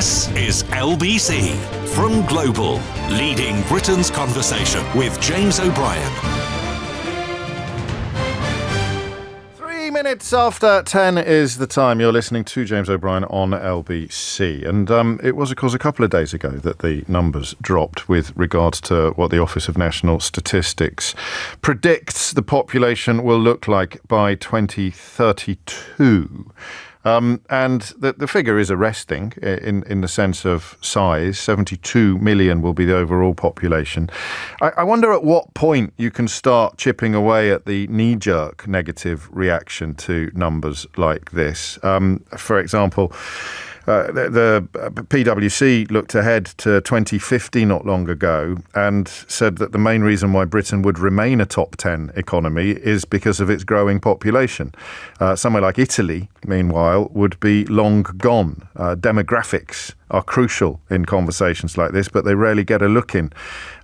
This is LBC from Global, leading Britain's conversation with James O'Brien. 3 minutes after 10 is the time. You're listening to James O'Brien on LBC. And it was, of course, a couple of days ago that the numbers dropped with regards to what the Office of National Statistics predicts the population will look like by 2032. And the figure is arresting in the sense of size. 72 million will be the overall population. I wonder at what point you can start chipping away at the knee-jerk negative reaction to numbers like this. For example, the PwC looked ahead to 2050 not long ago and said that the main reason why Britain would remain a top 10 economy is because of its growing population. Somewhere like Italy, meanwhile, would be long gone. Demographics are crucial in conversations like this, but they rarely get a look in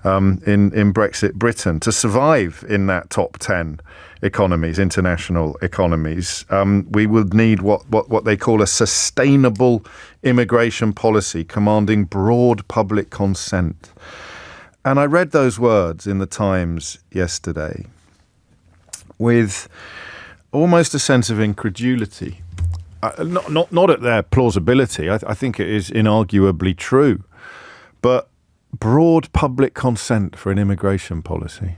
Brexit Britain. To survive in that top 10 economies, international economies, we would need what they call a sustainable immigration policy commanding broad public consent. And I read those words in the Times yesterday with almost a sense of incredulity. Not at their plausibility. I think it is inarguably true. But broad public consent for an immigration policy.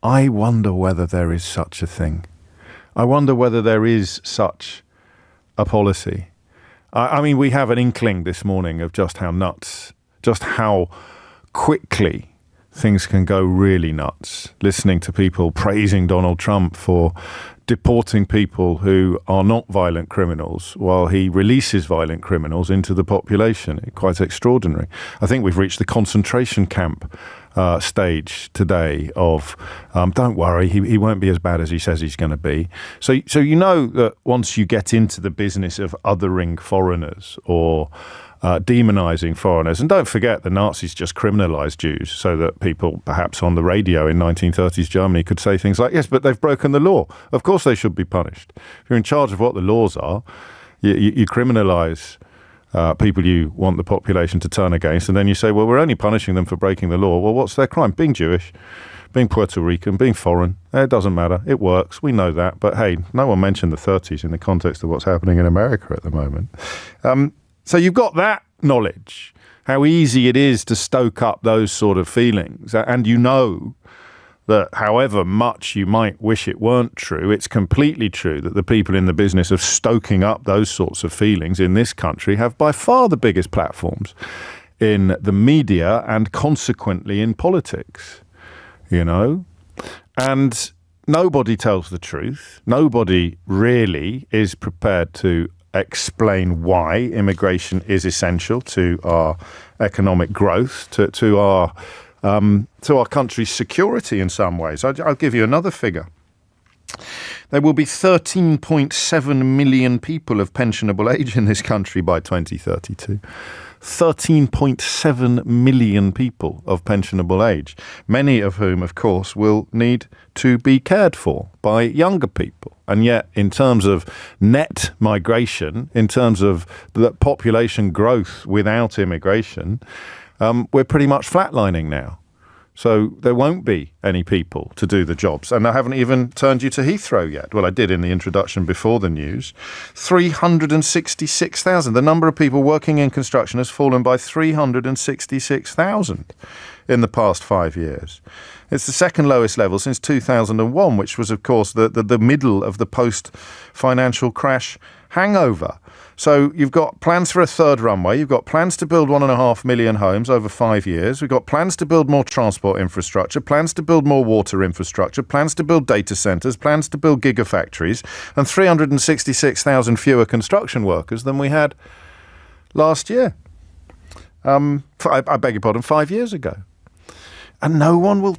I wonder whether there is such a thing. I wonder whether there is such a policy. I mean, we have an inkling this morning of just how nuts, just how quickly things can go really nuts. Listening to people praising Donald Trump for deporting people who are not violent criminals while he releases violent criminals into the population. Quite extraordinary. I think we've reached the concentration camp stage today of, don't worry, he won't be as bad as he says he's going to be. So you know that once you get into the business of othering foreigners or demonizing foreigners, and don't forget the Nazis just criminalized Jews so that people perhaps on the radio in 1930s Germany could say things like, yes, but they've broken the law. Of course they should be punished. If you're in charge of what the laws are, you criminalize people you want the population to turn against, and then you say, well, we're only punishing them for breaking the law. Well, what's their crime? Being Jewish, being Puerto Rican, being foreign. It doesn't matter. It works. We know that. But hey, no one mentioned the 30s in the context of what's happening in America at the moment. So you've got that knowledge, how easy it is to stoke up those sort of feelings. And you know that however much you might wish it weren't true, it's completely true that the people in the business of stoking up those sorts of feelings in this country have by far the biggest platforms in the media and consequently in politics, you know? And nobody tells the truth. Nobody really is prepared to explain why immigration is essential to our economic growth, to our country's security in some ways. I'll give you another figure. There will be 13.7 million people of pensionable age in this country by 2032. 13.7 million people of pensionable age, many of whom, of course, will need to be cared for by younger people. And yet, in terms of net migration, in terms of the population growth without immigration, we're pretty much flatlining now. So there won't be any people to do the jobs. And I haven't even turned you to Heathrow yet. Well, I did in the introduction before the news. 366,000. The number of people working in construction has fallen by 366,000 in the past 5 years. It's the second lowest level since 2001, which was, of course, the middle of the post-financial crash hangover. So you've got plans for a third runway. You've got plans to build 1.5 million homes over 5 years. We've got plans to build more transport infrastructure, plans to build more water infrastructure, plans to build data centres, plans to build gigafactories, and 366,000 fewer construction workers than we had last year. I beg your pardon, 5 years ago. And no one will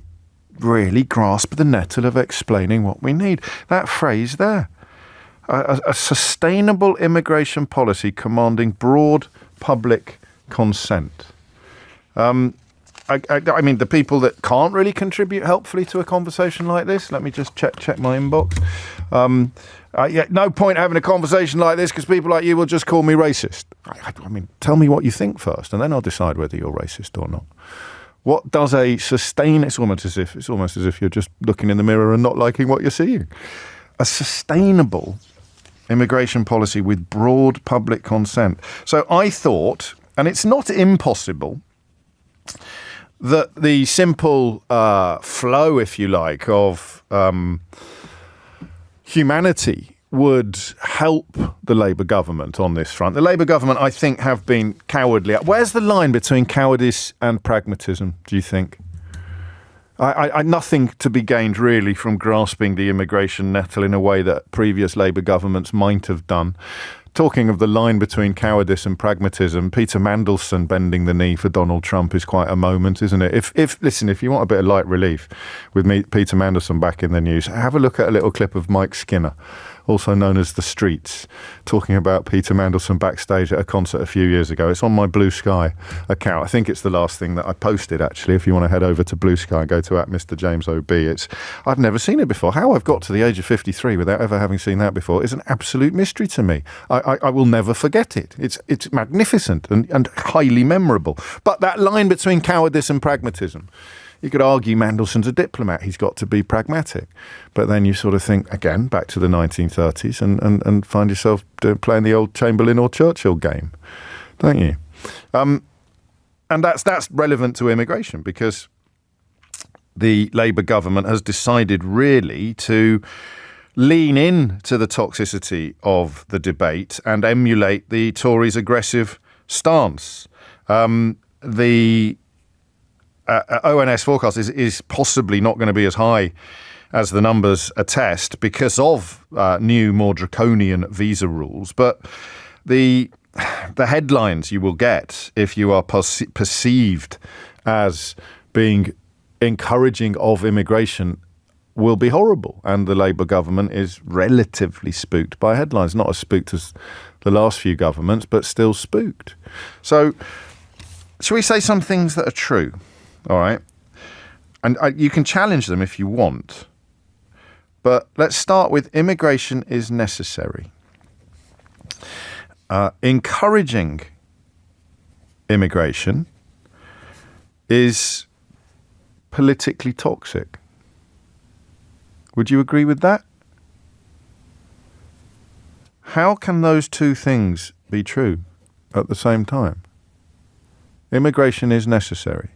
really grasp the nettle of explaining what we need. That phrase there. A sustainable immigration policy commanding broad public consent. I mean, the people that can't really contribute helpfully to a conversation like this, let me just check my inbox. No point having a conversation like this because people like you will just call me racist. I mean, tell me what you think first, and then I'll decide whether you're racist or not. What does a sustain? It's almost as if you're just looking in the mirror and not liking what you're seeing. A sustainable immigration policy with broad public consent. So I thought, and it's not impossible, that the simple flow, if you like, of humanity would help the Labour government on this front. The Labour government, I think, have been cowardly. Where's the line between cowardice and pragmatism, do you think? I nothing to be gained really from grasping the immigration nettle in a way that previous Labour governments might have done. Talking of the line between cowardice and pragmatism, Peter Mandelson bending the knee for Donald Trump is quite a moment, isn't it? If you want a bit of light relief with Peter Mandelson back in the news, have a look at a little clip of Mike Skinner, also known as The Streets, talking about Peter Mandelson backstage at a concert a few years ago. It's on my Blue Sky account. I think it's the last thing that I posted, actually. If you want to head over to Blue Sky and go to @Mr. James OB. I've never seen it before. How I've got to the age of 53 without ever having seen that before is an absolute mystery to me. I will never forget it. It's magnificent and highly memorable. But that line between cowardice and pragmatism, you could argue Mandelson's a diplomat. He's got to be pragmatic. But then you sort of think, again, back to the 1930s and find yourself playing the old Chamberlain or Churchill game, don't you? And that's relevant to immigration because the Labour government has decided really to lean in to the toxicity of the debate and emulate the Tories' aggressive stance. The ONS forecast is possibly not going to be as high as the numbers attest because of new, more draconian visa rules. But the headlines you will get if you are perceived as being encouraging of immigration will be horrible. And the Labour government is relatively spooked by headlines, not as spooked as the last few governments, but still spooked. So shall we say some things that are true? All right. And you can challenge them if you want. But let's start with immigration is necessary. Encouraging immigration is politically toxic. Would you agree with that? How can those two things be true at the same time? Immigration is necessary.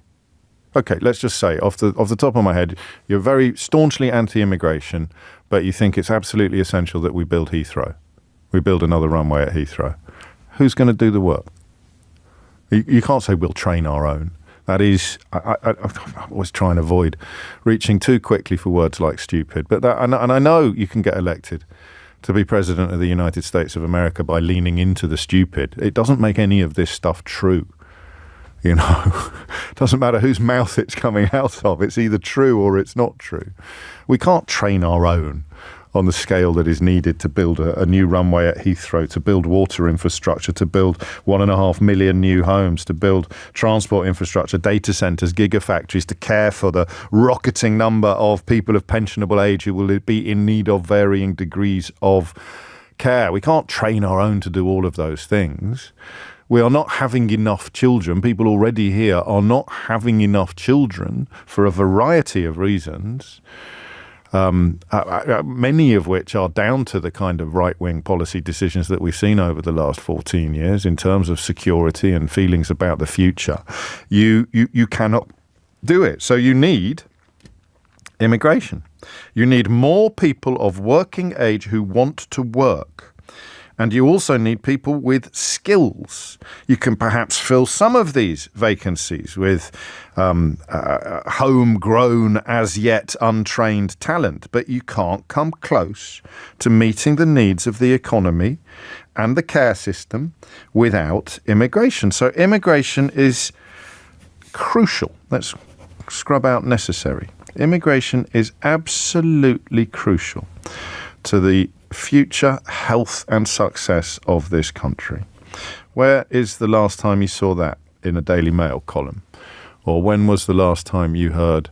Okay, let's just say, off the top of my head, you're very staunchly anti-immigration, but you think it's absolutely essential that we build Heathrow. We build another runway at Heathrow. Who's going to do the work? You can't say we'll train our own. That is, I always try and avoid reaching too quickly for words like stupid. But and I know you can get elected to be president of the United States of America by leaning into the stupid. It doesn't make any of this stuff true. You know, it doesn't matter whose mouth it's coming out of. It's either true or it's not true. We can't train our own on the scale that is needed to build a new runway at Heathrow, to build water infrastructure, to build 1.5 million new homes, to build transport infrastructure, data centres, gigafactories, to care for the rocketing number of people of pensionable age who will be in need of varying degrees of care. We can't train our own to do all of those things. We are not having enough children. People already here are not having enough children for a variety of reasons. Many of which are down to the kind of right-wing policy decisions that we've seen over the last 14 years in terms of security and feelings about the future. You cannot do it. So you need immigration. You need more people of working age who want to work. And you also need people with skills. You can perhaps fill some of these vacancies with homegrown, as yet untrained talent, but you can't come close to meeting the needs of the economy and the care system without immigration. So immigration is crucial. Let's scrub out necessary. Immigration is absolutely crucial to the future health and success of this country. Where is the last time you saw that in a Daily Mail column Or when was the last time you heard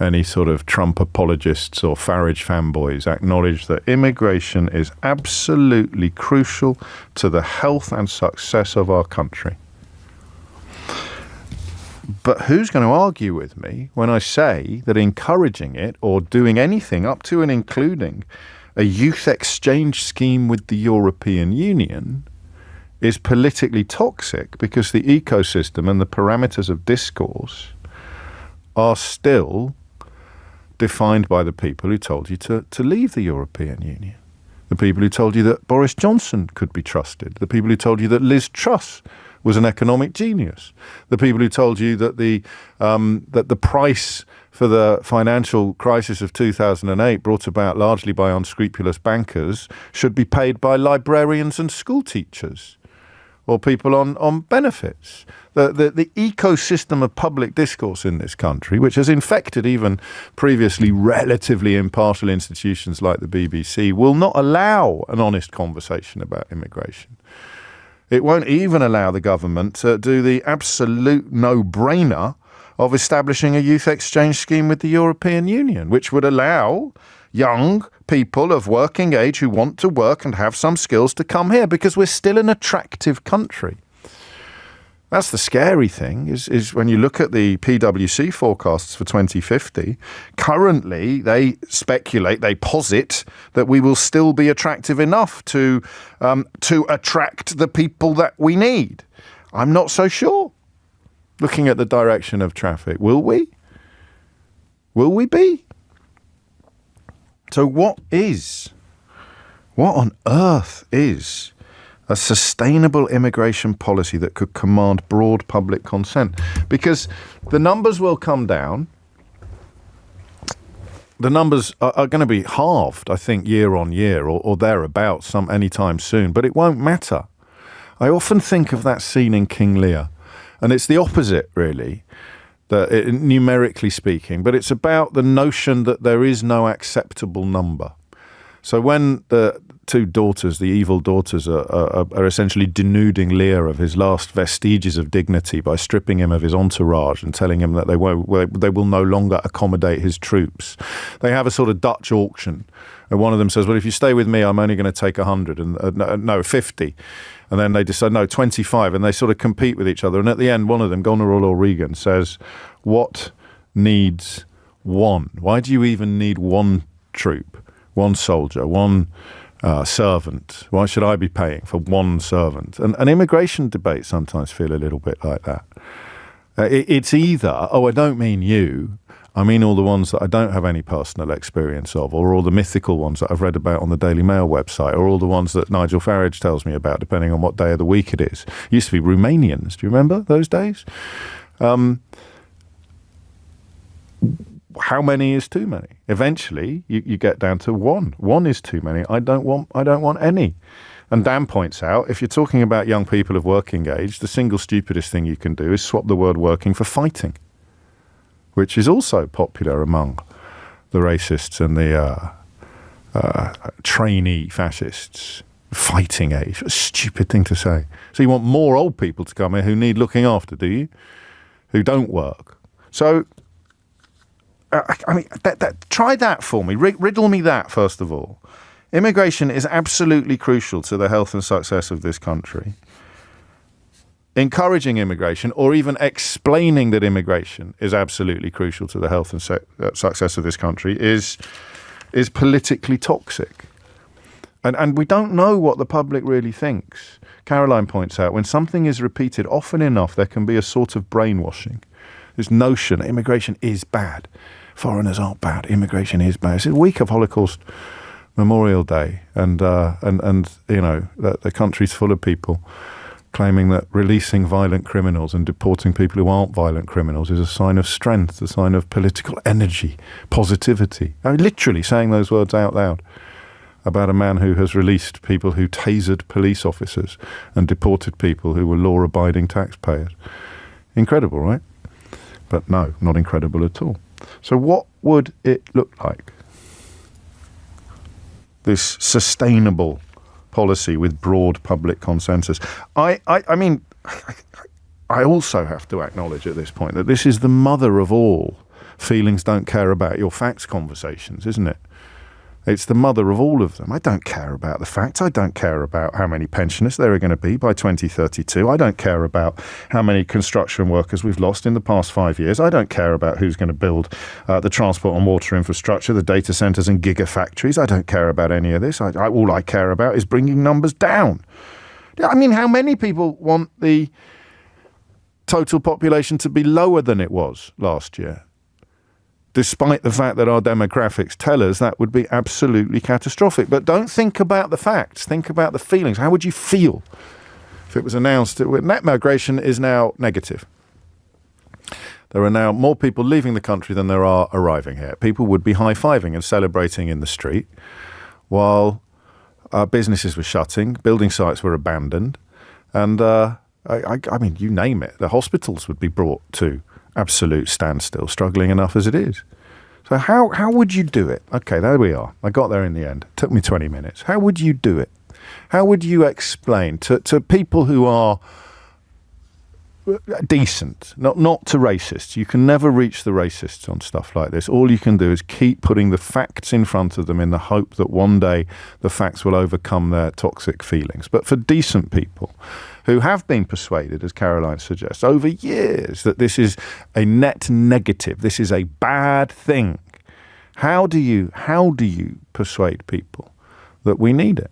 any sort of Trump apologists or Farage fanboys acknowledge that immigration is absolutely crucial to the health and success of our country? But who's going to argue with me when I say that encouraging it or doing anything up to and including a youth exchange scheme with the European Union is politically toxic because the ecosystem and the parameters of discourse are still defined by the people who told you to leave the European Union, the people who told you that Boris Johnson could be trusted, the people who told you that Liz Truss was an economic genius, the people who told you that the price for the financial crisis of 2008, brought about largely by unscrupulous bankers, should be paid by librarians and school teachers or people on benefits. The ecosystem of public discourse in this country, which has infected even previously relatively impartial institutions like the BBC, will not allow an honest conversation about immigration. It won't even allow the government to do the absolute no-brainer of establishing a youth exchange scheme with the European Union, which would allow young people of working age who want to work and have some skills to come here, because we're still an attractive country. That's the scary thing, is when you look at the PwC forecasts for 2050, currently they speculate, they posit that we will still be attractive enough to attract the people that we need. I'm not so sure. Looking at the direction of traffic, will we? Will we be? So what on earth is a sustainable immigration policy that could command broad public consent? Because the numbers will come down. The numbers are going to be halved, I think, year on year or thereabouts anytime soon, but it won't matter. I often think of that scene in King Lear, and it's the opposite, really, numerically speaking, but it's about the notion that there is no acceptable number. So when the two daughters, the evil daughters, are essentially denuding Lear of his last vestiges of dignity by stripping him of his entourage and telling him that they will no longer accommodate his troops, they have a sort of Dutch auction. And one of them says, well, if you stay with me, I'm only going to take 100, and 50. And then they decide, no, 25. And they sort of compete with each other. And at the end, one of them, Goneril O'Regan, says, what needs one? Why do you even need one troop, one soldier, one servant? Why should I be paying for one servant? And immigration debates sometimes feel a little bit like that. It's either, I don't mean you, I mean all the ones that I don't have any personal experience of, or all the mythical ones that I've read about on the Daily Mail website, or all the ones that Nigel Farage tells me about, depending on what day of the week it is. It used to be Romanians. Do you remember those days? How many is too many? Eventually, you get down to one. One is too many. I don't want any. And Dan points out, if you're talking about young people of working age, the single stupidest thing you can do is swap the word working for fighting, which is also popular among the racists and the trainee fascists. Fighting age, a stupid thing to say. So you want more old people to come here who need looking after, do you? Who don't work. So, I mean, try that for me. Riddle me that, first of all. Immigration is absolutely crucial to the health and success of this country. Encouraging immigration, or even explaining that immigration is absolutely crucial to the health and success of this country, is politically toxic. And we don't know what the public really thinks. Caroline points out, when something is repeated often enough, there can be a sort of brainwashing. This notion that immigration is bad. Foreigners aren't bad. Immigration is bad. It's a week of Holocaust Memorial Day, and you know, the country's full of people claiming that releasing violent criminals and deporting people who aren't violent criminals is a sign of strength, a sign of political energy, positivity. I mean, literally saying those words out loud about a man who has released people who tasered police officers and deported people who were law-abiding taxpayers. Incredible, right? But no, not incredible at all. So what would it look like? This sustainable policy with broad public consensus. I mean, I also have to acknowledge at this point that this is the mother of all feelings don't care about your facts conversations, isn't it? It's the mother of all of them. I don't care about the facts. I don't care about how many pensioners there are going to be by 2032. I don't care about how many construction workers we've lost in the past 5 years. I don't care about who's going to build the transport and water infrastructure, the data centres and gigafactories. I don't care about any of this. All I care about is bringing numbers down. I mean, how many people want the total population to be lower than it was last year? Despite the fact that our demographics tell us that would be absolutely catastrophic. But don't think about the facts. Think about the feelings. How would you feel if it was announced that net migration is now negative? There are now more people leaving the country than there are arriving here. People would be high-fiving and celebrating in the street while businesses were shutting, building sites were abandoned, and I mean, you name it. The hospitals would be brought to absolute standstill, struggling enough as it is. So how would you do it? Okay, there we are. I got there in the end. It took me 20 minutes. How would you do it? How would you explain to people who are decent, not to racists? You can never reach the racists on stuff like this. All you can do is keep putting the facts in front of them in the hope that one day the facts will overcome their toxic feelings. But for decent people who have been persuaded, as Caroline suggests, over years that this is a net negative, this is a bad thing, how do you persuade people that we need it?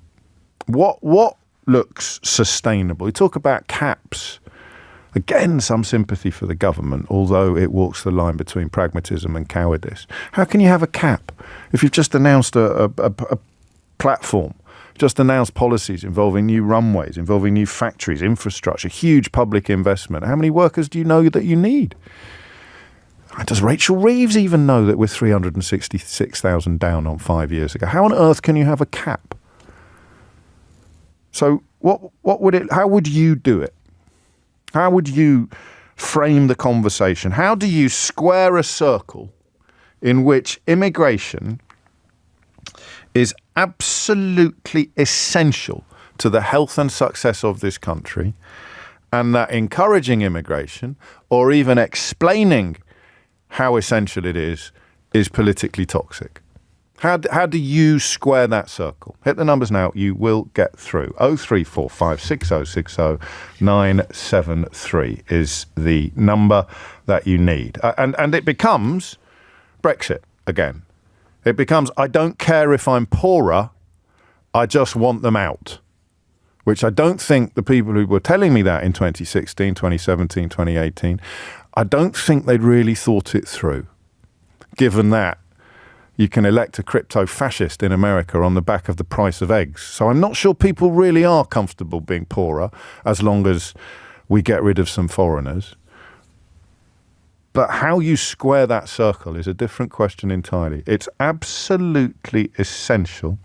What looks sustainable? We talk about caps. Again, some sympathy for the government, although it walks the line between pragmatism and cowardice. How can you have a cap if you've just announced a platform, just announced policies involving new runways, involving new factories, infrastructure, huge public investment? How many workers do you know that you need? Does Rachel Reeves even know that we're 366,000 down on 5 years ago? How on earth can you have a cap? So how would you do it? How would you frame the conversation? How do you square a circle in which immigration is absolutely essential to the health and success of this country, and that encouraging immigration or even explaining how essential it is politically toxic? How do you square that circle? Hit the numbers now. You will get through. 0345 6060 973 is the number that you need. And it becomes Brexit again. It becomes, I don't care if I'm poorer, I just want them out. Which I don't think the people who were telling me that in 2016, 2017, 2018, I don't think they'd really thought it through, given that you can elect a crypto-fascist in America on the back of the price of eggs. So I'm not sure people really are comfortable being poorer as long as we get rid of some foreigners. But how you square that circle is a different question entirely. It's absolutely essential,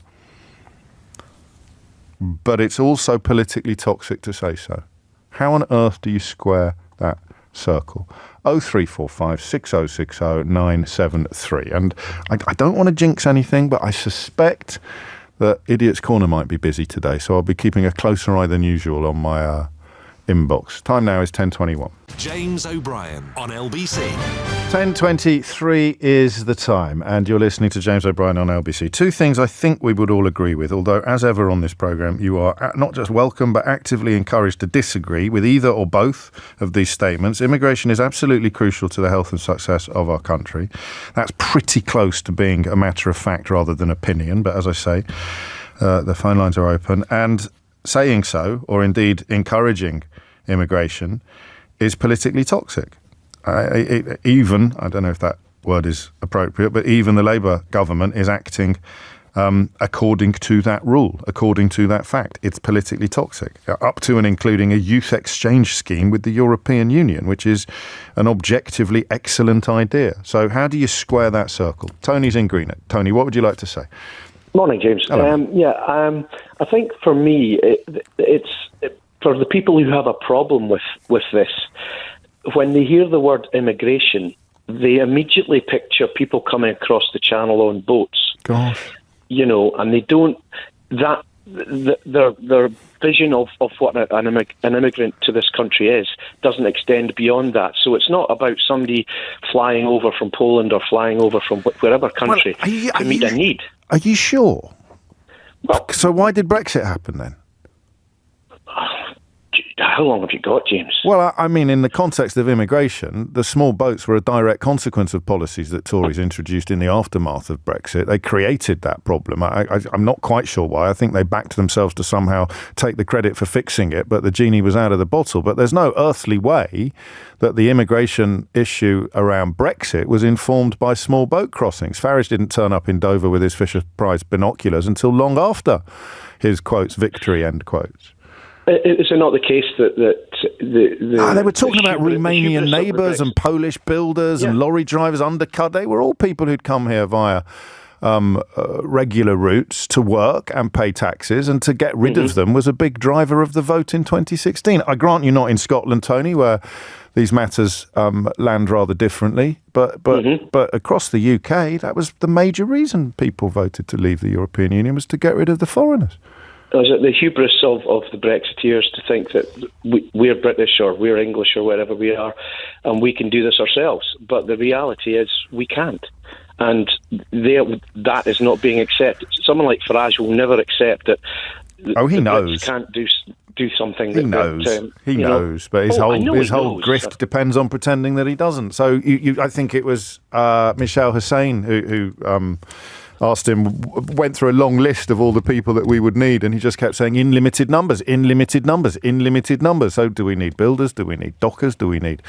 but it's also politically toxic to say so. How on earth do you square that circle? 0345 6060 973. And I don't want to jinx anything, but I suspect that Idiot's Corner might be busy today, so I'll be keeping a closer eye than usual on my inbox. Time now is 10:21. James O'Brien on LBC. 10:23 is the time, and you're listening to James O'Brien on LBC. Two things I think we would all agree with, although as ever on this programme, you are not just welcome but actively encouraged to disagree with either or both of these statements. Immigration is absolutely crucial to the health and success of our country. That's pretty close to being a matter of fact rather than opinion, but as I say, the phone lines are open, and saying so, or indeed encouraging immigration, is politically toxic. Even, I don't know if that word is appropriate, but even the Labour government is acting according to that rule, according to that fact. It's politically toxic, up to and including a youth exchange scheme with the European Union, which is an objectively excellent idea. So how do you square that circle? Tony's in Greenock. Tony, what would you like to say? Morning, James. I think for me, it's for the people who have a problem with this, when they hear the word immigration, they immediately picture people coming across the channel on boats. Gosh. And they don't, that their vision of what an immigrant to this country is doesn't extend beyond that. So it's not about somebody flying over from Poland or flying over from wherever country to meet a need. Are you sure? Well, so why did Brexit happen then? How long have you got, James? Well, I mean, in the context of immigration, the small boats were a direct consequence of policies that Tories introduced in the aftermath of Brexit. They created that problem. I'm not quite sure why. I think they backed themselves to somehow take the credit for fixing it, but the genie was out of the bottle. But there's no earthly way that the immigration issue around Brexit was informed by small boat crossings. Farage didn't turn up in Dover with his Fisher-Price binoculars until long after his, quotes, victory, end quotes. Is it not the case that they were talking about Romanian neighbours and Polish builders and lorry drivers undercut? They were all people who'd come here via regular routes to work and pay taxes, and to get rid of them was a big driver of the vote in 2016. I grant you not in Scotland, Tony, where these matters land rather differently, but across the UK, that was the major reason people voted to leave the European Union, was to get rid of the foreigners. Is it the hubris of the Brexiteers to think that we're British or we're English or wherever we are, and we can do this ourselves? But the reality is we can't. And that is not being accepted. Someone like Farage will never accept that. He knows. Brits can't do something. He knows. He knows. But his whole grift depends on pretending that he doesn't. So I think it was Michel Hussein who asked him, went through a long list of all the people that we would need, and he just kept saying, in limited numbers, in limited numbers, in limited numbers. So do we need builders? Do we need dockers? Do we need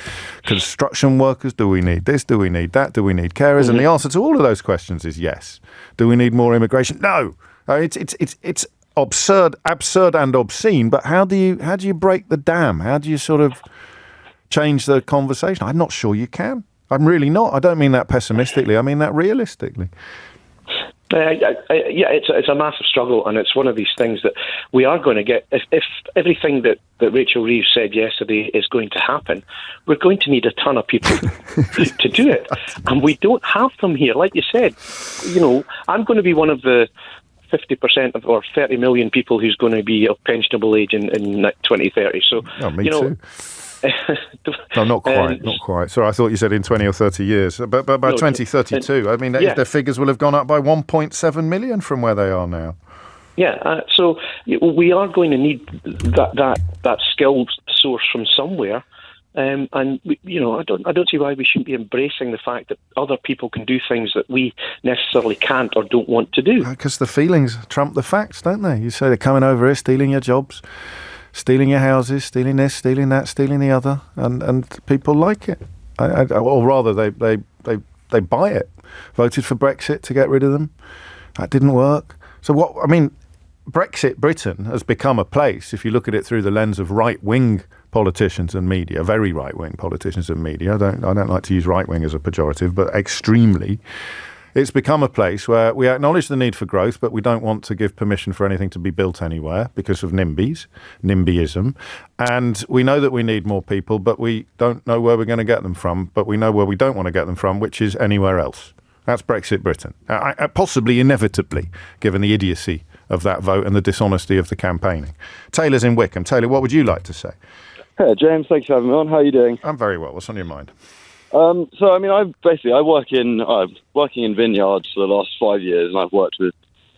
construction workers? Do we need this? Do we need that? Do we need carers? And the answer to all of those questions is yes. Do we need more immigration? No. It's absurd and obscene, but how do you break the dam? How do you sort of change the conversation? I'm not sure you can. I'm really not. I don't mean that pessimistically. I mean that realistically. It's a massive struggle, and it's one of these things that we are going to get. If everything that Rachel Reeves said yesterday is going to happen, we're going to need a ton of people to do it, and we don't have them here. Like you said, I'm going to be one of the 50% or 30 million people who's going to be of pensionable age in 2030. So, me too. No, not quite. Sorry, I thought you said in 20 or 30 years. But by 2032, I mean, the figures will have gone up by 1.7 million from where they are now. Yeah, so we are going to need that skilled source from somewhere. I don't see why we shouldn't be embracing the fact that other people can do things that we necessarily can't or don't want to do. Because the feelings trump the facts, don't they? You say they're coming over here, stealing your jobs, stealing your houses, stealing this, stealing that, stealing the other, and people like it. Or rather, they buy it. Voted for Brexit to get rid of them. That didn't work. So Brexit Britain has become a place, if you look at it through the lens of right-wing politicians and media, very right-wing politicians and media. I don't like to use right-wing as a pejorative, but extremely. It's become a place where we acknowledge the need for growth, but we don't want to give permission for anything to be built anywhere because of NIMBYism. And we know that we need more people, but we don't know where we're going to get them from. But we know where we don't want to get them from, which is anywhere else. That's Brexit Britain. Possibly, inevitably, given the idiocy of that vote and the dishonesty of the campaigning. Taylor's in Wickham. Taylor, what would you like to say? Hey, James, thanks for having me on. How are you doing? I'm very well. What's on your mind? I work working in vineyards for the last 5 years, and I've worked with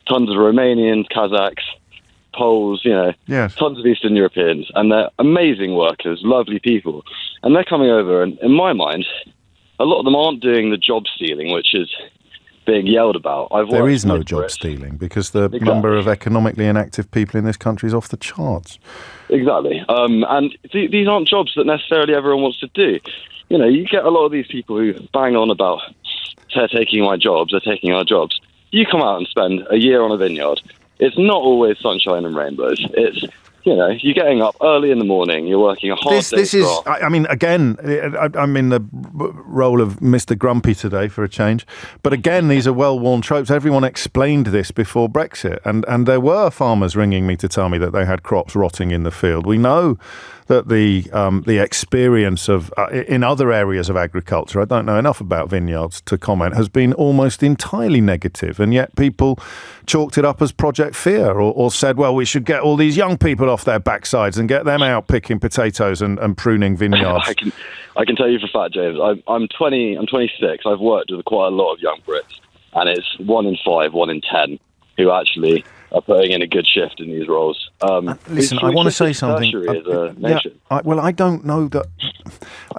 tons of Romanians, Kazakhs, Poles, tons of Eastern Europeans, and they're amazing workers, lovely people, and they're coming over, and in my mind, a lot of them aren't doing the job stealing, which is being yelled about. There is no job stealing because the number of economically inactive people in this country is off the charts. Exactly. And these aren't jobs that necessarily everyone wants to do. You get a lot of these people who bang on about they're taking my jobs, they're taking our jobs. You come out and spend a year on a vineyard. It's not always sunshine and rainbows. It's, you're getting up early in the morning, you're working a hard day's This is, graft. I mean, again, I'm in the role of Mr. Grumpy today for a change. But again, these are well-worn tropes. Everyone explained this before Brexit. And there were farmers ringing me to tell me that they had crops rotting in the field. We know that the experience of in other areas of agriculture, I don't know enough about vineyards to comment, has been almost entirely negative, and yet people chalked it up as Project Fear, or said, well, we should get all these young people off their backsides and get them out picking potatoes and pruning vineyards. I can tell you for a fact, James. I'm 26. I've worked with quite a lot of young Brits, and it's 1 in 5, 1 in 10 who actually are putting in a good shift in these roles. Listen, I want to say something. I don't know that.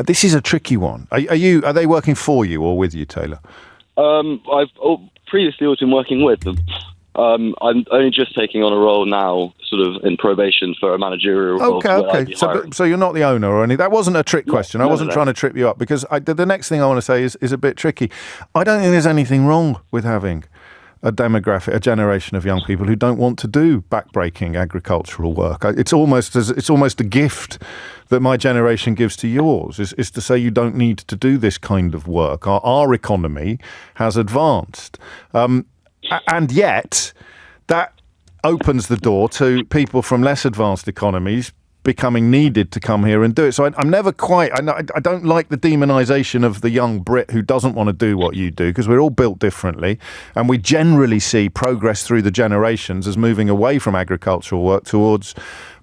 This is a tricky one. Are they working for you or with you, Taylor? I've previously always been working with them. I'm only just taking on a role now, sort of in probation for a managerial role. Okay. So you're not the owner or anything. That wasn't a trick question. I wasn't trying to trip you up, because the next thing I want to say is a bit tricky. I don't think there's anything wrong with having a generation of young people who don't want to do backbreaking agricultural work. It's almost a gift that my generation gives to yours, is to say you don't need to do this kind of work. Our economy has advanced. And yet, that opens the door to people from less advanced economies becoming needed to come here and do it. So I'm never quite... I don't like the demonisation of the young Brit who doesn't want to do what you do, because we're all built differently, and we generally see progress through the generations as moving away from agricultural work towards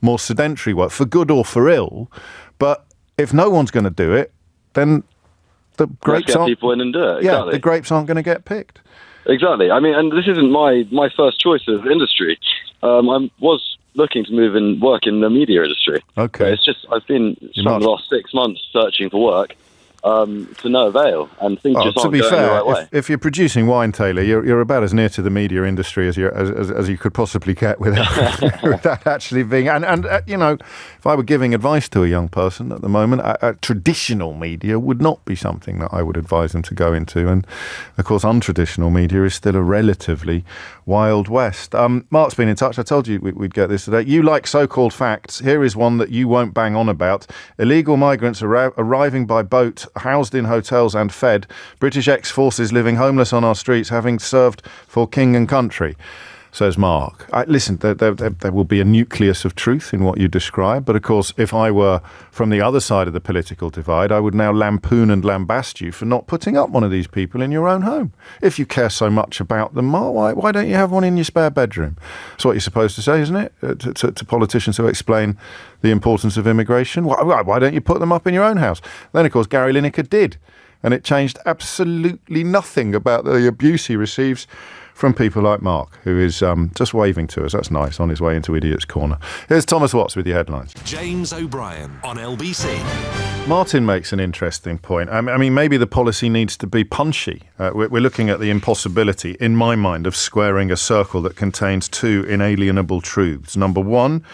more sedentary work, for good or for ill. But if no one's going to do it, then the grapes get people in and do it. Exactly. Yeah, the grapes aren't going to get picked. Exactly. I mean, and this isn't my first choice of industry. I was looking to move and work in the media industry. Okay. But it's just I've been spent the last 6 months searching for work to no avail, and things just aren't going the right way. If you're producing wine, Taylor, you're about as near to the media industry as you could possibly get without without actually being. And if I were giving advice to a young person at the moment, traditional media would not be something that I would advise them to go into. And of course, untraditional media is still a relatively wild west. Mark's been in touch. I told you we'd get this today. You like so-called facts. Here is one that you won't bang on about. Illegal migrants arriving by boat, housed in hotels and fed. British ex-forces living homeless on our streets, having served for king and country, says Mark. Listen, there will be a nucleus of truth in what you describe, but of course, if I were from the other side of the political divide, I would now lampoon and lambast you for not putting up one of these people in your own home. If you care so much about them, Mark, why don't you have one in your spare bedroom? That's what you're supposed to say, isn't it? To politicians who explain the importance of immigration. Why don't you put them up in your own house? Then, of course, Gary Lineker did, and it changed absolutely nothing about the abuse he receives from people like Mark, who is just waving to us. That's nice, on his way into Idiot's Corner. Here's Thomas Watts with your headlines. James O'Brien on LBC. Martin makes an interesting point. I mean, maybe the policy needs to be punchy. We're looking at the impossibility, in my mind, of squaring a circle that contains two inalienable truths. Number one,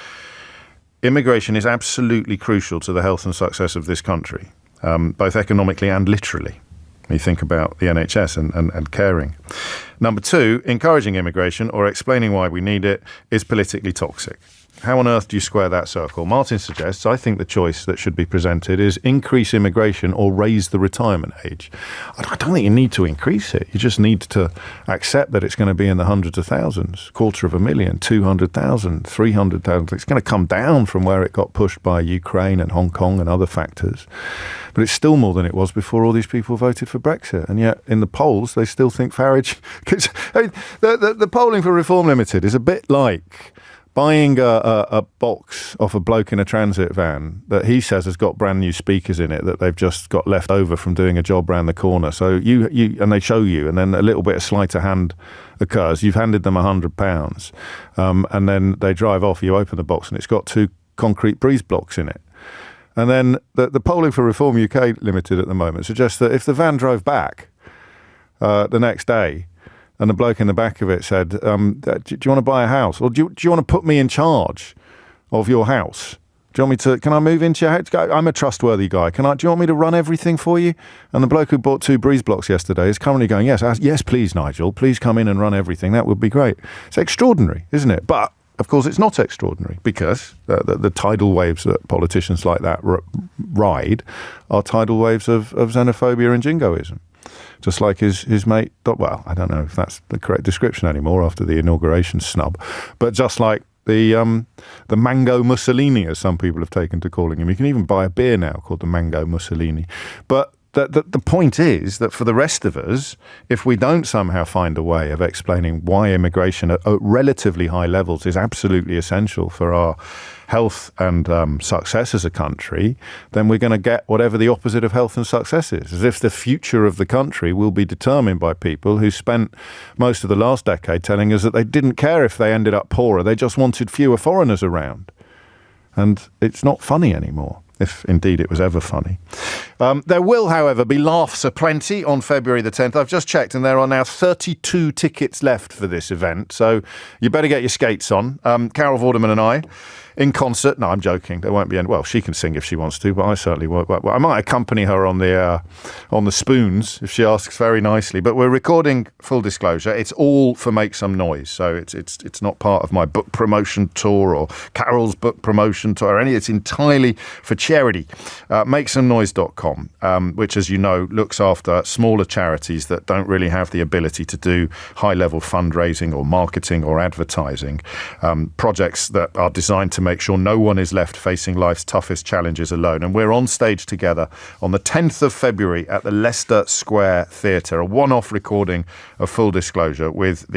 immigration is absolutely crucial to the health and success of this country, both economically and literally. You think about the NHS and caring. Number two, encouraging immigration or explaining why we need it is politically toxic. How on earth do you square that circle? Martin suggests, I think the choice that should be presented is increase immigration or raise the retirement age. I don't think you need to increase it. You just need to accept that it's going to be in the hundreds of thousands, 250,000, 200,000, 300,000. It's going to come down from where it got pushed by Ukraine and Hong Kong and other factors. But it's still more than it was before all these people voted for Brexit. And yet in the polls, they still think Farage... the polling for Reform Limited is a bit like buying a box off a bloke in a transit van that he says has got brand new speakers in it that they've just got left over from doing a job round the corner. So you and they show you, and then a little bit of sleight of hand occurs. You've handed them £100, and then they drive off. You open the box and it's got 2 concrete breeze blocks in it. And then the polling for Reform UK Limited at the moment suggests that if the van drove back the next day, and the bloke in the back of it said, do you want to buy a house? Or do you want to put me in charge of your house? Do you want me to, can I move into your house? I'm a trustworthy guy. Do you want me to run everything for you? And the bloke who bought 2 breeze blocks yesterday is currently going, yes, please, Nigel, please come in and run everything. That would be great. It's extraordinary, isn't it? But, Of course, it's not extraordinary because the tidal waves that politicians like that ride are tidal waves of xenophobia and jingoism. Just like his mate, well, I don't know if that's the correct description anymore after the inauguration snub, but just like the Mango Mussolini, as some people have taken to calling him. You can even buy a beer now called the Mango Mussolini. But the point is that for the rest of us, if we don't somehow find a way of explaining why immigration at relatively high levels is absolutely essential for our health and success as a country, then we're going to get whatever the opposite of health and success is, as if the future of the country will be determined by people who spent most of the last decade telling us that they didn't care if they ended up poorer, they just wanted fewer foreigners around. And it's not funny anymore, if indeed it was ever funny. There will, however, be laughs aplenty on February the 10th. I've just checked, and there are now 32 tickets left for this event, so you better get your skates on. Carol Vorderman and I, in concert. No, I'm joking. There won't be any. Well, she can sing if she wants to, but I certainly won't. Well, I might accompany her on the spoons if she asks very nicely. But we're recording, full disclosure. It's all for Make Some Noise, so it's not part of my book promotion tour or Carol's book promotion tour or any. It's entirely for charity. MakeSomeNoise.com, which, as you know, looks after smaller charities that don't really have the ability to do high-level fundraising or marketing or advertising. Projects that are designed to make sure no one is left facing life's toughest challenges alone. And we're on stage together on the 10th of February at the Leicester Square Theatre, a one-off recording of Full Disclosure with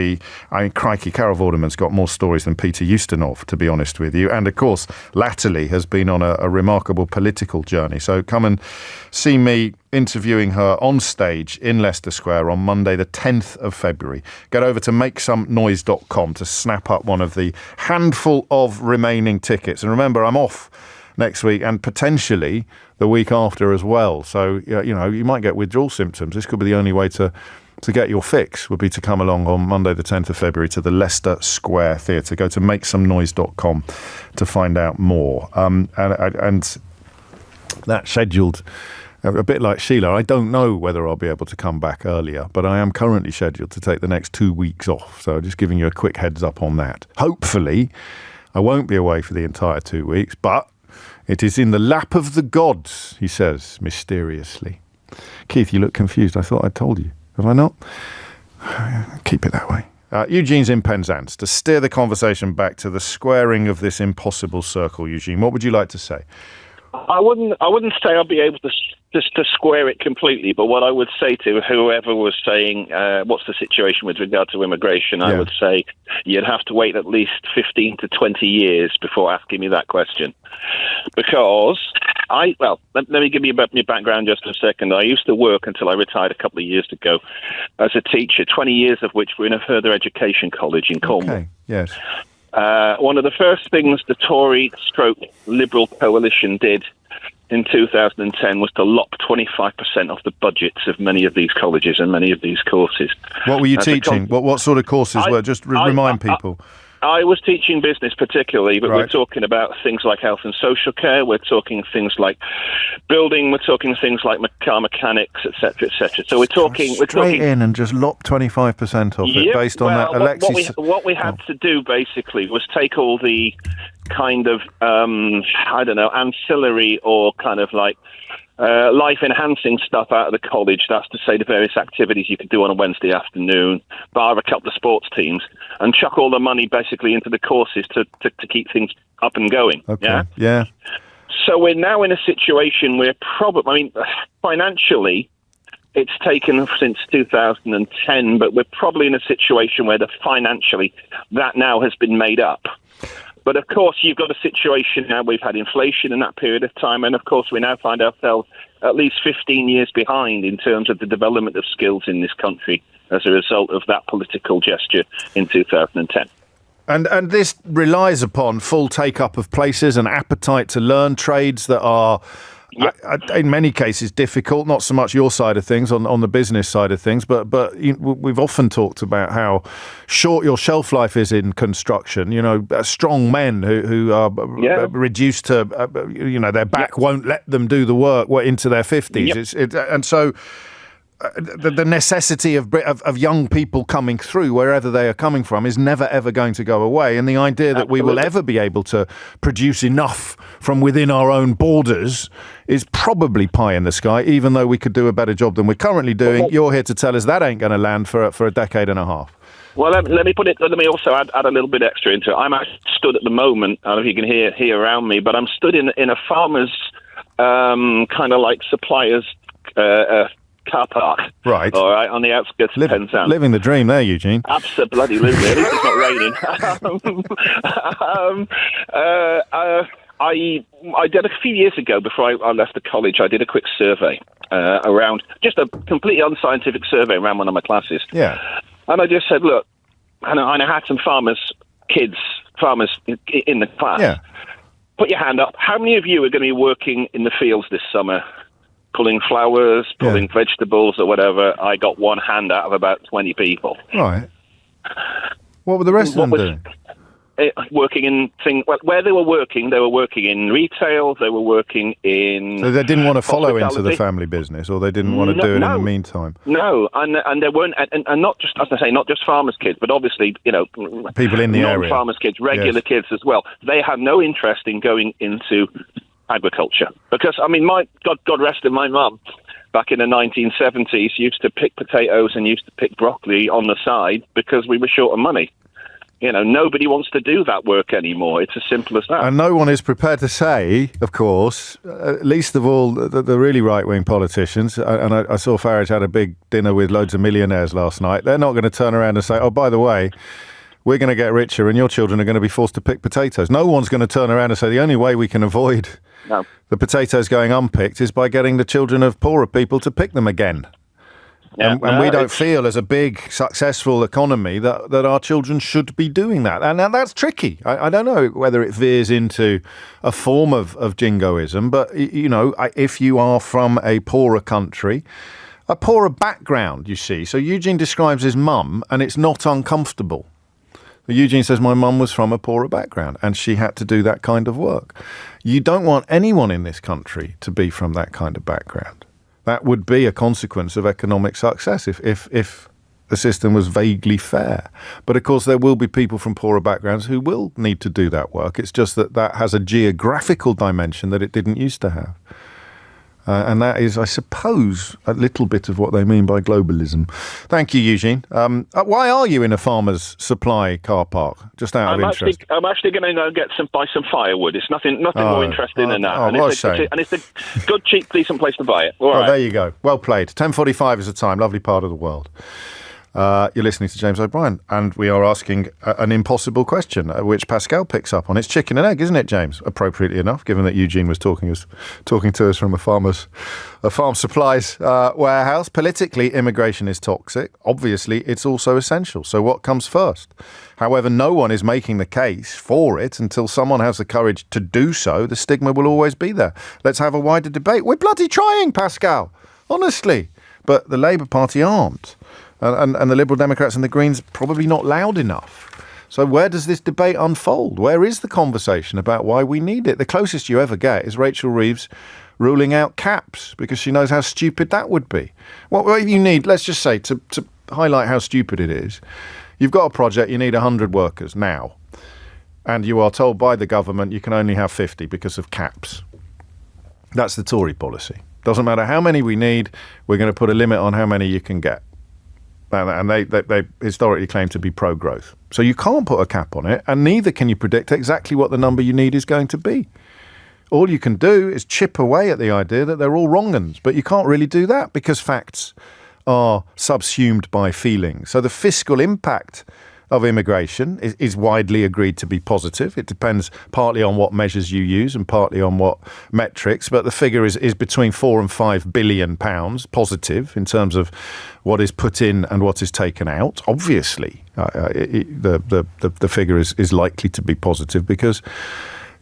crikey, Carol Vorderman's got more stories than Peter Ustinov, to be honest with you. And of course, latterly has been on a remarkable political journey. So come and see me interviewing her on stage in Leicester Square on Monday the 10th of February. Get over to makesomenoise.com to snap up one of the handful of remaining tickets. And remember, I'm off next week and potentially the week after as well. So, you might get withdrawal symptoms. This could be the only way to get your fix, would be to come along on Monday the 10th of February to the Leicester Square Theatre. Go to makesomenoise.com to find out more. And that's scheduled. A bit like Sheila, I don't know whether I'll be able to come back earlier, but I am currently scheduled to take the next 2 weeks off. So just giving you a quick heads up on that. Hopefully, I won't be away for the entire 2 weeks, but it is in the lap of the gods, he says mysteriously. Keith, you look confused. I thought I told you. Have I not? Keep it that way. Eugene's in Penzance to steer the conversation back to the squaring of this impossible circle. Eugene, what would you like to say? I wouldn't say I'll be able to square it completely, but what I would say to whoever was saying what's the situation with regard to immigration, I would say you'd have to wait at least 15 to 20 years before asking me that question. Because let me give you my background just a second. I used to work until I retired a couple of years ago as a teacher, 20 years of which were in a further education college in Cornwall. Okay, yes. One of the first things the Tory/Liberal coalition did in 2010 was to lop 25% off the budgets of many of these colleges and many of these courses. What were you teaching? What sort of courses were? Just remind people. I was teaching business particularly, but we're talking about things like health and social care. We're talking things like building. We're talking things like car mechanics, etc., etc. So we're talking in and just lop 25% off it based on that. Alexis, what we had to do basically was take all the kind of ancillary or kind of like life-enhancing stuff out of the college. That's to say the various activities you could do on a Wednesday afternoon, bar a couple of sports teams, and chuck all the money basically into the courses to keep things up and going. Okay. Yeah. So we're now in a situation where financially, it's taken since 2010, but we're probably in a situation where financially that now has been made up. But of course, you've got a situation now, we've had inflation in that period of time, and of course we now find ourselves at least 15 years behind in terms of the development of skills in this country as a result of that political gesture in 2010. And this relies upon full take-up of places and appetite to learn trades that are, in many cases, difficult. Not so much your side of things, on the business side of things, but we've often talked about how short your shelf life is in construction. Strong men who are reduced to, their back won't let them do the work into their 50s. And so the necessity of young people coming through wherever they are coming from is never ever going to go away, and the idea that we will ever be able to produce enough from within our own borders is probably pie in the sky, even though we could do a better job than we're currently doing. You're here to tell us that ain't going to land for a decade and a half. Well, let me also add a little bit extra into it. I'm actually stood at the moment, I don't know if you can hear around me, but I'm stood in a farmer's kind of like supplier's car park. Right. All right, on the outskirts of Penzance. Living the dream there, Eugene. Absolutely, at least it's not raining. I did a few years ago, before I left the college, I did a quick survey around, just a completely unscientific survey around one of my classes. Yeah. And I just said, look, and I had some farmers in the class. Yeah. Put your hand up. How many of you are going to be working in the fields this summer? Pulling flowers, pulling vegetables or whatever. I got one hand out of about 20 people. Right. What were the rest of them doing? Working in where they were working in retail, they were working in... So they didn't want to follow into the family business, or they didn't want to do it in the meantime? No, and there weren't, and not just, as I say, not just farmers' kids, but obviously, people in the area. Non-farmers' kids, regular kids as well. They had no interest in going into agriculture. Because, I mean, God rest my mum, back in the 1970s, used to pick potatoes and used to pick broccoli on the side because we were short of money. Nobody wants to do that work anymore. It's as simple as that. And no one is prepared to say, of course, least of all the really right-wing politicians, and I saw Farage had a big dinner with loads of millionaires last night. They're not going to turn around and say, oh, by the way, we're going to get richer and your children are going to be forced to pick potatoes. No one's going to turn around and say the only way we can avoid the potatoes going unpicked is by getting the children of poorer people to pick them again. And we don't feel, as a big, successful economy, that our children should be doing that. And that's tricky. I don't know whether it veers into a form of jingoism, but, if you are from a poorer country, a poorer background, you see. So Eugene describes his mum, and it's not uncomfortable. Eugene says, my mum was from a poorer background, and she had to do that kind of work. You don't want anyone in this country to be from that kind of background. That would be a consequence of economic success if the system was vaguely fair. But of course, there will be people from poorer backgrounds who will need to do that work. It's just that has a geographical dimension that it didn't used to have. And that is, I suppose, a little bit of what they mean by globalism. Thank you, Eugene. Why are you in a farmer's supply car park? Just out of interest. I'm actually going to go buy some firewood. It's nothing more interesting than that. And it's a good, cheap, decent place to buy it. All right. There you go. Well played. 10:45 is the time. Lovely part of the world. You're listening to James O'Brien, and we are asking an impossible question, which Pascal picks up on. It's chicken and egg, isn't it, James? Appropriately enough, given that Eugene was talking to us from a farm supplies warehouse. Politically, immigration is toxic. Obviously, it's also essential. So what comes first? However, no one is making the case for it until someone has the courage to do so. The stigma will always be there. Let's have a wider debate. We're bloody trying, Pascal, honestly. But the Labour Party aren't. And the Liberal Democrats and the Greens probably not loud enough. So where does this debate unfold? Where is the conversation about why we need it? The closest you ever get is Rachel Reeves ruling out caps because she knows how stupid that would be. What you need, let's just say, to highlight how stupid it is, you've got a project, you need 100 workers now, and you are told by the government you can only have 50 because of caps. That's the Tory policy. Doesn't matter how many we need, we're going to put a limit on how many you can get. And they historically claim to be pro-growth. So you can't put a cap on it, and neither can you predict exactly what the number you need is going to be. All you can do is chip away at the idea that they're all wrong-uns, but you can't really do that because facts are subsumed by feelings. So the fiscal impact of immigration is widely agreed to be positive. It depends partly on what measures you use and partly on what metrics, but the figure is between £4 and £5 billion positive in terms of what is put in and what is taken out. Obviously, the figure is likely to be positive because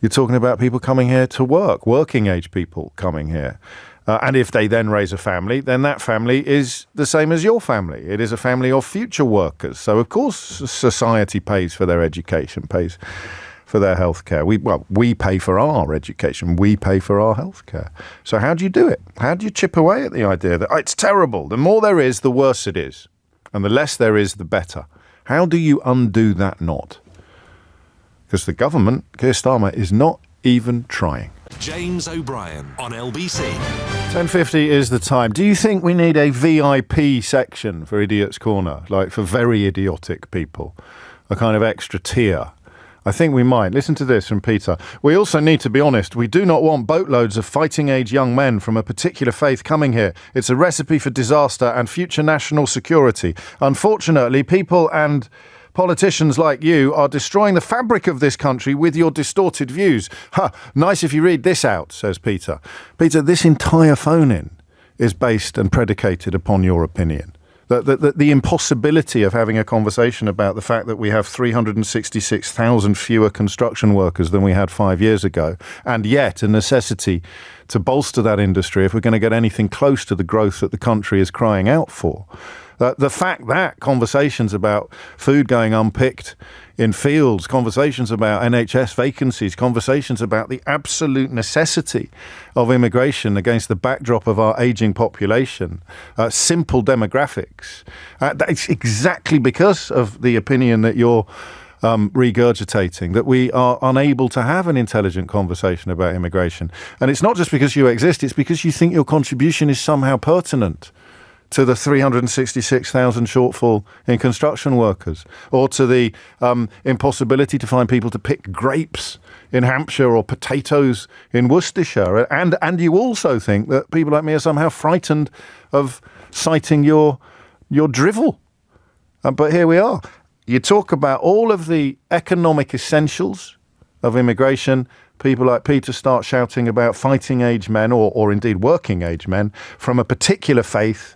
you're talking about people coming here to work, working age people coming here. And if they then raise a family, then that family is the same as your family. It is a family of future workers. So, of course, society pays for their education, pays for their healthcare. We pay for our education. We pay for our healthcare. So how do you do it? How do you chip away at the idea that it's terrible? The more there is, the worse it is. And the less there is, the better. How do you undo that knot? Because the government, Keir Starmer, is not even trying. James O'Brien on LBC. 10:50 is the time. Do you think we need a VIP section for Idiot's Corner, like for very idiotic people? A kind of extra tier? I think we might. Listen to this from Peter. We also need to be honest. We do not want boatloads of fighting-age young men from a particular faith coming here. It's a recipe for disaster and future national security. Unfortunately, people and politicians like you are destroying the fabric of this country with your distorted views. Nice if you read this out, says Peter. Peter, this entire phone-in is based and predicated upon your opinion. The impossibility of having a conversation about the fact that we have 366,000 fewer construction workers than we had 5 years ago, and yet a necessity to bolster that industry if we're going to get anything close to the growth that the country is crying out for. The fact that conversations about food going unpicked in fields, conversations about NHS vacancies, conversations about the absolute necessity of immigration against the backdrop of our ageing population, simple demographics. That's exactly because of the opinion that you're regurgitating, that we are unable to have an intelligent conversation about immigration. And it's not just because you exist, it's because you think your contribution is somehow pertinent to the 366,000 shortfall in construction workers, or to the impossibility to find people to pick grapes in Hampshire or potatoes in Worcestershire. And you also think that people like me are somehow frightened of citing your drivel. But here we are. You talk about all of the economic essentials of immigration. People like Peter start shouting about fighting-age men or indeed working-age men from a particular faith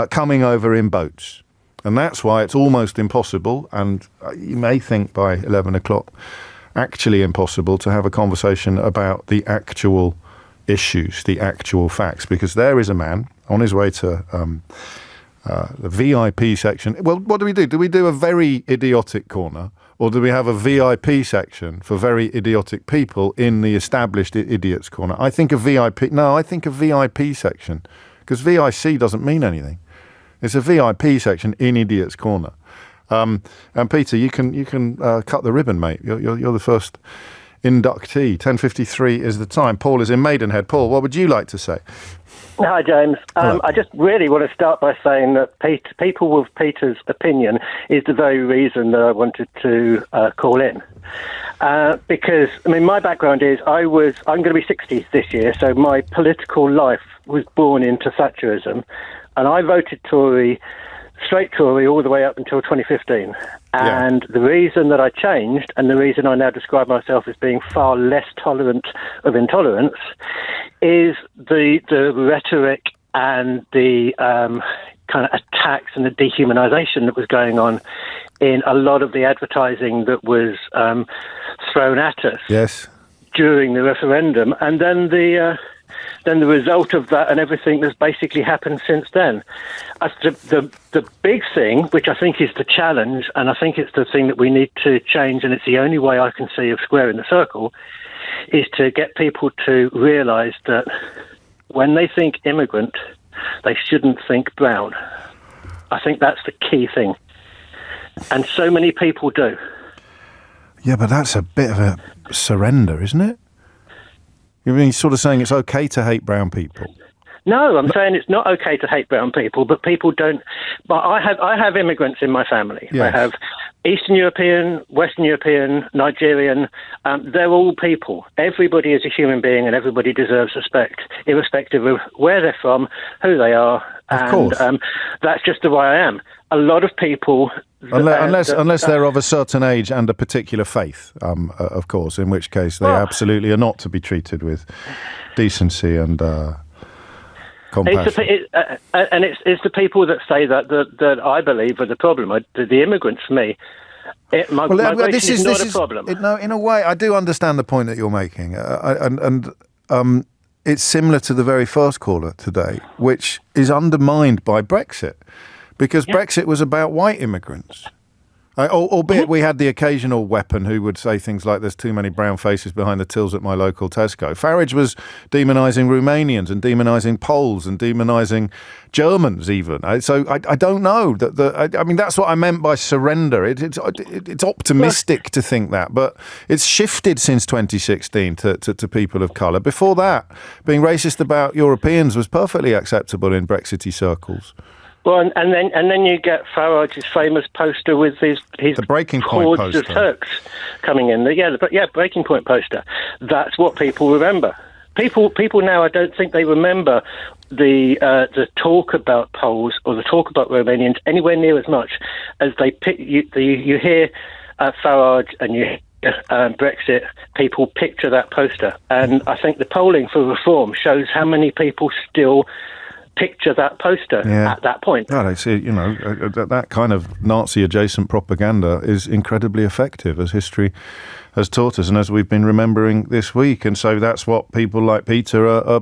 coming over in boats. And that's why it's almost impossible, and you may think by 11 o'clock, actually impossible to have a conversation about the actual issues, the actual facts, because there is a man on his way to the VIP section. Well, what do? Do we do a very idiotic corner? Or do we have a VIP section for very idiotic people in the established Idiots Corner? I think a VIP section, because VIC doesn't mean anything. It's a VIP section in Idiots Corner. And Peter, you can cut the ribbon, mate. You're the first inductee. 10:53 is the time. Paul is in Maidenhead. Paul, what would you like to say? Hi, James. I just really want to start by saying that people with Peter's opinion is the very reason that I wanted to call in. Because, my background is I'm going to be 60 this year, so my political life was born into Thatcherism, and I voted Tory, straight Tory, all the way up until 2015. And the reason that I changed, and the reason I now describe myself as being far less tolerant of intolerance, is the rhetoric and the kind of attacks and the dehumanization that was going on in a lot of the advertising that was thrown at us during the referendum, and then the result of that and everything that's basically happened since then. The big thing, which I think is the challenge, and I think it's the thing that we need to change, and it's the only way I can see of squaring the circle, is to get people to realise that when they think immigrant, they shouldn't think brown. I think that's the key thing. And so many people do. Yeah, but that's a bit of a surrender, isn't it? You're sort of saying it's okay to hate brown people. No, I'm saying it's not okay to hate brown people, but people don't. But I have immigrants in my family. Yes. I have Eastern European, Western European, Nigerian. They're all people. Everybody is a human being, and everybody deserves respect, irrespective of where they're from, who they are. Of course. That's just the way I am. A lot of people... Unless they're of a certain age and a particular faith, of course, in which case they absolutely are not to be treated with decency and compassion. It's the people that say that I believe are the problem. The immigrants, for me, migration is not a problem. No, in a way, I do understand the point that you're making, and it's similar to the very first caller today, which is undermined by Brexit. Because Brexit was about white immigrants. Albeit we had the occasional weapon who would say things like, there's too many brown faces behind the tills at my local Tesco. Farage was demonising Romanians and demonising Poles and demonising Germans even. So I don't know. I mean, that's what I meant by surrender. It's optimistic to think that, but it's shifted since 2016 to people of colour. Before that, being racist about Europeans was perfectly acceptable in Brexity circles. Well, and then you get Farage's famous poster with his the Breaking Point hordes poster of Turks coming in. Breaking Point poster. That's what people remember. People now, I don't think they remember the talk about Poles or the talk about Romanians anywhere near as much as they you hear Farage and you hear Brexit. People picture that poster, and I think the polling for Reform shows how many people still picture that poster at that point. Yeah, they see, that kind of Nazi-adjacent propaganda is incredibly effective, as history has taught us, and as we've been remembering this week. And so that's what people like Peter are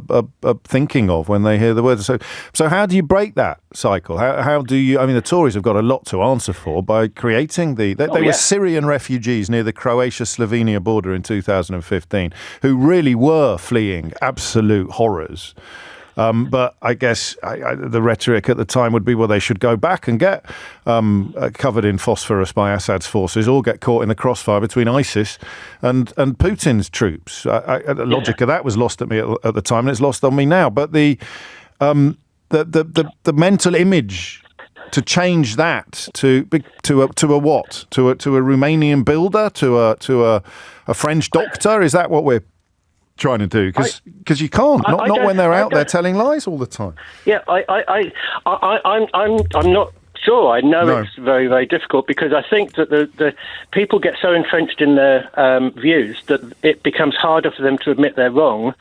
thinking of when they hear the words. So how do you break that cycle? How do you? I mean, the Tories have got a lot to answer for by creating they were Syrian refugees near the Croatia-Slovenia border in 2015, who really were fleeing absolute horrors. But I guess the rhetoric at the time would be, well, they should go back and get covered in phosphorus by Assad's forces, or get caught in the crossfire between ISIS and Putin's troops. The logic of that was lost at me at the time, and it's lost on me now. But the mental image to change that to a what? To a Romanian builder? To a French doctor? Is that what we're trying to do? Because you can't. Not when they're out there telling lies all the time. Yeah, I'm not sure. I know it's very, very difficult, because I think that the people get so entrenched in their views that it becomes harder for them to admit they're wrong,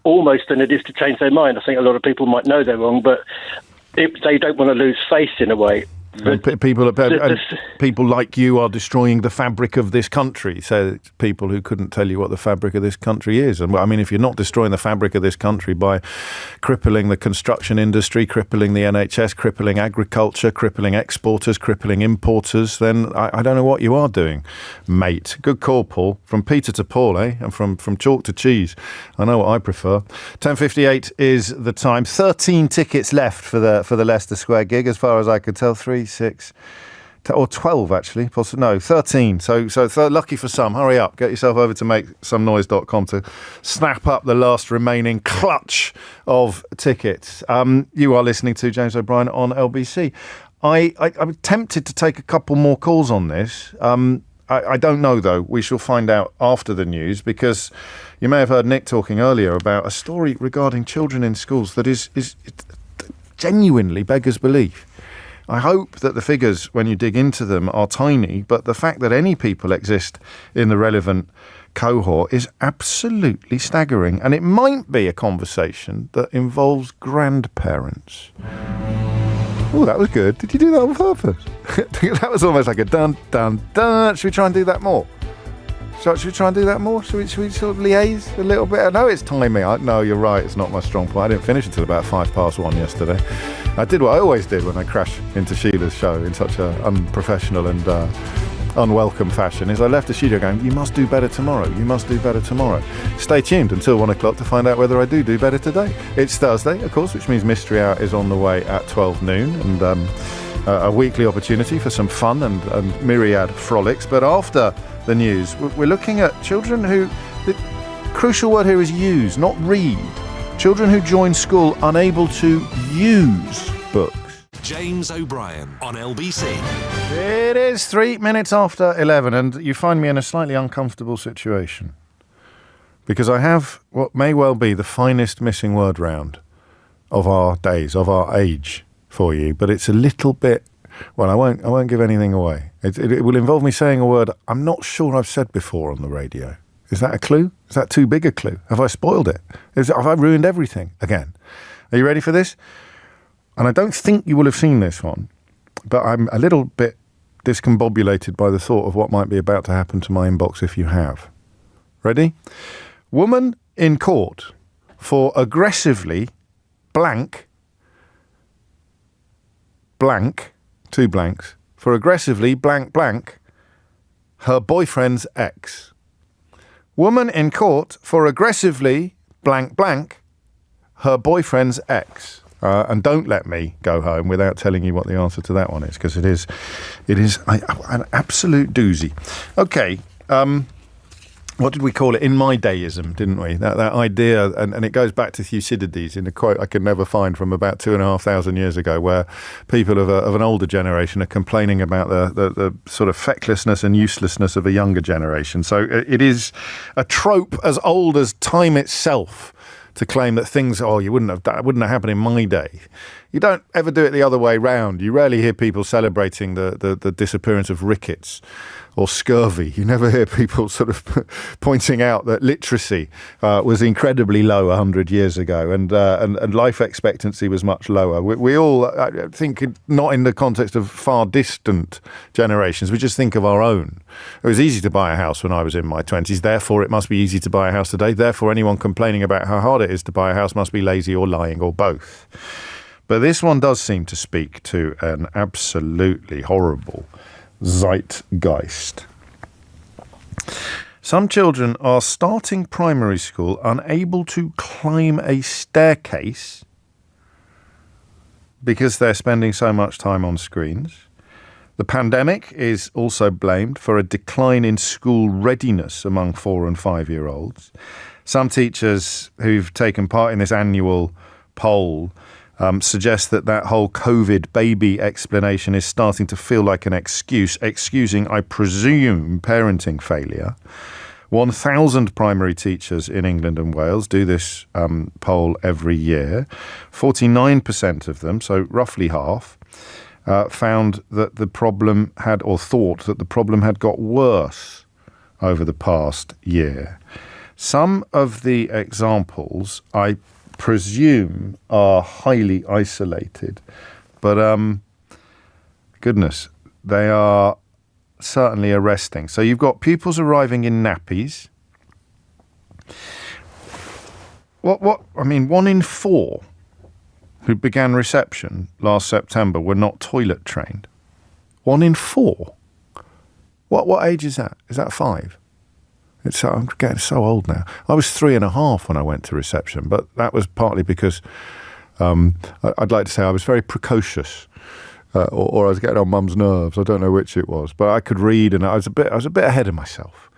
almost, than it is to change their mind. I think a lot of people might know they're wrong, but they don't want to lose face in a way. And people like you are destroying the fabric of this country. So people who couldn't tell you what the fabric of this country is. And I mean, if you're not destroying the fabric of this country by crippling the construction industry, crippling the NHS, crippling agriculture, crippling exporters, crippling importers, then I don't know what you are doing, mate. Good call, Paul. From Peter to Paul, eh? And from chalk to cheese. I know what I prefer. 10:58 is the time. 13 tickets left for the Leicester Square gig, as far as I could tell. 3, 6, or 12 actually. No, 13. So lucky for some. Hurry up. Get yourself over to makesomenoise.com to snap up the last remaining clutch of tickets. You are listening to James O'Brien on LBC. I'm tempted to take a couple more calls on this. I don't know, though. We shall find out after the news, because you may have heard Nick talking earlier about a story regarding children in schools that is genuinely beggars belief. I hope that the figures, when you dig into them, are tiny, but the fact that any people exist in the relevant cohort is absolutely staggering. And it might be a conversation that involves grandparents. Oh, that was good. Did you do that on purpose? That was almost like a dun, dun, dun. Should we try and do that more? Should we try and do that more? Should we sort of liaise a little bit? I know it's timing. No, you're right. It's not my strong point. I didn't finish until about 1:05 yesterday. I did what I always did when I crash into Sheila's show in such an unprofessional and unwelcome fashion, is I left the studio going, you must do better tomorrow. You must do better tomorrow. Stay tuned until 1 o'clock to find out whether I do better today. It's Thursday, of course, which means Mystery Hour is on the way at 12 noon. And a weekly opportunity for some fun and myriad frolics. But after the news, we're looking at children who, the crucial word here is use, not read. Children who join school unable to use books. James O'Brien on LBC. It is 3 minutes after 11, and you find me in a slightly uncomfortable situation, because I have what may well be the finest missing word round of our days, of our age, for you, but it's a little bit, well, I won't give anything away. It will involve me saying a word I'm not sure I've said before on the radio. Is that a clue? Is that too big a clue? Have I spoiled it? Have I ruined everything again? Are you ready for this? And I don't think you will have seen this one, but I'm a little bit discombobulated by the thought of what might be about to happen to my inbox if you have. Ready? Woman in court for aggressively blank, 2 blanks, for aggressively blank blank her boyfriend's ex. Woman in court for aggressively blank blank her boyfriend's ex. And don't let me go home without telling you what the answer to that one is, because it is an absolute doozy. Okay, what did we call it? In my dayism, didn't we? That idea, and it goes back to Thucydides in a quote I could never find from about 2,500 years ago, where people of an older generation are complaining about the sort of fecklessness and uselessness of a younger generation. So it is a trope as old as time itself to claim that things, that wouldn't have happened in my day. You don't ever do it the other way round. You rarely hear people celebrating the disappearance of rickets or scurvy. You never hear people sort of pointing out that literacy was incredibly low 100 years ago, and life expectancy was much lower. We all, I think, not in the context of far distant generations, we just think of our own. It was easy to buy a house when I was in my 20s, therefore it must be easy to buy a house today. Therefore anyone complaining about how hard it is to buy a house must be lazy or lying or both. But this one does seem to speak to an absolutely horrible zeitgeist. Some children are starting primary school unable to climb a staircase because they're spending so much time on screens. The pandemic is also blamed for a decline in school readiness among 4 and 5-year-olds. Some teachers who've taken part in this annual poll suggest that whole COVID baby explanation is starting to feel like an excusing, I presume, parenting failure. 1,000 primary teachers in England and Wales do this poll every year. 49% of them, so roughly half, found that the problem had, or thought that the problem had got worse over the past year. Some of the examples, I presume, are highly isolated, but goodness, they are certainly arresting. So you've got pupils arriving in nappies. I mean, 1 in 4 who began reception last September were not toilet trained. 1 in 4. What age is that? Is that 5? I'm getting so old now. I was 3.5 when I went to reception, but that was partly because I'd like to say I was very precocious, or I was getting on Mum's nerves. I don't know which it was, but I could read, and I was a bit ahead of myself.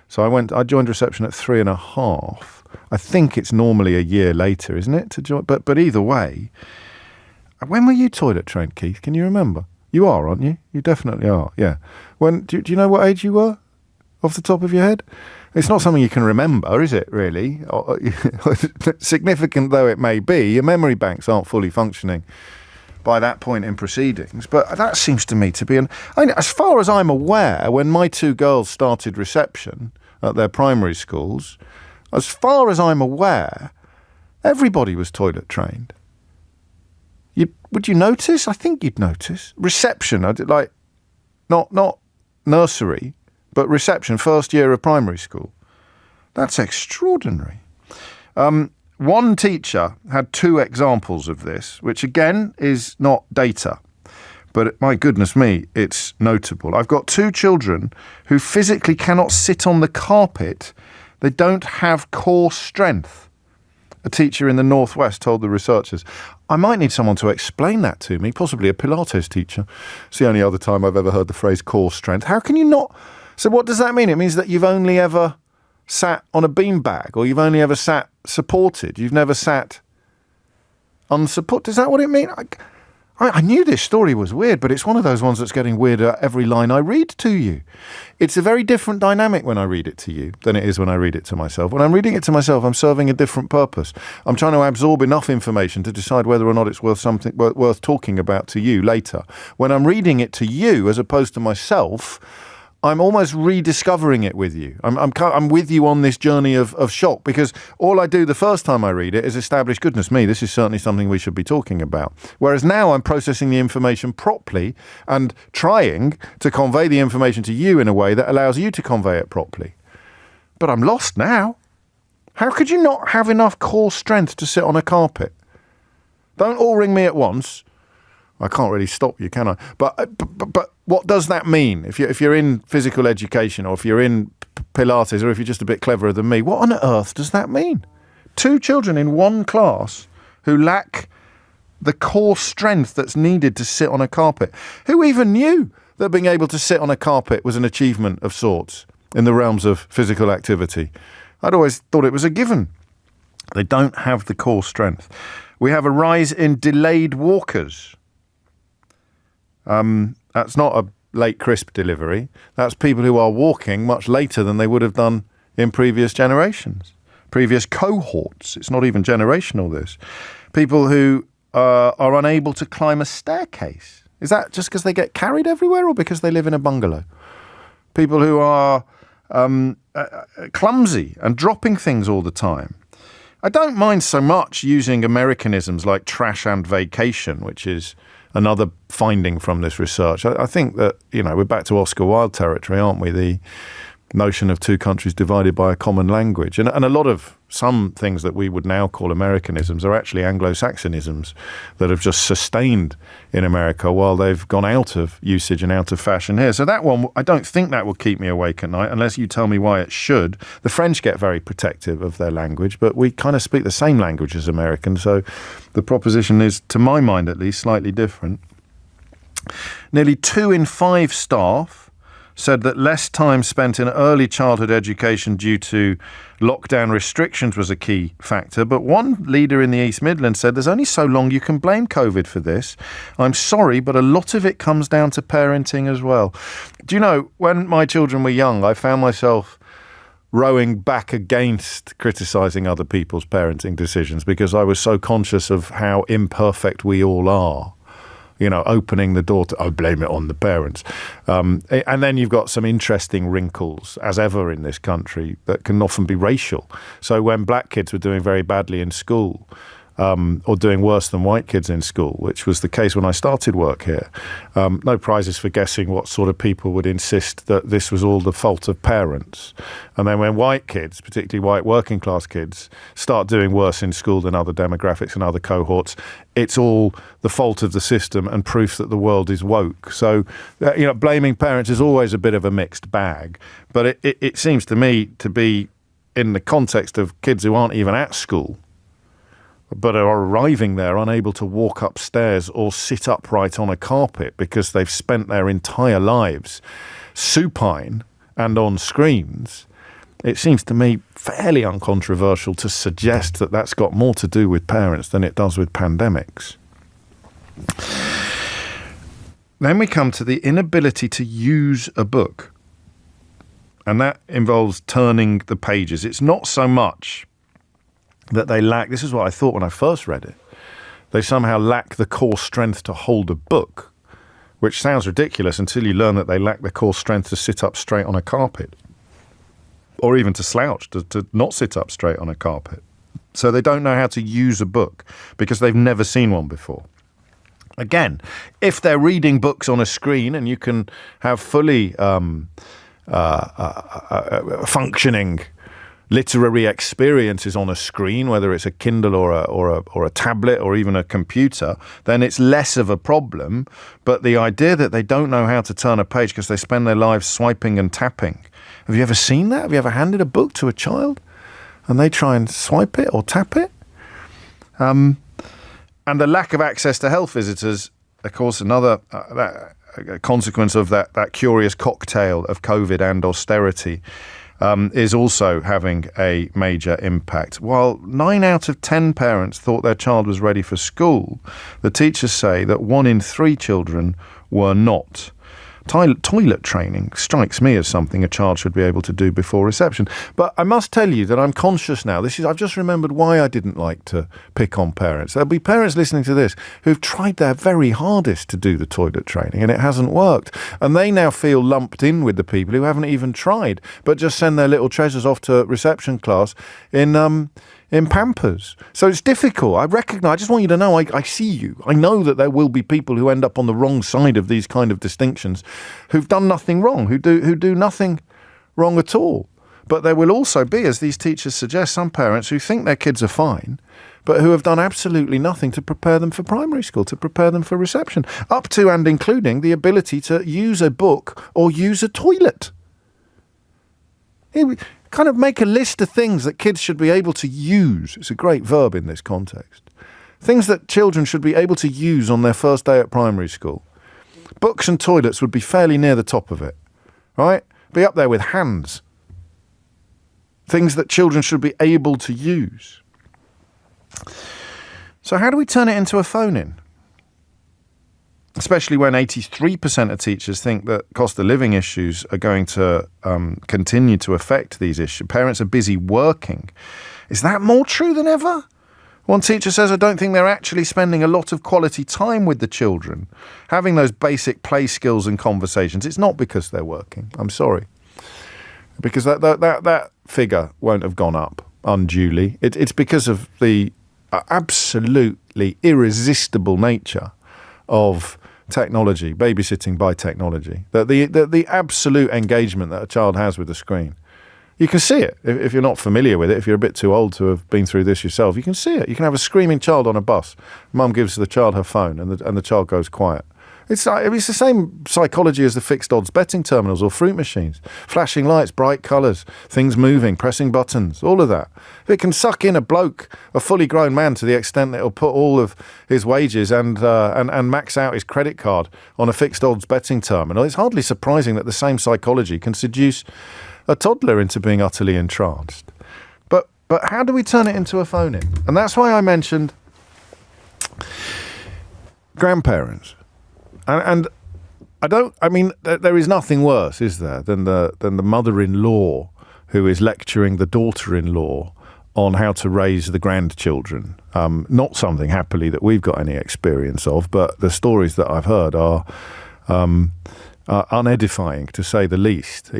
So I joined reception at 3.5. I think it's normally a year later, isn't it, to join? But either way, when were you toilet trained, Keith? Can you remember? You are, aren't you? You definitely are. Yeah. Do you know what age you were, off the top of your head? It's not something you can remember, is it, really? Significant though it may be, your memory banks aren't fully functioning by that point in proceedings. But that seems to me to be as far as I'm aware, when my 2 girls started reception at their primary schools, as far as I'm aware, everybody was toilet trained. Would you notice? I think you'd notice. Reception, like, not nursery, but reception, first year of primary school. That's extraordinary. One teacher had 2 examples of this, which again is not data. But my goodness me, it's notable. I've got 2 children who physically cannot sit on the carpet. They don't have core strength. A teacher in the Northwest told the researchers. I might need someone to explain that to me, possibly a Pilates teacher. It's the only other time I've ever heard the phrase core strength. How can you not? So what does that mean? It means that you've only ever sat on a beanbag, or you've only ever sat supported. You've never sat unsupported. Is that what it means? I knew this story was weird, but it's one of those ones that's getting weirder every line I read to you. It's a very different dynamic when I read it to you than it is when I read it to myself. When I'm reading it to myself, I'm serving a different purpose. I'm trying to absorb enough information to decide whether or not it's worth talking about to you later. When I'm reading it to you as opposed to myself, I'm almost rediscovering it with you. I'm with you on this journey of shock, because all I do the first time I read it is establish, goodness me, this is certainly something we should be talking about. Whereas now I'm processing the information properly and trying to convey the information to you in a way that allows you to convey it properly. But I'm lost now. How could you not have enough core strength to sit on a carpet? Don't all ring me at once. I can't really stop you, can I? But what does that mean? If you're in physical education, or if you're in Pilates, or if you're just a bit cleverer than me, what on earth does that mean? 2 children in one class who lack the core strength that's needed to sit on a carpet. Who even knew that being able to sit on a carpet was an achievement of sorts in the realms of physical activity? I'd always thought it was a given. They don't have the core strength. We have a rise in delayed walkers. That's not a late crisp delivery. That's people who are walking much later than they would have done in previous generations, previous cohorts. It's not even generational, this. People who are unable to climb a staircase. Is that just because they get carried everywhere, or because they live in a bungalow? People who are clumsy and dropping things all the time. I don't mind so much using Americanisms like trash and vacation, which is another finding from this research. I think that, we're back to Oscar Wilde territory, aren't we? The notion of 2 countries divided by a common language. And a lot of some things that we would now call Americanisms are actually Anglo-Saxonisms that have just sustained in America while they've gone out of usage and out of fashion here. So that one, I don't think that will keep me awake at night, unless you tell me why it should. The French get very protective of their language, but we kind of speak the same language as Americans. So the proposition is, to my mind at least, slightly different. Nearly 2 in 5 staff said that less time spent in early childhood education due to lockdown restrictions was a key factor. But one leader in the East Midlands said there's only so long you can blame COVID for this. I'm sorry, but a lot of it comes down to parenting as well. Do you know, when my children were young, I found myself rowing back against criticising other people's parenting decisions because I was so conscious of how imperfect we all are. Opening the door to, blame it on the parents. And then you've got some interesting wrinkles, as ever in this country, that can often be racial. So when black kids were doing very badly in school, or doing worse than white kids in school, which was the case when I started work here, no prizes for guessing what sort of people would insist that this was all the fault of parents. And then when white kids, particularly white working class kids, start doing worse in school than other demographics and other cohorts, it's all the fault of the system and proof that the world is woke. So, blaming parents is always a bit of a mixed bag. But it seems to me to be in the context of kids who aren't even at school, but are arriving there unable to walk upstairs or sit upright on a carpet because they've spent their entire lives supine and on screens. It seems to me fairly uncontroversial to suggest that that's got more to do with parents than it does with pandemics. Then we come to the inability to use a book. And that involves turning the pages. It's not so much that they lack, this is what I thought when I first read it, they somehow lack the core strength to hold a book, which sounds ridiculous until you learn that they lack the core strength to sit up straight on a carpet, or even to slouch, to not sit up straight on a carpet. So they don't know how to use a book because they've never seen one before. Again, if they're reading books on a screen and you can have fully functioning literary experiences on a screen, whether it's a Kindle or a tablet or even a computer, then it's less of a problem. But the idea that they don't know how to turn a page because they spend their lives swiping and tapping. Have you ever seen that? Have you ever handed a book to a child and they try and swipe it or tap it? And the lack of access to health visitors, of course, another consequence of that curious cocktail of COVID and austerity, is also having a major impact. While 9 out of 10 parents thought their child was ready for school, the teachers say that 1 in 3 children were not. Toilet training strikes me as something a child should be able to do before reception. But I must tell you that I'm conscious now. I've just remembered why I didn't like to pick on parents. There'll be parents listening to this who've tried their very hardest to do the toilet training and it hasn't worked. And they now feel lumped in with the people who haven't even tried, but just send their little treasures off to reception class in Pampers. So it's difficult. I recognise, I just want you to know, I see you. I know that there will be people who end up on the wrong side of these kind of distinctions who've done nothing wrong, who do nothing wrong at all. But there will also be, as these teachers suggest, some parents who think their kids are fine, but who have done absolutely nothing to prepare them for primary school, to prepare them for reception, up to and including the ability to use a book or use a toilet. Kind of make a list of things that kids should be able to use. It's a great verb in this context. Things that children should be able to use on their first day at primary school. Books and toilets would be fairly near the top of it, right? Be up there with hands. Things that children should be able to use. So how do we turn it into a phone-in? Especially when 83% of teachers think that cost of living issues are going to continue to affect these issues. Parents are busy working. Is that more true than ever? One teacher says, I don't think they're actually spending a lot of quality time with the children, having those basic play skills and conversations. It's not because they're working. I'm sorry. Because that figure won't have gone up unduly. It's because of the absolutely irresistible nature of technology, babysitting by technology, the absolute engagement that a child has with the screen. You can see it if you're not familiar with it. If you're a bit too old to have been through this yourself, you can see it. You can have a screaming child on a bus. Mum gives the child her phone, and the child goes quiet. It's the same psychology as the fixed odds betting terminals or fruit machines. Flashing lights, bright colours, things moving, pressing buttons, all of that. If it can suck in a fully grown man to the extent that it'll put all of his wages and max out his credit card on a fixed odds betting terminal, it's hardly surprising that the same psychology can seduce a toddler into being utterly entranced. But how do we turn it into a phone-in? And that's why I mentioned grandparents. And there is nothing worse, is there, than the mother-in-law who is lecturing the daughter-in-law on how to raise the grandchildren. Not something, happily, that we've got any experience of, but the stories that I've heard are unedifying, to say the least.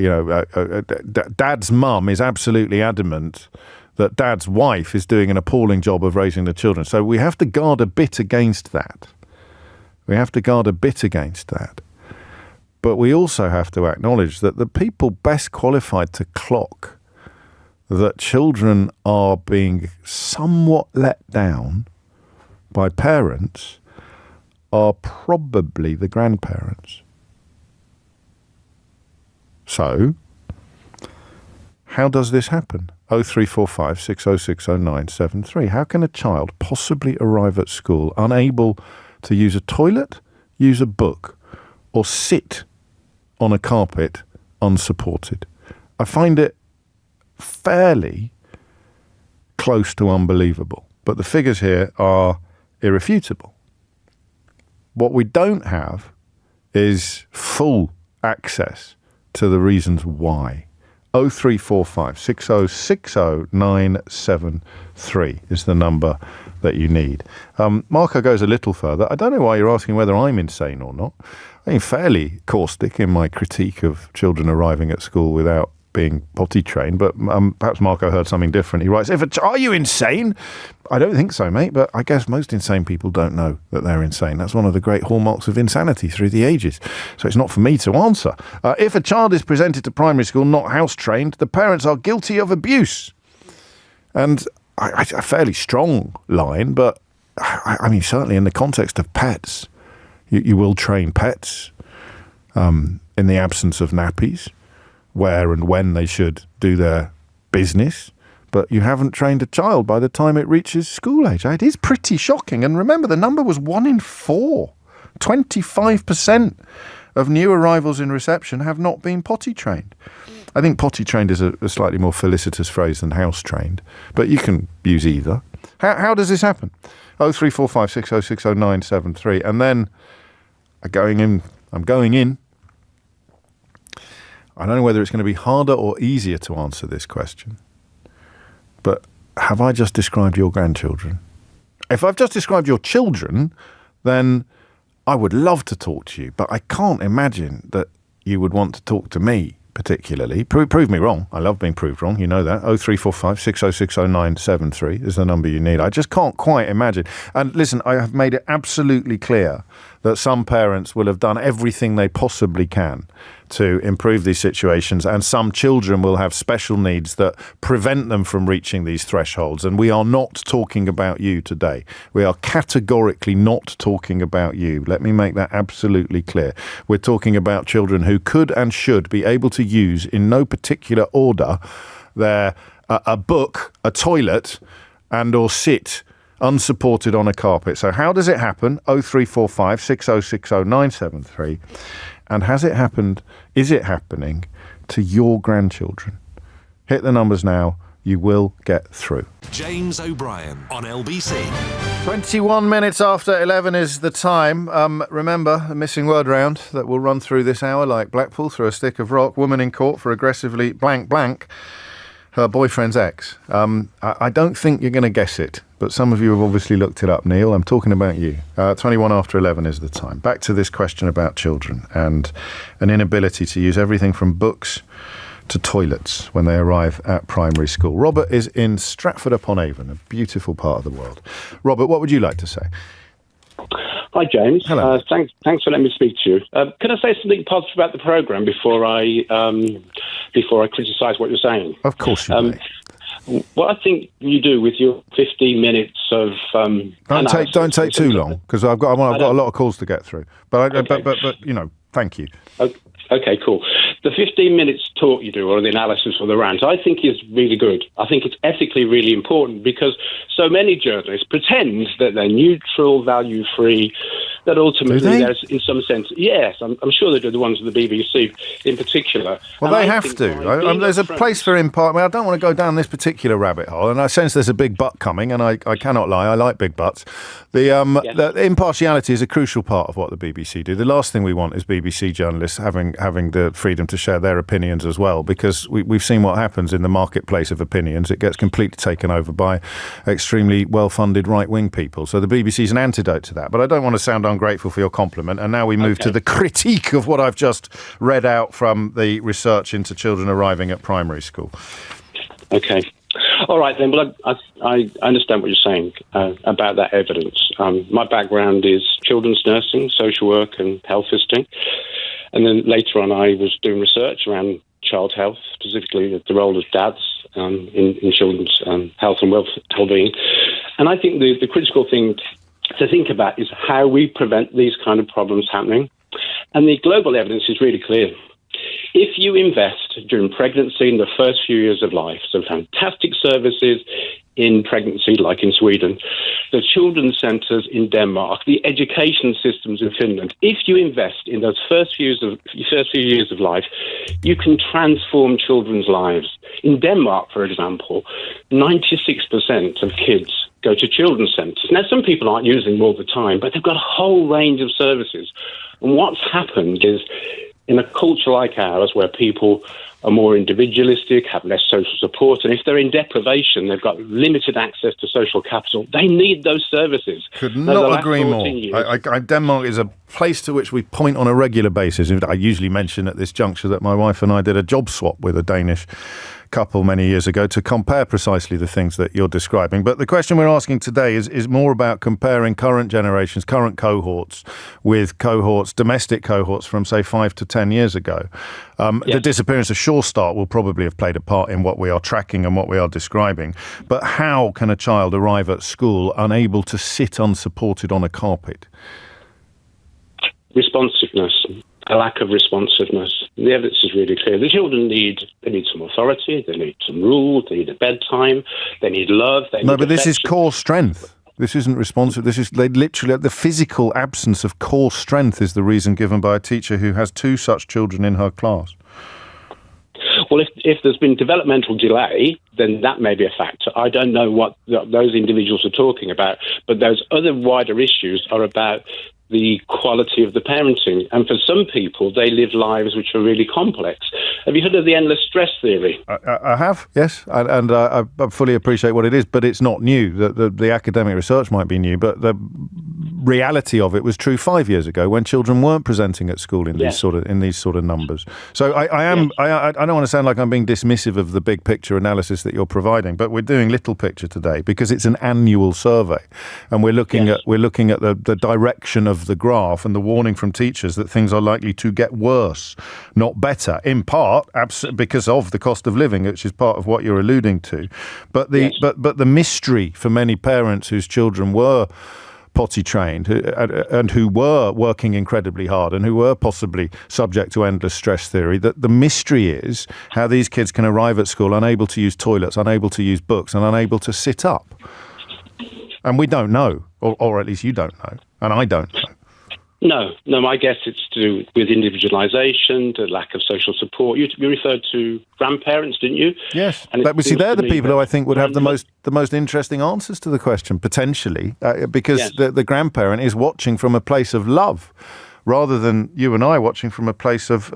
Dad's mum is absolutely adamant that Dad's wife is doing an appalling job of raising the children. So we have to guard a bit against that. But we also have to acknowledge that the people best qualified to clock that children are being somewhat let down by parents are probably the grandparents. So, how does this happen? 0345 6060 973. How can a child possibly arrive at school unable to use a toilet, use a book, or sit on a carpet unsupported? I find it fairly close to unbelievable, but the figures here are irrefutable. What we don't have is full access to the reasons why. 0345 6060 973 is the number that you need. Marco goes a little further. I don't know why you're asking whether I'm insane or not. I'm fairly caustic in my critique of children arriving at school without being potty trained, but perhaps Marco heard something different. He writes, are you insane? I don't think so, mate, but I guess most insane people don't know that they're insane. That's one of the great hallmarks of insanity through the ages. So it's not for me to answer. If a child is presented to primary school not house trained, the parents are guilty of abuse. And a fairly strong line, but I mean, certainly in the context of pets, you will train pets in the absence of nappies, where and when they should do their business, but you haven't trained a child by the time it reaches school age. It is pretty shocking. And remember, the number was 1 in 4. 25% of new arrivals in reception have not been potty trained. I think potty trained is a slightly more felicitous phrase than house trained, but you can use either. How does this happen? 0345 6060 973. And then I'm going in. I don't know whether it's going to be harder or easier to answer this question, but have I just described your grandchildren? If I've just described your children, then I would love to talk to you, but I can't imagine that you would want to talk to me particularly. Prove me wrong. I love being proved wrong. You know that. 0345 6060 973 is the number you need. I just can't quite imagine. And listen, I have made it absolutely clear that some parents will have done everything they possibly can to improve these situations, and some children will have special needs that prevent them from reaching these thresholds. And we are not talking about you today. We are categorically not talking about you. Let me make that absolutely clear. We're talking about children who could and should be able to use, in no particular order, a book, a toilet, and or sit unsupported on a carpet. So how does it happen? 0345 6060 973. And has it happened? Is it happening to your grandchildren? Hit the numbers now. You will get through. James O'Brien on LBC. 21 minutes after 11 is the time. Remember, the missing word round that will run through this hour, like Blackpool through a stick of rock, woman in court for aggressively blank her boyfriend's ex. I don't think you're going to guess it, but some of you have obviously looked it up, Neil. I'm talking about you. 21 after 11 is the time. Back to this question about children and an inability to use everything from books to toilets when they arrive at primary school. Robert is in Stratford-upon-Avon, a beautiful part of the world. Robert, what would you like to say? Hi, James. Hello. Thanks for letting me speak to you. Can I say something positive about the programme before I criticise what you're saying? Of course you may. What I think you do with your 15 minutes of don't take too long, because I've got a lot of calls to get through. But you know, thank you. Okay, cool. The 15 minutes talk you do, or the analysis or the rant, I think is really good. I think it's ethically really important, because so many journalists pretend that they're neutral, value-free, that ultimately there's, in some sense, yes, I'm sure they do, the ones at the BBC in particular. Well, they have to. There's a place for impartiality. I don't want to go down this particular rabbit hole, and I sense there's a big butt coming, and I cannot lie, I like big butts. The impartiality is a crucial part of what the BBC do. The last thing we want is BBC journalists having the freedom to share their opinions as well, because we've seen what happens in the marketplace of opinions. It gets completely taken over by extremely well-funded right-wing people. So the BBC is an antidote to that. But I don't want to sound ungrateful for your compliment. And now we move to the critique of what I've just read out from the research into children arriving at primary school. Okay. All right, then. Well, I understand what you're saying about that evidence. My background is children's nursing, social work and health visiting. And then later on, I was doing research around child health, specifically the role of dads in children's health and well-being. And I think the critical thing to think about is how we prevent these kind of problems happening. And the global evidence is really clear. If you invest during pregnancy in the first few years of life, so fantastic services in pregnancy, like in Sweden, the children's centres in Denmark, the education systems in Finland, if you invest in those first few years of life, you can transform children's lives. In Denmark, for example, 96% of kids go to children's centres. Now, some people aren't using them all the time, but they've got a whole range of services. And what's happened is, in a culture like ours, where people are more individualistic, have less social support, and if they're in deprivation, they've got limited access to social capital, they need those services. Could not agree more. Denmark is a place to which we point on a regular basis. I usually mention at this juncture that my wife and I did a job swap with a Danish couple many years ago to compare precisely the things that you're describing. But the question we're asking today is more about comparing current generations, current cohorts with domestic cohorts from, say, 5 to 10 years ago. The disappearance of Sure Start will probably have played a part in what we are tracking and what we are describing. But how can a child arrive at school unable to sit unsupported on a carpet? Responsiveness. A lack of responsiveness. The evidence is really clear. The children need some authority, they need some rules, they need a bedtime, they need love. This is core strength. This isn't responsive. Literally the physical absence of core strength is the reason given by a teacher who has 2 such children in her class. Well, if there's been developmental delay, then that may be a factor. I don't know what those individuals are talking about, but those other wider issues are about the quality of the parenting. And for some people, they live lives which are really complex. Have you heard of the endless stress theory? I have, yes. And I fully appreciate what it is, but it's not new. The academic research might be new, but reality of it was true 5 years ago when children weren't presenting at school in these sort of numbers. So I don't want to sound like I'm being dismissive of the big picture analysis that you're providing, but we're doing little picture today because it's an annual survey, and we're looking at the direction of the graph and the warning from teachers that things are likely to get worse, not better. In part, because of the cost of living, which is part of what you're alluding to, but the mystery for many parents whose children were potty trained and who were working incredibly hard and who were possibly subject to endless stress theory, that the mystery is how these kids can arrive at school unable to use toilets, unable to use books, and unable to sit up. And we don't know, or at least you don't know, and I don't know. No, my guess it's to do with individualisation, the lack of social support. You referred to grandparents, didn't you? Yes, but we see they're the people who I think would have the most interesting answers to the question, potentially, because the grandparent is watching from a place of love, rather than you and I watching from a place of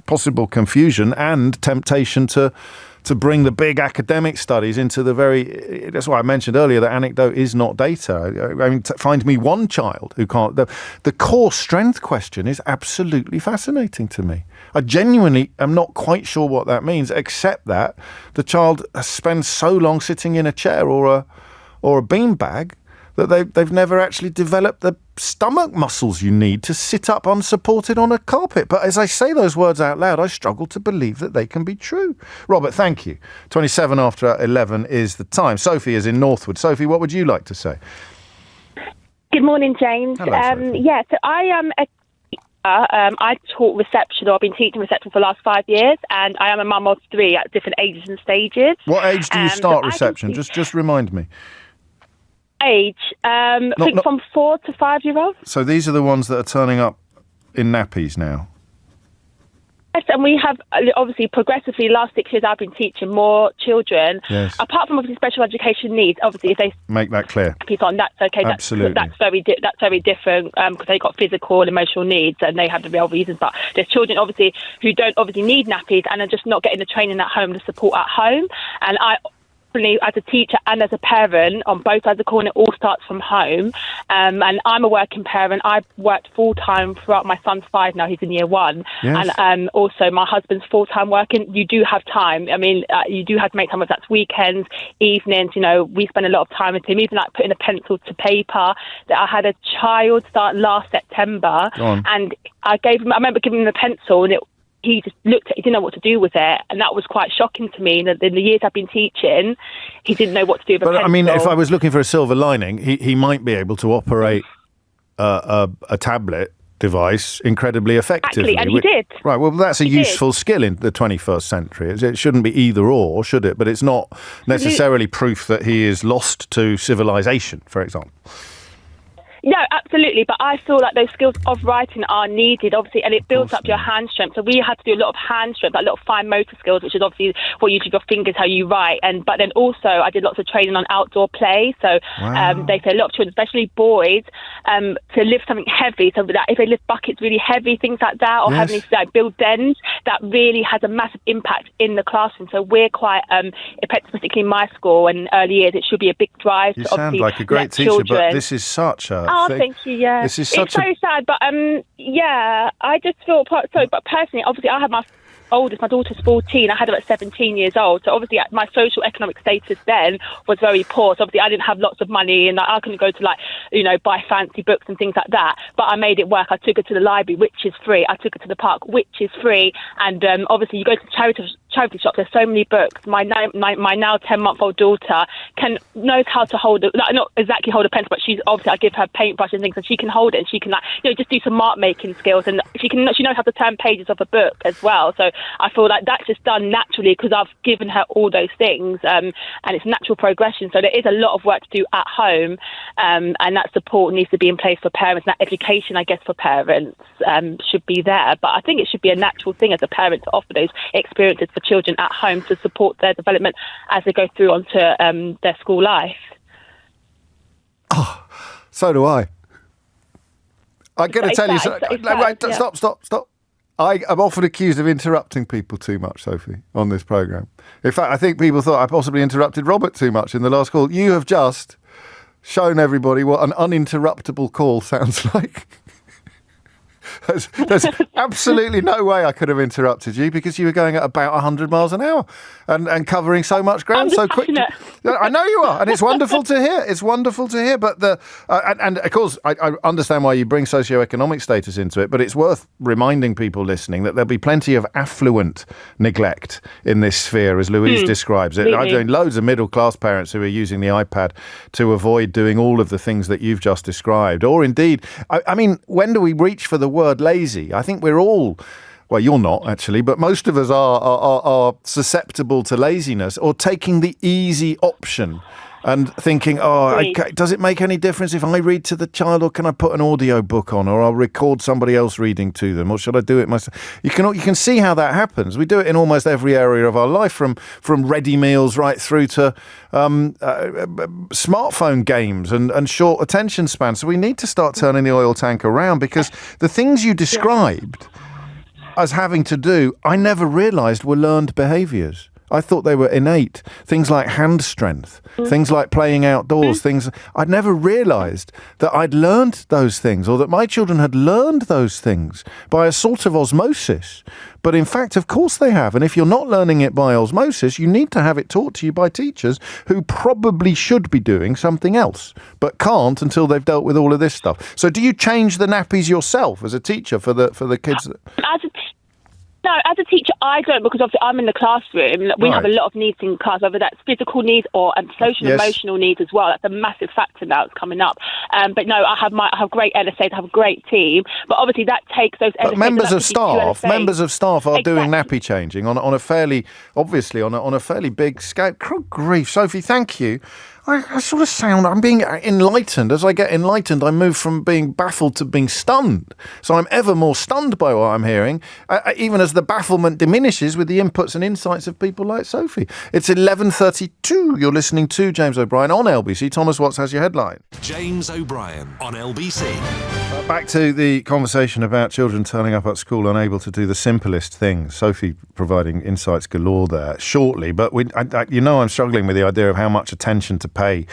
possible confusion and temptation to bring the big academic studies into that's why I mentioned earlier that anecdote is not data. I mean, find me one child who can't. The core strength question is absolutely fascinating to me. I genuinely am not quite sure what that means, except that the child spends so long sitting in a chair or a beanbag that they've never actually developed the stomach muscles you need to sit up unsupported on a carpet. But as I say those words out loud, I struggle to believe that they can be true. Robert, thank you. 27 after 11 is the time. Sophie is in Northwood. Sophie, what would you like to say? Good morning, James. Hello, so I am I taught reception, or I've been teaching reception for the last 5 years, and I am a mum of 3 at different ages and stages. What age do you start reception? Just remind me. Age, I think from 4 to 5 year olds. So these are the ones that are turning up in nappies now? Yes, and we have obviously progressively last 6 years I've been teaching more children. Yes. Apart from obviously special education needs, obviously if they make that clear. People on that's okay. Absolutely. That's very different because they got physical and emotional needs and they have the real reasons. But there's children obviously who don't obviously need nappies and are just not getting the training at home, the support at home. And I, as a teacher and as a parent on both sides of the coin, it all starts from home. And I'm a working parent. I've worked full-time throughout. My son's 5 now, he's in year 1. Yes. And also my husband's full-time working. You do have time. I mean, you do have to make time, if that's weekends, evenings. You know, we spend a lot of time with him, even like putting a pencil to paper. That I had a child start last September. And I remember giving him a pencil and he just looked at it, he didn't know what to do with it. And that was quite shocking to me. And in the years I've been teaching, he didn't know what to do with a pencil. But I mean, if I was looking for a silver lining, he might be able to operate a tablet device incredibly effectively. Exactly, and he did. Right, well, that's a useful skill in the 21st century. It shouldn't be either or, should it? But it's not necessarily proof that he is lost to civilization, for example. No, absolutely. But I feel like those skills of writing are needed, obviously, and it builds up your hand strength. So we had to do a lot of hand strength, like a lot of fine motor skills, which is obviously what you do with your fingers, how you write. But then also I did lots of training on outdoor play. So they say a lot of children, especially boys, to lift something heavy. So that if they lift buckets really heavy, things like that, or having to build dens, that really has a massive impact in the classroom. So we're quite, particularly in my school and early years, it should be a big drive. You to sound like a great teacher, but this is such a... Oh, thank you, yeah. This is it's so sad, but I just feel... but personally, obviously, I have my oldest, my daughter's 14, I had her at 17 years old, so obviously my social economic status then was very poor, so obviously I didn't have lots of money and I couldn't go to buy fancy books and things like that, but I made it work. I took her to the library, which is free. I took her to the park, which is free, and obviously you go to charity shops, there's so many books. My now 10-month-old daughter knows how to hold not exactly hold a pencil, but she's obviously, I give her paintbrush and things and she can hold it and she can just do some mark making skills, and she knows how to turn pages of a book as well. So I feel like that's just done naturally because I've given her all those things, and it's natural progression. So there is a lot of work to do at home, and that support needs to be in place for parents. And that education, I guess, for parents should be there. But I think it should be a natural thing as a parent to offer those experiences for children at home to support their development as they go through onto their school life. Oh, so do I. I'm going to tell you something. Right, stop. I am often accused of interrupting people too much, Sophie, on this programme. In fact, I think people thought I possibly interrupted Robert too much in the last call. You have just shown everybody what an uninterruptible call sounds like. There's absolutely no way I could have interrupted you because you were going at about 100 miles an hour and covering so much ground so quickly. I know you are, and it's wonderful to hear. It's wonderful to hear. But and of course, I understand why you bring socioeconomic status into it, but it's worth reminding people listening that there'll be plenty of affluent neglect in this sphere, as Louise describes it. I've known loads of middle-class parents who are using the iPad to avoid doing all of the things that you've just described. Or indeed, I mean, when do we reach for the word lazy? I think we're all, well, you're not actually, but most of us are susceptible to laziness or taking the easy option and thinking, does it make any difference if I read to the child, or can I put an audio book on, or I'll record somebody else reading to them, or should I do it myself? You can see how that happens. We do it in almost every area of our life, from ready meals right through to smartphone games and short attention spans. So we need to start turning the oil tank around, because the things you described as having to do, I never realised were learned behaviours. I thought they were innate. Things like hand strength, things like playing outdoors, things. I'd never realised that I'd learned those things, or that my children had learned those things by a sort of osmosis. But in fact, of course they have. And if you're not learning it by osmosis, you need to have it taught to you by teachers who probably should be doing something else, but can't until they've dealt with all of this stuff. So do you change the nappies yourself as a teacher for the kids? No, as a teacher, I don't, because obviously I'm in the classroom. We have a lot of needs in class, whether that's physical needs or social and emotional needs as well. That's a massive factor now. It's coming up. But no, I have great LSAs. I have a great team. But obviously that takes those LSAs. But members of staff are doing nappy changing on a fairly big scale. Good grief, Sophie, thank you. I sort of sound, I'm being enlightened. As I get enlightened, I move from being baffled to being stunned. So I'm ever more stunned by what I'm hearing, even as the bafflement diminishes with the inputs and insights of people like Sophie. It's 11:32. You're listening to James O'Brien on LBC. Thomas Watts has your headline. James O'Brien on LBC. Back to the conversation about children turning up at school unable to do the simplest things. Sophie providing insights galore there shortly, but I'm struggling with the idea of how much attention to pay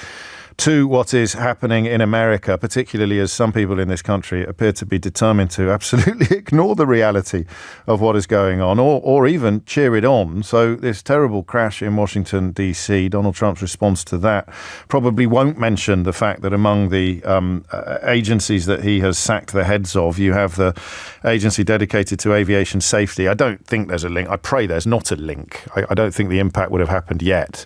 to what is happening in America, particularly as some people in this country appear to be determined to absolutely ignore the reality of what is going on, or even cheer it on. So this terrible crash in Washington, D.C., Donald Trump's response to that probably won't mention the fact that among the agencies that he has sacked the heads of, you have the agency dedicated to aviation safety. I don't think there's a link. I pray there's not a link. I don't think the impact would have happened yet.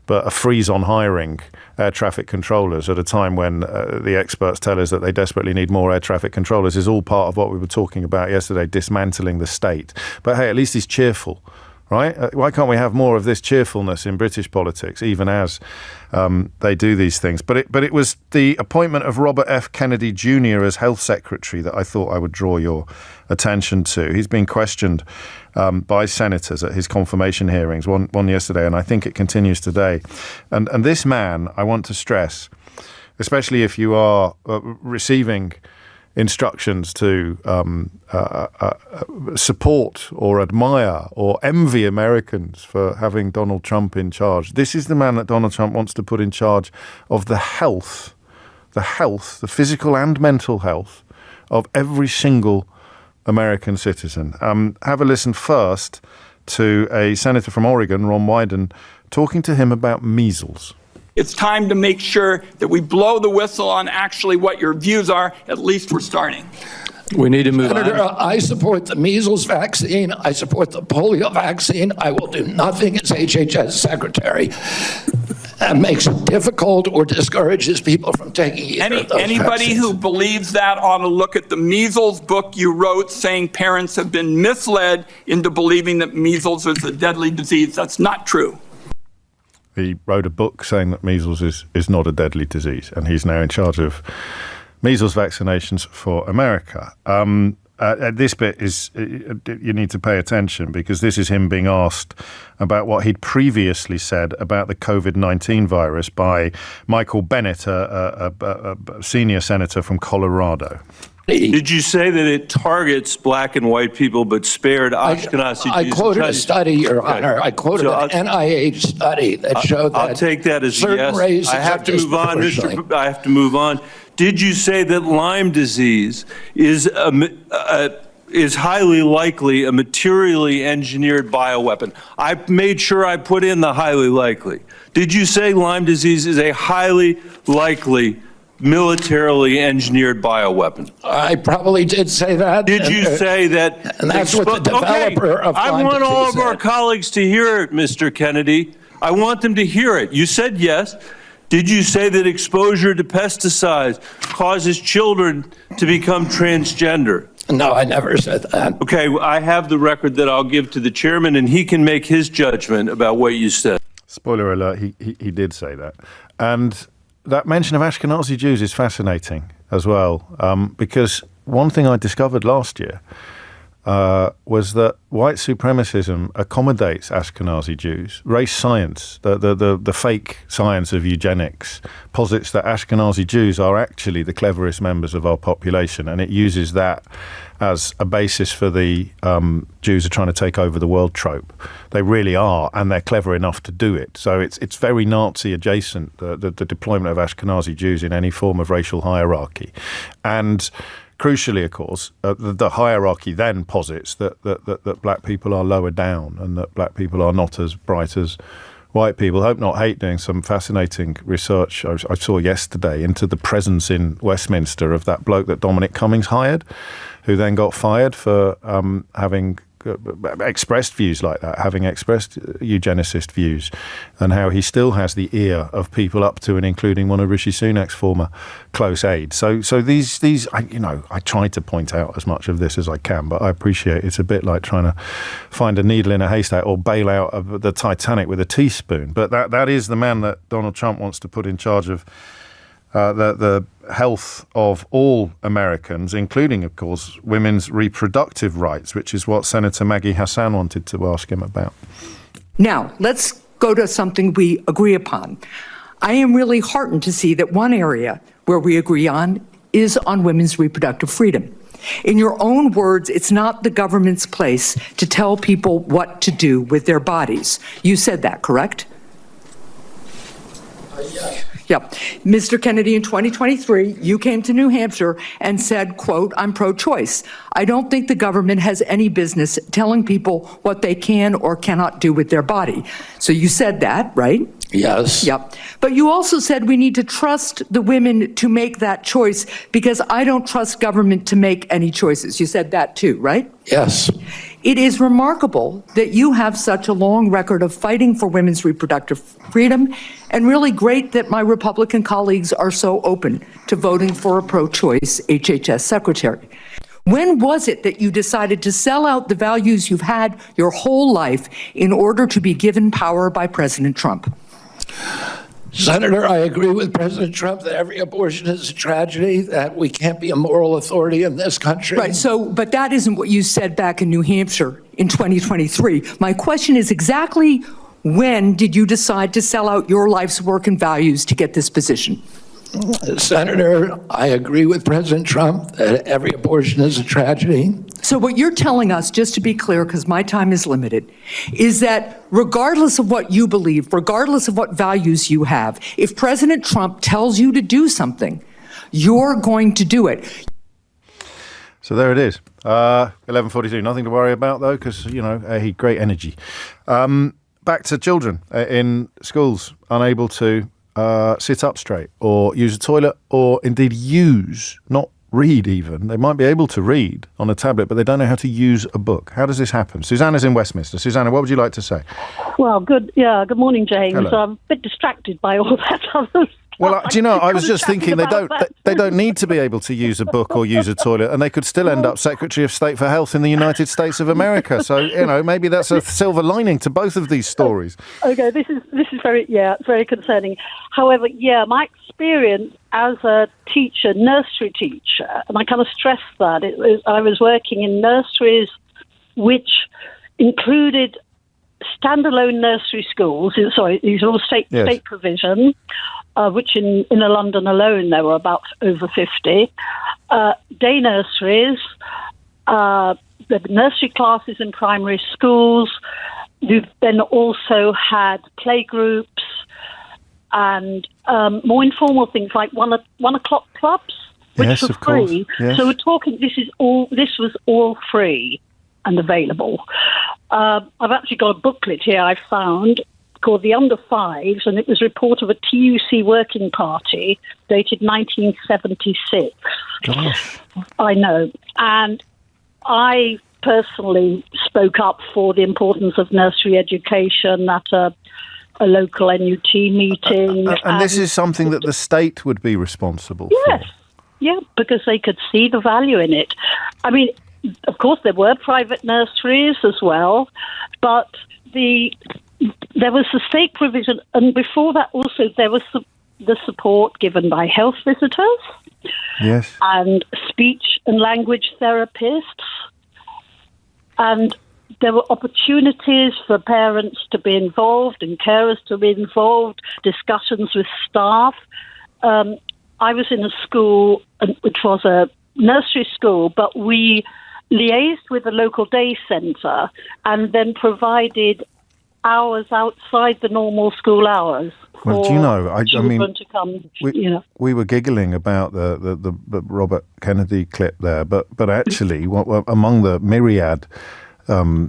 But a freeze on hiring air traffic controllers at a time when the experts tell us that they desperately need more air traffic controllers is all part of what we were talking about yesterday, dismantling the state. But hey, at least he's cheerful, right? Why can't we have more of this cheerfulness in British politics, even as they do these things? But it was the appointment of Robert F. Kennedy Jr. as Health Secretary that I thought I would draw your attention to. He's been questioned by senators at his confirmation hearings, one yesterday, and I think it continues today. And this man, I want to stress, especially if you are receiving instructions to support or admire or envy Americans for having Donald Trump in charge. This is the man that Donald Trump wants to put in charge of the physical and mental health of every single American citizen. Have a listen first to a senator from Oregon, Ron Wyden, talking to him about measles. It's time to make sure that we blow the whistle on actually what your views are. At least we're starting. We need to move Senator, on. I support the measles vaccine. I support the polio vaccine. I will do nothing as HHS secretary that makes it difficult or discourages people from taking either of those Anybody vaccines. who believes that ought to look at the measles book you wrote saying parents have been misled into believing that measles is a deadly disease. That's not true. He wrote a book saying that measles is not a deadly disease, and he's now in charge of measles vaccinations for America. This bit is, you need to pay attention, because this is him being asked about what he'd previously said about the COVID-19 virus by Michael Bennet, a senior senator from Colorado. Did you say that it targets black and white people but spared Ashkenazi Jews? I quoted a study, Your Honor. I quoted an NIH study that showed that I'll take that as a yes. races I have to move on, I have to move on. Did you say that Lyme disease is highly likely a materially engineered bioweapon? I made sure I put in the highly likely. Did you say Lyme disease is a highly likely militarily engineered bioweapon? I probably did say that. Did you say that? And that's what the developer of Lyme I want all of disease our colleagues to hear it, Mr. Kennedy. I want them to hear it. You said yes. Did you say that exposure to pesticides causes children to become transgender? No, I never said that. Okay, I have the record that I'll give to the chairman, and he can make his judgment about what you said. Spoiler alert, he did say that. And that mention of Ashkenazi Jews is fascinating as well, because one thing I discovered last year was that white supremacism accommodates Ashkenazi Jews. Race science, the fake science of eugenics, posits that Ashkenazi Jews are actually the cleverest members of our population, and it uses that as a basis for the Jews are trying to take over the world trope. They really are, and they're clever enough to do it. So it's very Nazi adjacent, the deployment of Ashkenazi Jews in any form of racial hierarchy. And crucially, of course, the hierarchy then posits that black people are lower down and that black people are not as bright as white people. Hope Not Hate doing some fascinating research I saw yesterday into the presence in Westminster of that bloke that Dominic Cummings hired, who then got fired for having expressed views like that, having expressed eugenicist views, and how he still has the ear of people up to and including one of Rishi Sunak's former close aides. So these I try to point out as much of this as I can, but I appreciate it's a bit like trying to find a needle in a haystack or bail out of the Titanic with a teaspoon. But that is the man that Donald Trump wants to put in charge of the health of all Americans, including, of course, women's reproductive rights, which is what Senator Maggie Hassan wanted to ask him about. Now, let's go to something we agree upon. I am really heartened to see that one area where we agree on is on women's reproductive freedom. In your own words, it's not the government's place to tell people what to do with their bodies. You said that, correct? Yes. Yeah. Mr. Kennedy, in 2023, you came to New Hampshire and said, quote, I'm pro-choice. I don't think the government has any business telling people what they can or cannot do with their body. So you said that, right? Yes. Yep. But you also said we need to trust the women to make that choice because I don't trust government to make any choices. You said that too, right? Yes. It is remarkable that you have such a long record of fighting for women's reproductive freedom, and really great that my Republican colleagues are so open to voting for a pro-choice HHS secretary. When was it that you decided to sell out the values you've had your whole life in order to be given power by President Trump? Senator, I agree with President Trump that every abortion is a tragedy, that we can't be a moral authority in this country. Right, but that isn't what you said back in New Hampshire in 2023. My question is exactly when did you decide to sell out your life's work and values to get this position? Senator, I agree with President Trump that every abortion is a tragedy. So what you're telling us, just to be clear, because my time is limited, is that regardless of what you believe, regardless of what values you have, if President Trump tells you to do something, you're going to do it. So there it is. 11:42. Nothing to worry about, though, because, great energy. Back to children in schools, unable to sit up straight or use a toilet or indeed not read even. They might be able to read on a tablet, but they don't know how to use a book. How does this happen? Susanna's in Westminster. Susanna, what would you like to say? Well, good morning, James. Hello. So I'm a bit distracted by all that other stuff. Well, I was just thinking they don't need to be able to use a book or use a toilet, and they could still end up Secretary of State for Health in the United States of America. So, maybe that's a silver lining to both of these stories. Okay, this is very concerning. However, my experience as a teacher, nursery teacher, and I kind of stress that, I was working in nurseries which included standalone nursery schools. Sorry, these are all state provision. Which in London alone there were about over 50. day nurseries, the nursery classes in primary schools. You've then also had playgroups and more informal things like 1 o'clock clubs, which were free. Yes. So we're talking. This was all free and available. I've actually got a booklet here I found called The Under Fives, and it was a report of a TUC working party dated 1976. Gosh. I know. And I personally spoke up for the importance of nursery education at a local NUT meeting. And this is something that the state would be responsible for? Yes. Yeah, because they could see the value in it. I mean, of course, there were private nurseries as well, but there was the state provision, and before that also there was the support given by health visitors, yes, and speech and language therapists, and there were opportunities for parents to be involved and carers to be involved, discussions with staff. I was in a school which was a nursery school, but we liaised with the local day centre and then provided hours outside the normal school hours. Well, do you know, I mean, to come, we were giggling about the Robert Kennedy clip there, but actually, among the myriad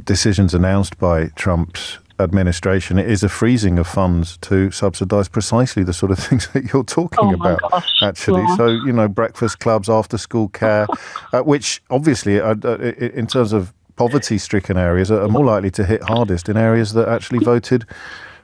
decisions announced by Trump's administration, it is a freezing of funds to subsidise precisely the sort of things that you're talking about. Gosh. Actually, yeah. So breakfast clubs, after-school care, which obviously, in terms of poverty-stricken areas, are more likely to hit hardest in areas that actually voted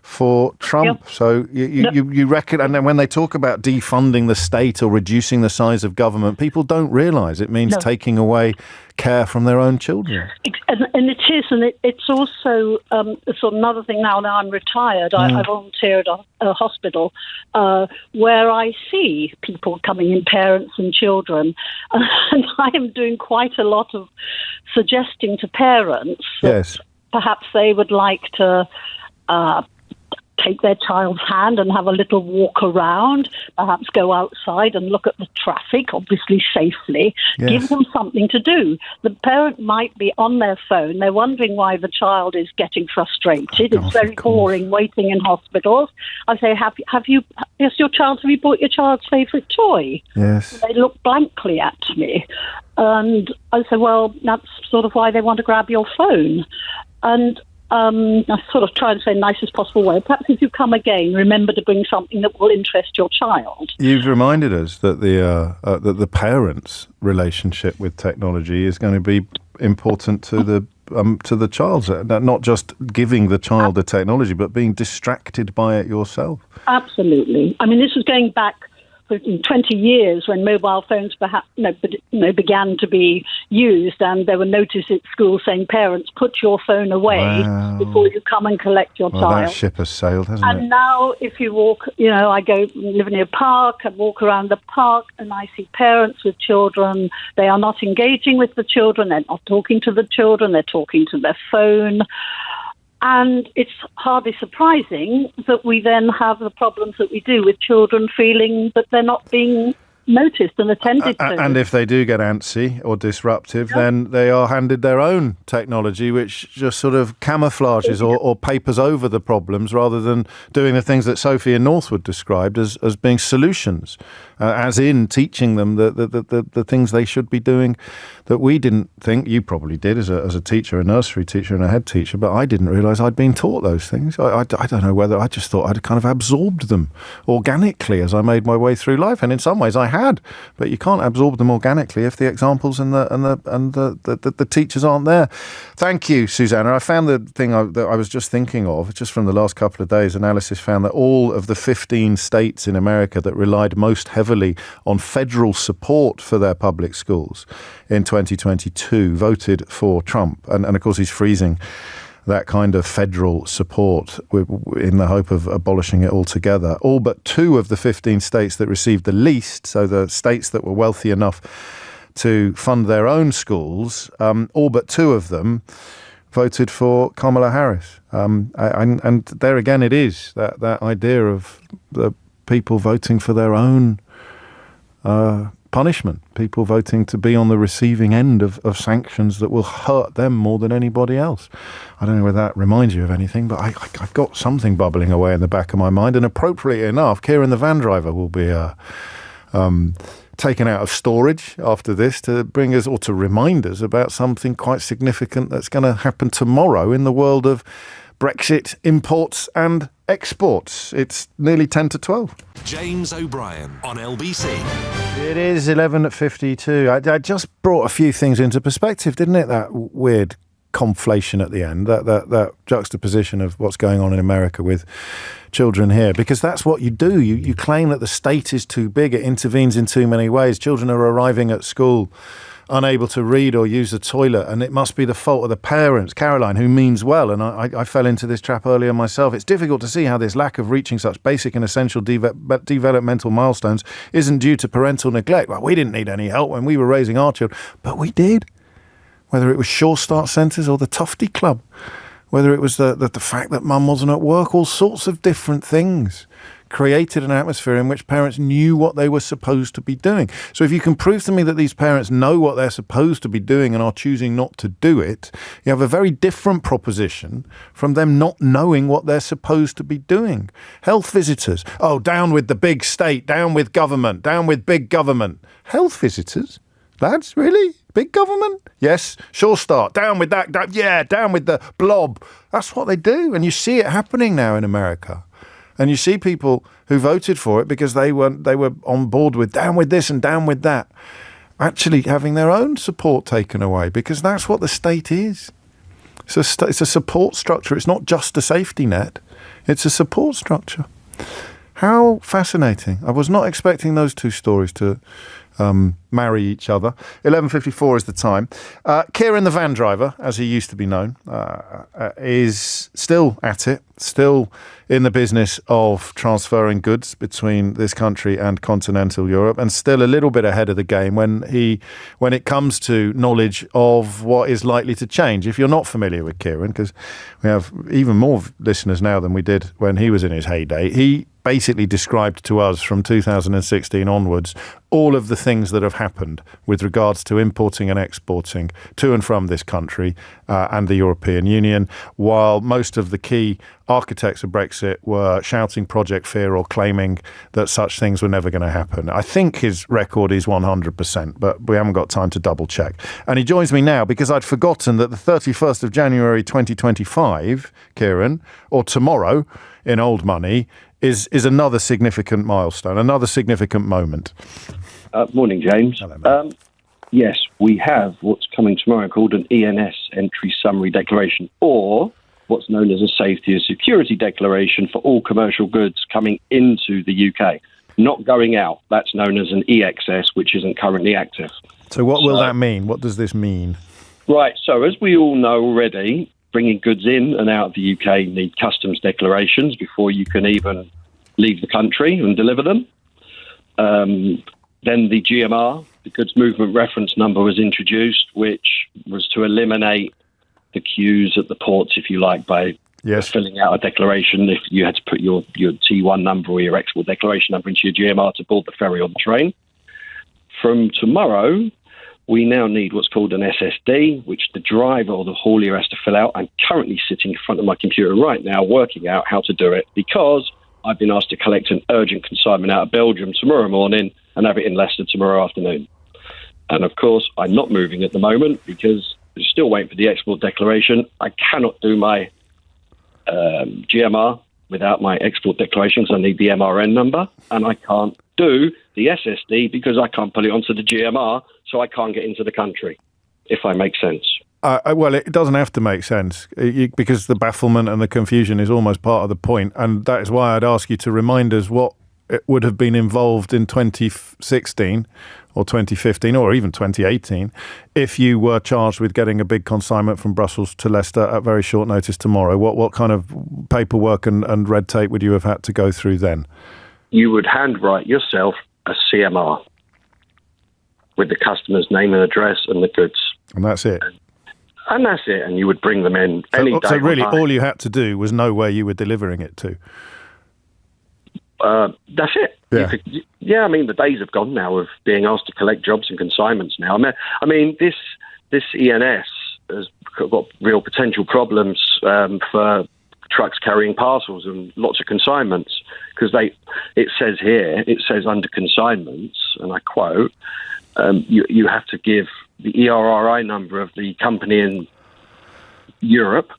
for Trump. Yep. So you reckon, and then when they talk about defunding the state or reducing the size of government, people don't realise it means taking away care from their own children. And it is, and it's also sort of another thing now. Now I'm retired. I volunteer at a hospital where I see people coming in, parents and children, and I am doing quite a lot of suggesting to parents that perhaps they would like to take their child's hand and have a little walk around, perhaps go outside and look at the traffic, obviously safely, give them something to do. The parent might be on their phone. They're wondering why the child is getting frustrated. It's very boring waiting in hospitals. I say, have you bought your child's favourite toy? Yes. They look blankly at me. And I say, well, that's sort of why they want to grab your phone. And I sort of try to say in the nicest possible way, perhaps if you come again, remember to bring something that will interest your child. You've reminded us that the parents' relationship with technology is going to be important to the child's, not just giving the child the technology, but being distracted by it yourself. Absolutely. I mean, this was going back 20 years when mobile phones began to be used, and there were notices at school saying, parents, put your phone away before you come and collect your child. That ship has sailed, hasn't it? And now if you walk, I live near a park and walk around the park and I see parents with children. They are not engaging with the children. They're not talking to the children. They're talking to their phone. And it's hardly surprising that we then have the problems that we do with children feeling that they're not being noticed and attended to. And if they do get antsy or disruptive, then they are handed their own technology, which just sort of camouflages or papers over the problems rather than doing the things that Sophie and Northwood described as being solutions, as in teaching them the things they should be doing that we didn't think. You probably did as a teacher, a nursery teacher and a head teacher, but I didn't realise I'd been taught those things. I don't know whether, I just thought I'd kind of absorbed them organically as I made my way through life, and in some ways I had, but you can't absorb them organically if the examples and the teachers aren't there. Thank you, Susanna. I found the thing that I was just thinking of, just from the last couple of days, analysis found that all of the 15 states in America that relied most heavily on federal support for their public schools in 2022 voted for Trump. And of course, he's freezing that kind of federal support in the hope of abolishing it altogether. All but 2 of the 15 states that received the least, so the states that were wealthy enough to fund their own schools, all but 2 of them voted for Kamala Harris. And there again it is, that idea of the people voting for their own punishment, people voting to be on the receiving end of sanctions that will hurt them more than anybody else. I don't know whether that reminds you of anything, but I've got something bubbling away in the back of my mind, and appropriately enough, Ciaran the van driver will be taken out of storage after this to bring us, or to remind us about something quite significant that's going to happen tomorrow in the world of Brexit, imports and exports. It's nearly 10 to 12. James O'Brien on LBC. It is 11:52. I just brought a few things into perspective, didn't it? That weird conflation at the end, that juxtaposition of what's going on in America with children here, because that's what you do. You claim that the state is too big, it intervenes in too many ways. Children are arriving at school unable to read or use the toilet, and it must be the fault of the parents. Caroline, who means well, and I fell into this trap earlier myself. It's difficult to see how this lack of reaching such basic and essential developmental milestones isn't due to parental neglect. Well, we didn't need any help when we were raising our children, but we did. Whether it was Sure Start centres or the Tufty Club, whether it was the fact that mum wasn't at work, all sorts of different things created an atmosphere in which parents knew what they were supposed to be doing. So if you can prove to me that these parents know what they're supposed to be doing and are choosing not to do it, you have a very different proposition from them not knowing what they're supposed to be doing. Health visitors. Oh, down with the big state, down with government, down with big government. Health visitors? Lads, really? Big government? Yes, Sure Start. Down with that. Down with the blob. That's what they do. And you see it happening now in America. And you see people who voted for it because they were on board with down with this and down with that, actually having their own support taken away, because that's what the state is. It's a support structure. It's not just a safety net. It's a support structure. How fascinating. I was not expecting those two stories to marry each other. 11:54 is the time. Ciaran the van driver, as he used to be known, is still at it, still in the business of transferring goods between this country and continental Europe, and still a little bit ahead of the game when it comes to knowledge of what is likely to change. If you're not familiar with Ciaran, because we have even more listeners now than we did when he was in his heyday, he basically described to us from 2016 onwards all of the things that have happened with regards to importing and exporting to and from this country and the European Union, while most of the key architects of Brexit were shouting Project Fear or claiming that such things were never going to happen. I think his record is 100%, but we haven't got time to double check. And he joins me now because I'd forgotten that the 31st of January 2025, Ciaran, or tomorrow in old money, is another significant milestone, another significant moment. Morning, James. Hello, mate. Yes, we have what's coming tomorrow called an ENS Entry Summary Declaration, or what's known as a Safety and Security Declaration for all commercial goods coming into the UK, not going out. That's known as an EXS, which isn't currently active. So what will that mean? What does this mean? Right, so as we all know already, bringing goods in and out of the UK need customs declarations before you can even leave the country and deliver them. Then the GMR, the Goods Movement Reference Number, was introduced, which was to eliminate the queues at the ports, if you like, by filling out a declaration. If you had to put your T1 number or your export declaration number into your GMR to board the ferry or the train. From tomorrow, we now need what's called an SSD, which the driver or the haulier has to fill out. I'm currently sitting in front of my computer right now working out how to do it, because I've been asked to collect an urgent consignment out of Belgium tomorrow morning and have it in Leicester tomorrow afternoon. And of course, I'm not moving at the moment because I'm still waiting for the export declaration. I cannot do my GMR without my export declaration because I need the MRN number, and I can't do the SSD because I can't put it onto the GMR, so I can't get into the country, if I make sense. Well, it doesn't have to make sense because the bafflement and the confusion is almost part of the point, and that is why I'd ask you to remind us what it would have been involved in 2016 or 2015 or even 2018 if you were charged with getting a big consignment from Brussels to Leicester at very short notice tomorrow. What kind of paperwork and red tape would you have had to go through then? You would handwrite yourself a CMR with the customer's name and address and the goods. And that's it? And that's it. And you would bring them in any day. So really all you had to do was know where you were delivering it to? that's it. Yeah. I mean, the days have gone now of being asked to collect jobs and consignments now. I mean, this ENS has got real potential problems for trucks carrying parcels and lots of consignments, because it says under consignments, and I quote, you have to give the ERRI number of the company in Europe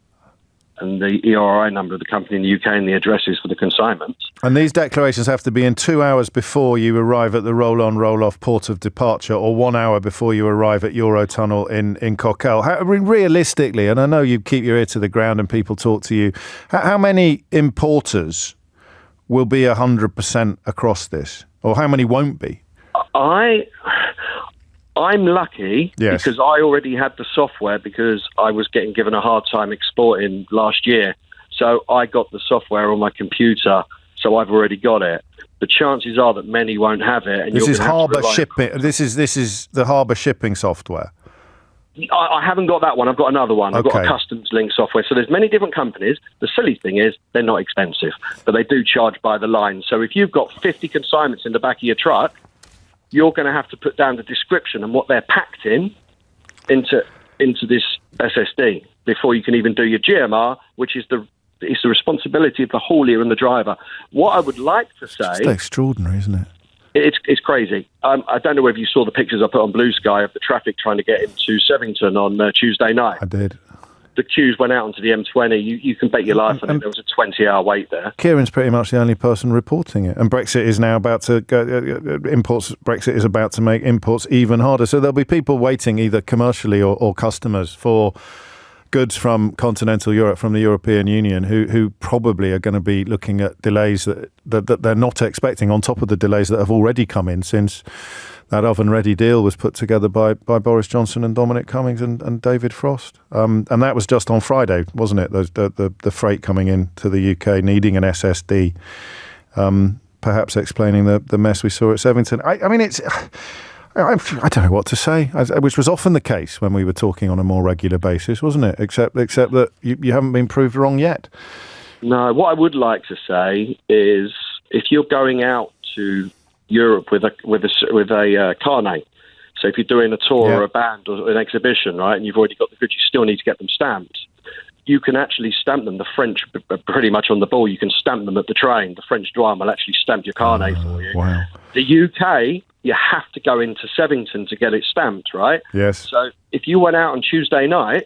and the ERRI number of the company in the UK and the addresses for the consignments. And these declarations have to be in 2 hours before you arrive at the roll-on, roll-off port of departure, or 1 hour before you arrive at Eurotunnel in Coquelles. Realistically, and I know you keep your ear to the ground and people talk to you, how many importers will be 100% across this? Or how many won't be? I'm lucky because I already had the software, because I was getting given a hard time exporting last year. So I got the software on my computer, so I've already got it. The chances are that many won't have it. And this is harbour shipping. This is the harbour shipping software. I haven't got that one. I've got another one. I've got a customs link software. So there's many different companies. The silly thing is they're not expensive, but they do charge by the line. So if you've got 50 consignments in the back of your truck, you're going to have to put down the description and what they're packed into this SSD before you can even do your GMR, which is the responsibility of the haulier and the driver. What I would like to say... It's extraordinary, isn't it? It's crazy. I don't know whether you saw the pictures I put on Blue Sky of the traffic trying to get into Sevington on Tuesday night. I did. The queues went out onto the M20. You can bet your life on it. There was a 20-hour wait there. Ciaran's pretty much the only person reporting it. And Brexit is now about to go... Brexit is about to make imports even harder. So there'll be people waiting, either commercially or customers, for goods from continental Europe, from the European Union, who probably are going to be looking at delays that they're not expecting, on top of the delays that have already come in since that oven-ready deal was put together by Boris Johnson and Dominic Cummings and David Frost. And that was just on Friday, wasn't it? The freight coming in to the UK needing an SSD, perhaps explaining the mess we saw at Sevington. I mean, it's... I don't know what to say, which was often the case when we were talking on a more regular basis, wasn't it? Except that you haven't been proved wrong yet. No, what I would like to say is, if you're going out to Europe with a carnet, so if you're doing a tour or a band or an exhibition, right, and you've already got the goods, you still need to get them stamped. You can actually stamp them. The French are pretty much on the ball. You can stamp them at the train. The French douane will actually stamp your carnet for you. Wow. The UK, you have to go into Sevington to get it stamped, right? Yes. So if you went out on Tuesday night,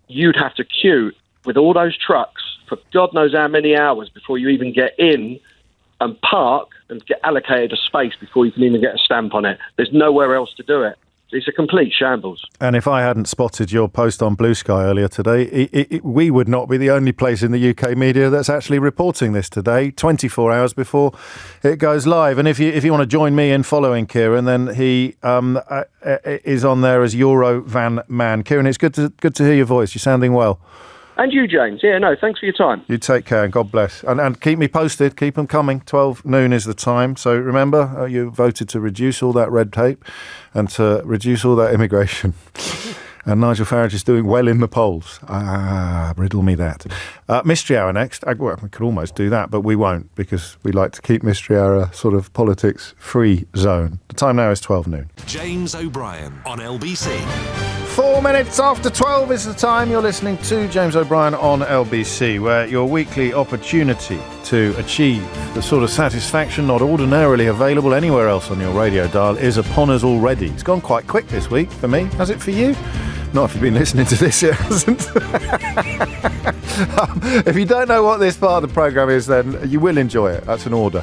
you'd have to queue with all those trucks for God knows how many hours before you even get in and park and get allocated a space before you can even get a stamp on it. There's nowhere else to do it. It's a complete shambles. And if I hadn't spotted your post on Blue Sky earlier today, we would not be the only place in the UK media that's actually reporting this today, 24 hours before it goes live. And if you want to join me in following Ciaran, then he is on there as Euro Van Man. Ciaran, it's good to hear your voice. You're sounding well. And you, James. Yeah, no, thanks for your time. You take care and God bless. And keep me posted. Keep them coming. 12 noon is the time. So remember, you voted to reduce all that red tape and to reduce all that immigration. And Nigel Farage is doing well in the polls. Riddle me that. Mystery Hour next. Well, we could almost do that, but we won't, because we like to keep Mystery Hour a sort of politics-free zone. The time now is 12 noon. James O'Brien on LBC. 4 minutes after 12 is the time. You're listening to James O'Brien on LBC, where your weekly opportunity to achieve the sort of satisfaction not ordinarily available anywhere else on your radio dial is upon us already. It's gone quite quick this week for me. Has it for you? Not if you've been listening to this, it hasn't. If you don't know what this part of the programme is, then you will enjoy it. That's an order.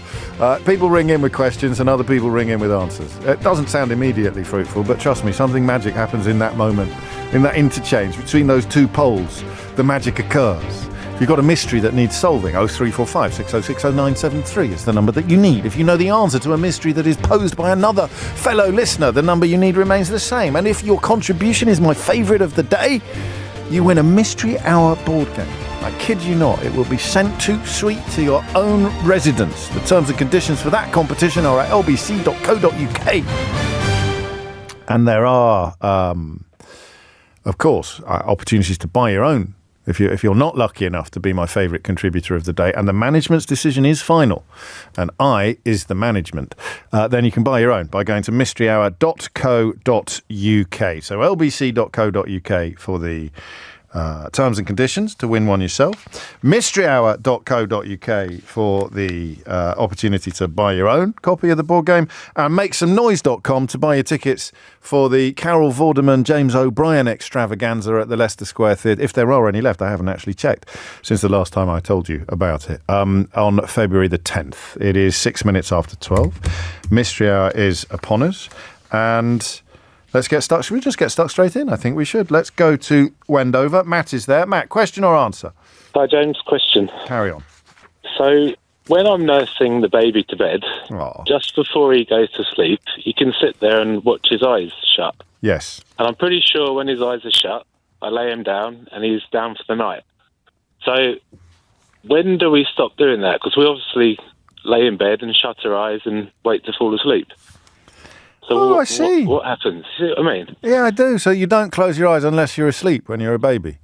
People ring in with questions and other people ring in with answers. It doesn't sound immediately fruitful, but trust me, something magic happens in that moment, in that interchange between those two poles. The magic occurs. If you've got a mystery that needs solving, 0345 606 0973 is the number that you need. If you know the answer to a mystery that is posed by another fellow listener, the number you need remains the same. And if your contribution is my favourite of the day, you win a Mystery Hour board game. I kid you not, it will be sent to suite to your own residence. The terms and conditions for that competition are at lbc.co.uk. And there are, of course, opportunities to buy your own If you're not lucky enough to be my favourite contributor of the day, and the management's decision is final, and I is the management, then you can buy your own by going to mysteryhour.co.uk. So lbc.co.uk for the terms and conditions to win one yourself. mysteryhour.co.uk for the opportunity to buy your own copy of the board game, and makesomenoise.com to buy your tickets for the Carol Vorderman James O'Brien extravaganza at the Leicester Square Theatre, if there are any left. I haven't actually checked since the last time I told you about it, on February the 10th. It is 6 minutes after 12. Mystery Hour is upon us, and let's get stuck. Should we just get stuck straight in? I think we should. Let's go to Wendover. Matt is there. Matt, question or answer? Hi, James. Question. Carry on. So, when I'm nursing the baby to bed, just before he goes to sleep, you can sit there and watch his eyes shut. Yes. And I'm pretty sure when his eyes are shut, I lay him down and he's down for the night. So, when do we stop doing that? Because we obviously lay in bed and shut our eyes and wait to fall asleep. So I see. What happens? You see what I mean? Yeah, I do. So you don't close your eyes unless you're asleep when you're a baby?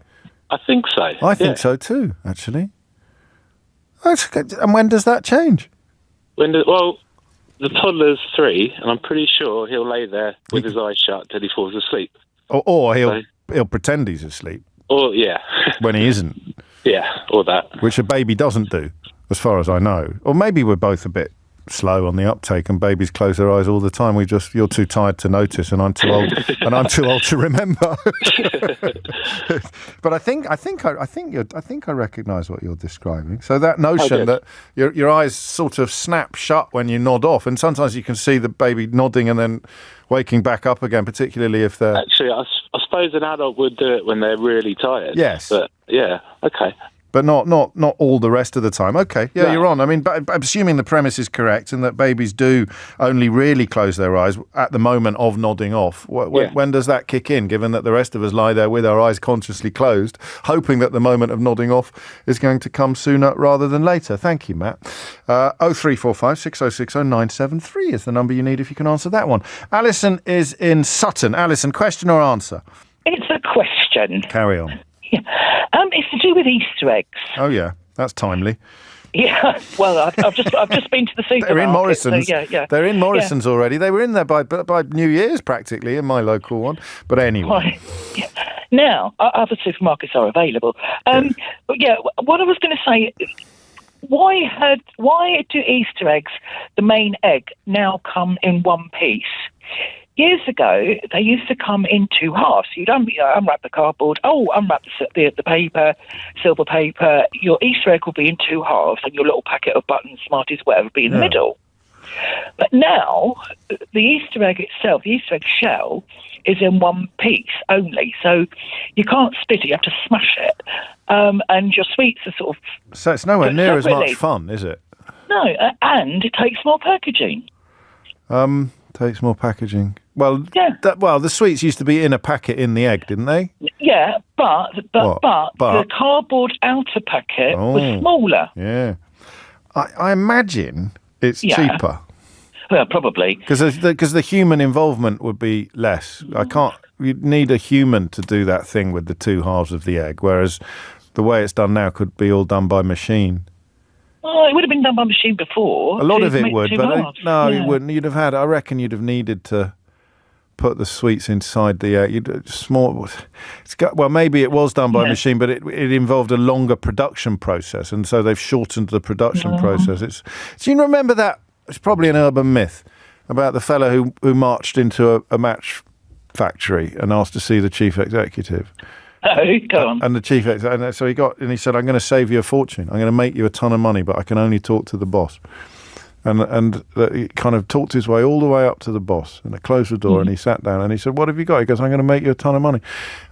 I think so. I think so too, actually. That's good. And when does that change? Well, the toddler's 3, and I'm pretty sure he'll lay there with his eyes shut till he falls asleep. Or he'll pretend he's asleep. Or, yeah. When he isn't. Yeah, or that. Which a baby doesn't do, as far as I know. Or maybe we're both a bit slow on the uptake, and babies close their eyes all the time. You're too tired to notice, and I'm too old, to remember. But I think I recognise what you're describing. So that notion that your eyes sort of snap shut when you nod off, and sometimes you can see the baby nodding and then waking back up again, particularly if they're... Actually, I suppose an adult would do it when they're really tired. Yes. But, yeah, okay. But not all the rest of the time. Okay, yeah, You're on. I mean, but assuming the premise is correct and that babies do only really close their eyes at the moment of nodding off, when does that kick in, given that the rest of us lie there with our eyes consciously closed, hoping that the moment of nodding off is going to come sooner rather than later? Thank you, Matt. 0345 6060 973 is the number you need if you can answer that one. Alison is in Sutton. Alison, question or answer? It's a question. Carry on. Yeah. It's to do with Easter eggs. Oh yeah, that's timely. Yeah, well, I've just been to the supermarket. They're in Morrison's. So yeah. They're in Morrison's already. They were in there by New Year's practically in my local one. But anyway. Right. Yeah. Now, other supermarkets are available. But yeah, what I was going to say, why do Easter eggs, the main egg, now come in one piece? Years ago, they used to come in 2 halves. You'd unwrap the cardboard, unwrap the paper, silver paper. Your Easter egg will be in 2 halves, and your little packet of buttons, Smarties, whatever, will be in the middle. But now, the Easter egg itself, the Easter egg shell, is in one piece only. So you can't split it, you have to smash it. And your sweets are sort of... So it's nowhere near as much fun, is it? No, and it takes more packaging. Takes more packaging. Well, the sweets used to be in a packet in the egg, didn't they? Yeah, but the cardboard outer packet was smaller. Yeah, I imagine it's cheaper. Well, probably because the human involvement would be less. You'd need a human to do that thing with the 2 halves of the egg, whereas the way it's done now could be all done by machine. Oh, it would have been done by machine before. A lot of it would, but it wouldn't. You'd have had. I reckon you'd have needed to put the sweets inside the maybe it was done by machine, but it involved a longer production process, and so they've shortened the production process. Do you remember that? It's probably an urban myth about the fella who marched into a match factory and asked to see the chief executive. Oh, go on. And the chief executive, so he said, "I'm going to save you a fortune. I'm going to make you a ton of money, but I can only talk to the boss." And he kind of talked his way all the way up to the boss, and they closed the door, and he sat down, and he said, "What have you got?" He goes, "I'm going to make you a ton of money."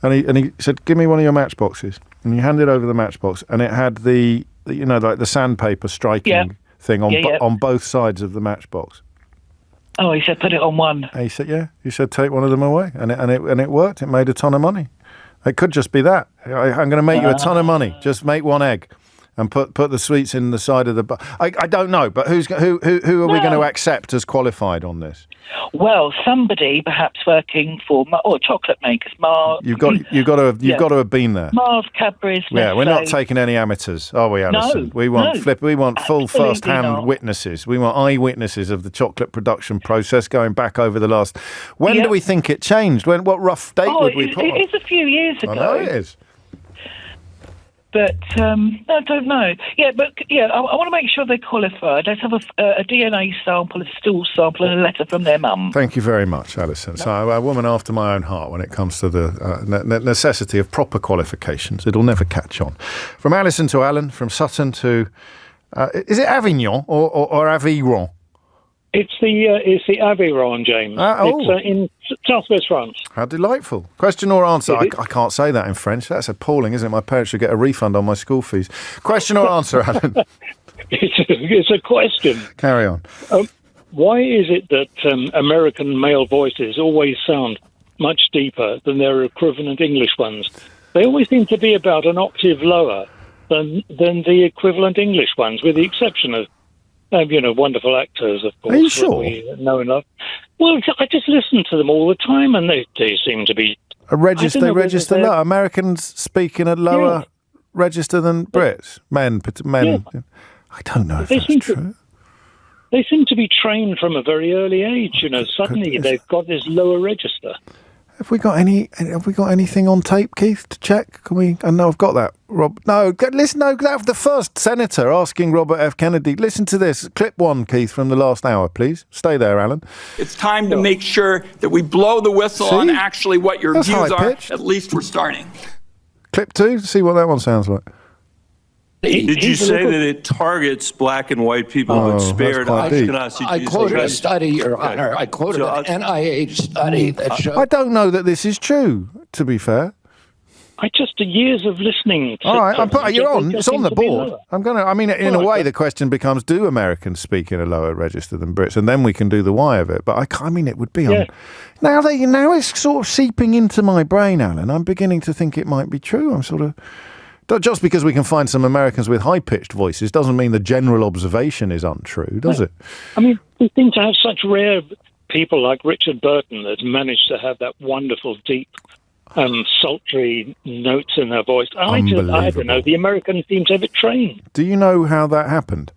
And he said, "Give me one of your matchboxes." And he handed over the matchbox, and it had the like the sandpaper striking thing on both sides of the matchbox. Oh, he said, "Put it on one." And he said, "Yeah." He said, "Take one of them away," and it worked. It made a ton of money. It could just be that. I'm going to make you a ton of money. Just make one egg. and put the sweets in the side of the... I don't know, but who are we going to accept as qualified on this? Well, somebody perhaps working for chocolate makers, Mars. You've got to have been there. Mars, Cadbury's. Yeah, we're not taking any amateurs, are we, Alison? We want full first-hand witnesses. We want eyewitnesses of the chocolate production process going back over the last. When do we think it changed? What rough date would we put? It's a few years ago. I know it is. But I don't know. I want to make sure they're qualified. Let's have a DNA sample, a stool sample, and a letter from their mum. Thank you very much, Alison. So, a woman after my own heart when it comes to the necessity of proper qualifications. It'll never catch on. From Alison to Alan, from Sutton to is it Avignon or Aveyron? It's the Aveyron, James. It's in southwest France. How delightful. Question or answer? I can't say that in French. That's appalling, isn't it? My parents should get a refund on my school fees. Question or answer, Alan? It's a question. Carry on. Why is it that American male voices always sound much deeper than their equivalent English ones? They always seem to be about an octave lower than the equivalent English ones, with the exception of wonderful actors, of course. Are you sure? We know enough. Well, I just listen to them all the time, and they seem to be... They register lower. Americans speak in a lower register than Brits. Men. Yeah. I don't know if that's true. They seem to be trained from a very early age. Suddenly they've got this lower register. Have we got anything on tape, Keith, to check? Can we? I know I've got that. Rob, listen. The first senator asking Robert F. Kennedy. Listen to this. Clip 1, Keith, from the last hour, please. Stay there, Alan. It's time to make sure that we blow the whistle on actually what your views are. At least we're starting. Clip 2. See what that one sounds like. Did you say that it targets black and white people but spared Ashkenazi? I quoted a study, Your Honor. I quoted an NIH study that showed... I don't know that this is true, to be fair. Years of listening. All right, you're on. It's on the board. In a way, the question becomes: do Americans speak in a lower register than Brits? And then we can do the why of it. But it would be on. Now it's sort of seeping into my brain, Alan. I'm beginning to think it might be true. I'm sort of. Just because we can find some Americans with high-pitched voices doesn't mean the general observation is untrue, does it? We seem to have such rare people like Richard Burton that managed to have that wonderful, deep, sultry notes in their voice. I don't know. The Americans seem to have it trained. Do you know how that happened?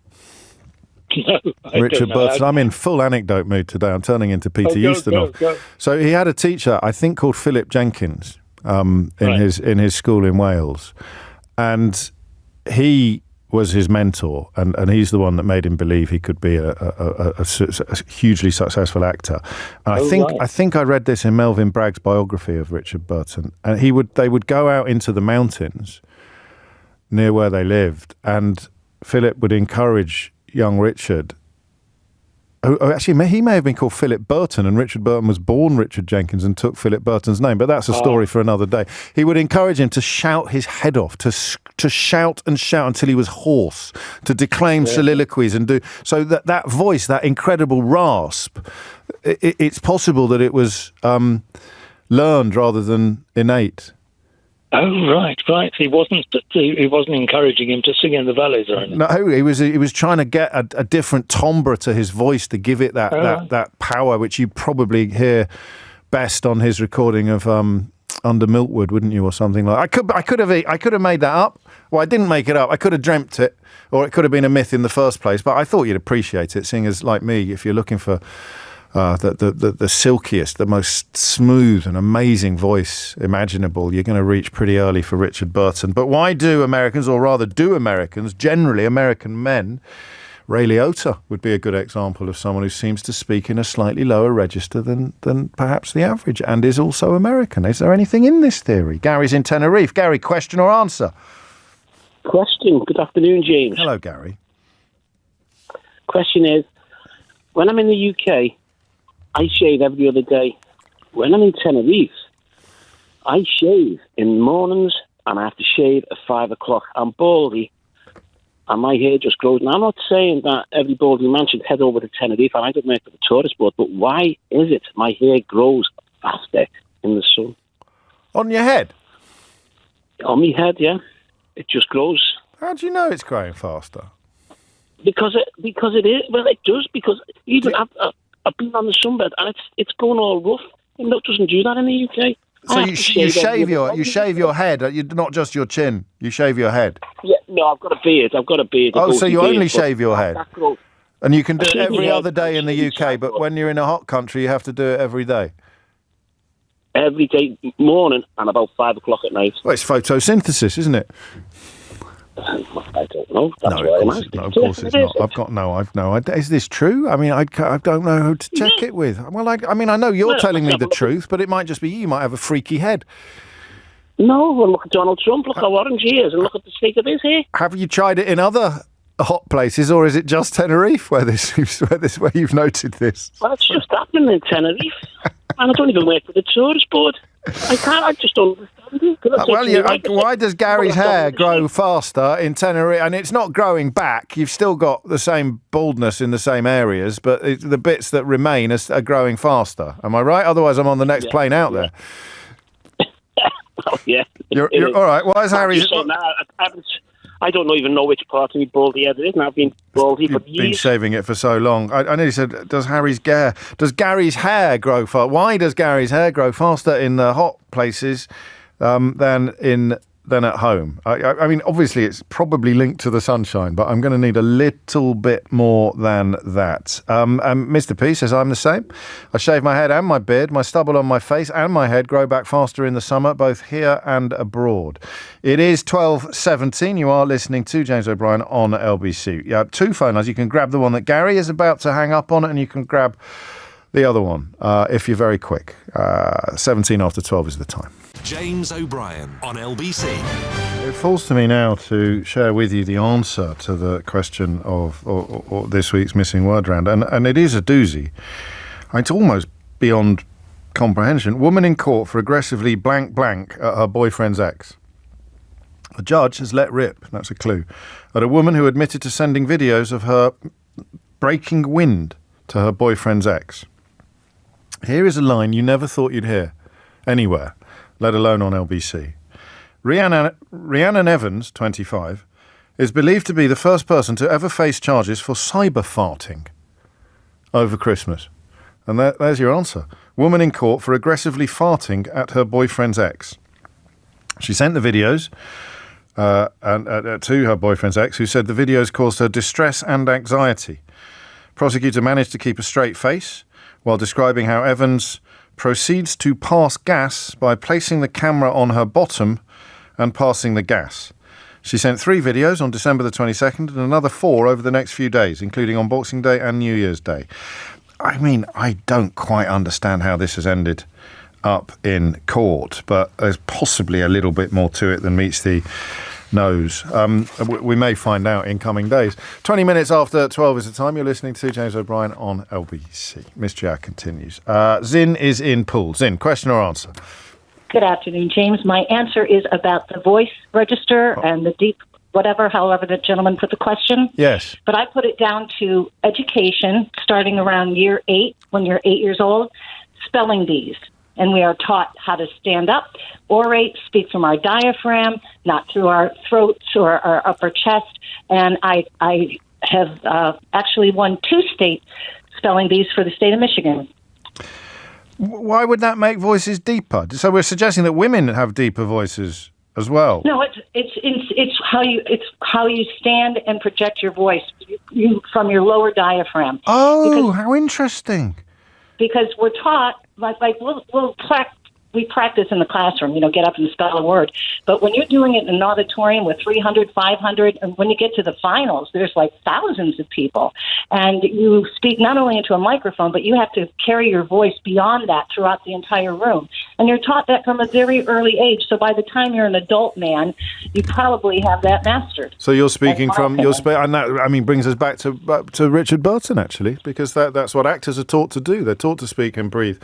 No, Richard Burton. I'm in full anecdote mood today. I'm turning into Peter Ustinov. Go. So he had a teacher, I think, called Philip Jenkins, in his school in Wales. And he was his mentor, and he's the one that made him believe he could be a hugely successful actor. And I think I read this in Melvin Bragg's biography of Richard Burton. And they would go out into the mountains near where they lived, and Philip would encourage young Richard. Actually, he may have been called Philip Burton, and Richard Burton was born Richard Jenkins and took Philip Burton's name, but that's a story for another day. He would encourage him to shout his head off, to shout and shout until he was hoarse, to declaim soliloquies and do... So that voice, that incredible rasp, it's possible that it was learned rather than innate. Oh, right. He wasn't encouraging him to sing in the valleys or anything. No, he was trying to get a different timbre to his voice to give it that power, which you probably hear best on his recording of Under Milkwood, wouldn't you, or something like that. I could have made that up. Well, I didn't make it up. I could have dreamt it, or it could have been a myth in the first place. But I thought you'd appreciate it, seeing as, like me, if you're looking for the silkiest, the most smooth and amazing voice imaginable, you're going to reach pretty early for Richard Burton. But why do Americans, or rather do Americans, generally American men, Ray Liotta would be a good example of someone who seems to speak in a slightly lower register than perhaps the average, and is also American. Is there anything in this theory? Gary's in Tenerife. Gary, question or answer? Question. Good afternoon, James. Hello, Gary. Question is, when I'm in the UK, I shave every other day. When I'm in Tenerife, I shave in the mornings and I have to shave at 5 o'clock. I'm baldy and my hair just grows. And I'm not saying that every baldy man should head over to Tenerife, and I don't make it a tourist board, but why is it my hair grows faster in the sun? On your head? On my head, yeah. It just grows. How do you know it's growing faster? Because it is. Well, it does, because even I've been on the sunbed and it's going all rough. And it doesn't do that in the UK. So you shave your head, not just your chin. You shave your head. Yeah, no, I've got a beard. Oh, so you only shave your head, and you can do it every other day in the UK. But when you're in a hot country, you have to do it every day. Every day morning and about 5 o'clock at night. Well, it's photosynthesis, isn't it? I don't know. That's of course it's not. I've no idea. Is this true? I mean, I don't know who to check it with. Well, I know you're telling me the truth, but it might just be you might have a freaky head. No, well, look at Donald Trump. Look how orange he is, and look at the state of his hair. Have you tried it in other hot places, or is it just Tenerife where you've noted this? Well, it's just happening in Tenerife, and I don't even work for the tourist board. I just don't understand it. Why does Gary's hair grow faster in Tenerife? And it's not growing back. You've still got the same baldness in the same areas, but the bits that remain are growing faster. Am I right? Otherwise, I'm on the next plane out there. Oh, yeah. You're all right. Why is Harry's... I don't even know which part of my baldy head it is, and I've been baldy for years. You've been shaving it for so long. I nearly said, does Gary's hair grow faster? Why does Gary's hair grow faster in the hot places than at home? I mean, obviously, it's probably linked to the sunshine, but I'm going to need a little bit more than that. Mr. P says, I'm the same. I shave my head and my beard. My stubble on my face and my head grow back faster in the summer, both here and abroad. It is 12:17. You are listening to James O'Brien on LBC. You have two phone lines. You can grab the one that Gary is about to hang up on, and you can grab the other one if you're very quick. 17 after 12 is the time. James O'Brien on LBC. It falls to me now to share with you the answer to the question of or this week's missing word round, and it is a doozy. It's almost beyond comprehension. Woman in court for aggressively blank at her boyfriend's ex. A judge has let rip, that's a clue, at a woman who admitted to sending videos of her breaking wind to her boyfriend's ex. Here is a line you never thought you'd hear anywhere, let alone on LBC. Rhiannon Evans, 25, is believed to be the first person to ever face charges for cyber farting over Christmas. And there's your answer. Woman in court for aggressively farting at her boyfriend's ex. She sent the videos to her boyfriend's ex, who said the videos caused her distress and anxiety. Prosecutor managed to keep a straight face while describing how Evans proceeds to pass gas by placing the camera on her bottom and passing the gas. She sent 3 videos on December the 22nd and another 4 over the next few days, including on Boxing Day and New Year's Day. I mean, I don't quite understand how this has ended up in court, but there's possibly a little bit more to it than meets the nose. We may find out in coming days. 20 minutes after 12 is the time. You're listening to James O'Brien on LBC. Miss Jack continues. Zin is in pool. Zin, question or answer? Good afternoon, James. My answer is about the voice register and the deep whatever, however the gentleman put the question. Yes. But I put it down to education, starting around year 8, when you're 8 years old, spelling bees. And we are taught how to stand up, orate, speak from our diaphragm, not through our throats or our upper chest. And I have actually won 2 state spelling bees for the state of Michigan. Why would that make voices deeper? So we're suggesting that women have deeper voices as well. No, it's how you stand and project your voice you from your lower diaphragm. Oh, how interesting! Because we're taught we practice in the classroom, get up and spell a word. But when you're doing it in an auditorium with 300, 500, and when you get to the finals, there's like thousands of people. And you speak not only into a microphone, but you have to carry your voice beyond that throughout the entire room. And you're taught that from a very early age. So by the time you're an adult man, you probably have that mastered. So you're speaking and that, brings us back to Richard Burton, actually, because that's what actors are taught to do. They're taught to speak and breathe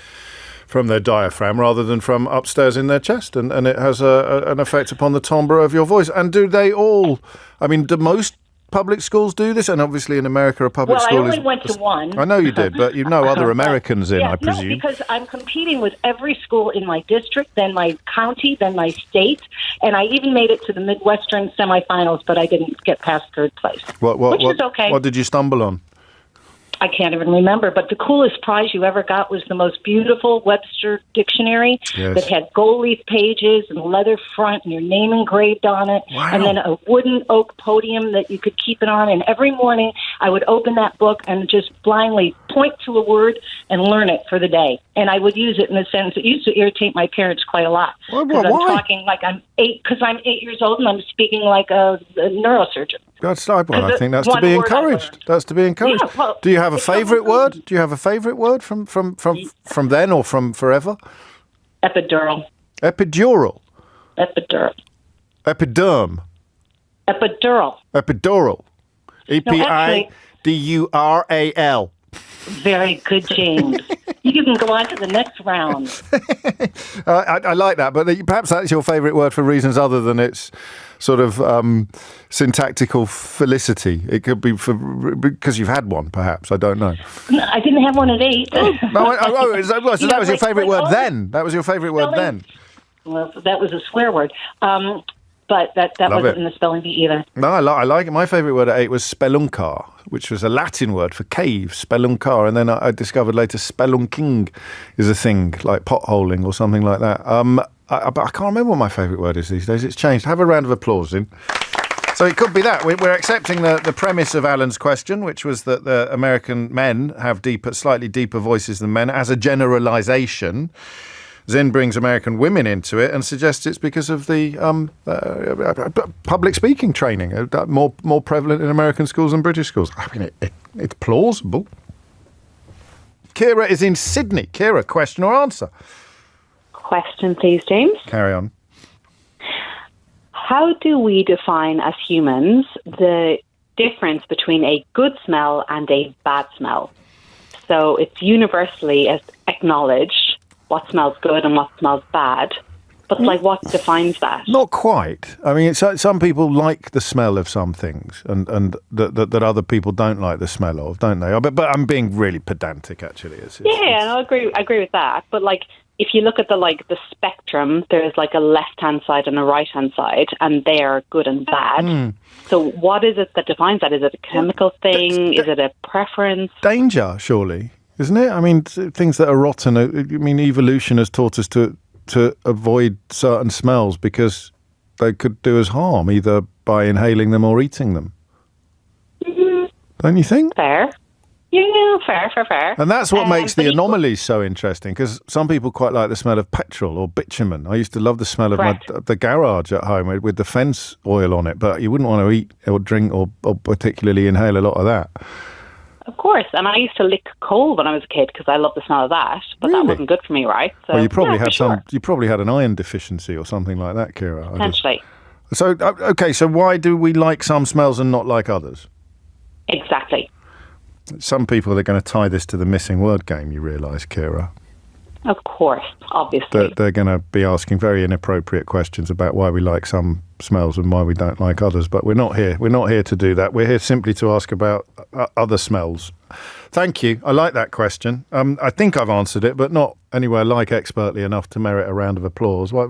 from their diaphragm rather than from upstairs in their chest, and it has an effect upon the timbre of your voice. And do they all, do most public schools do this? And obviously in America, a public school I only went to one. I know you did, but you know other Americans I presume. No, because I'm competing with every school in my district, then my county, then my state, and I even made it to the Midwestern semifinals, but I didn't get past third place, which is okay. What did you stumble on? I can't even remember, but the coolest prize you ever got was the most beautiful Webster dictionary that had gold leaf pages and leather front and your name engraved on it, and then a wooden oak podium that you could keep it on. And every morning I would open that book and just blindly point to a word and learn it for the day. And I would use it in a sentence. It used to irritate my parents quite a lot because I'm talking like I'm 8 years old and I'm speaking like a neurosurgeon. That's I think that's to be encouraged. That's to be encouraged. Yeah, well, do you have a favourite word? Do you have a favourite word from then or from forever? Epidural. Epidural. Epidural. Epiderm. Epidural. Epidural. EPIDURAL. Very good, James. You can go on to the next round. I like that, but perhaps that's your favourite word for reasons other than its sort of syntactical felicity. It could be because you've had one, perhaps. I don't know. No, I didn't have one at 8. So that was your favourite word then? That was your favourite word then? Well, that was a swear word. But that wasn't in the spelling bee either. No, I like it. My favourite word at 8 was speluncar, which was a Latin word for cave, speluncar. And then I discovered later spelunking is a thing, like potholing or something like that. I can't remember what my favourite word is these days. It's changed. Have a round of applause in. So it could be that. We're accepting the premise of Alan's question, which was that the American men have slightly deeper voices than men as a generalisation. Zinn brings American women into it and suggests it's because of the public speaking training, more prevalent in American schools than British schools. I mean, it's plausible. Ciara is in Sydney. Ciara, question or answer? Question, please, James. Carry on. How do we define as humans the difference between a good smell and a bad smell? So it's universally acknowledged what smells good and what smells bad. But what defines that? Not quite. I mean, some people like the smell of some things, and that other people don't like the smell of, don't they? But I'm being really pedantic, actually. I agree with that. But if you look at the spectrum, there's a left-hand side and a right-hand side, and they are good and bad. So what is it that defines that? Is it a chemical thing? Is it a preference? Danger, surely. Isn't it? I mean, things that are rotten. I mean, evolution has taught us to avoid certain smells because they could do us harm, either by inhaling them or eating them. Don't you think? Fair. Yeah, fair. And that's what makes the anomalies so interesting, because some people quite like the smell of petrol or bitumen. I used to love the smell of the garage at home with the fence oil on it, but you wouldn't want to eat or drink or particularly inhale a lot of that. Of course, and I used to lick coal when I was a kid because I loved the smell of that, but that wasn't good for me, right? So, well, you probably had you probably had an iron deficiency or something like that, Ciara. Potentially. So why do we like some smells and not like others? Exactly. Some people are going to tie this to the missing word game, you realise, Ciara. Of course, obviously. They're going to be asking very inappropriate questions about why we like some smells and why we don't like others, but we're not here. We're not here to do that. We're here simply to ask about other smells. Thank you. I like that question. I think I've answered it, but not anywhere like expertly enough to merit a round of applause. I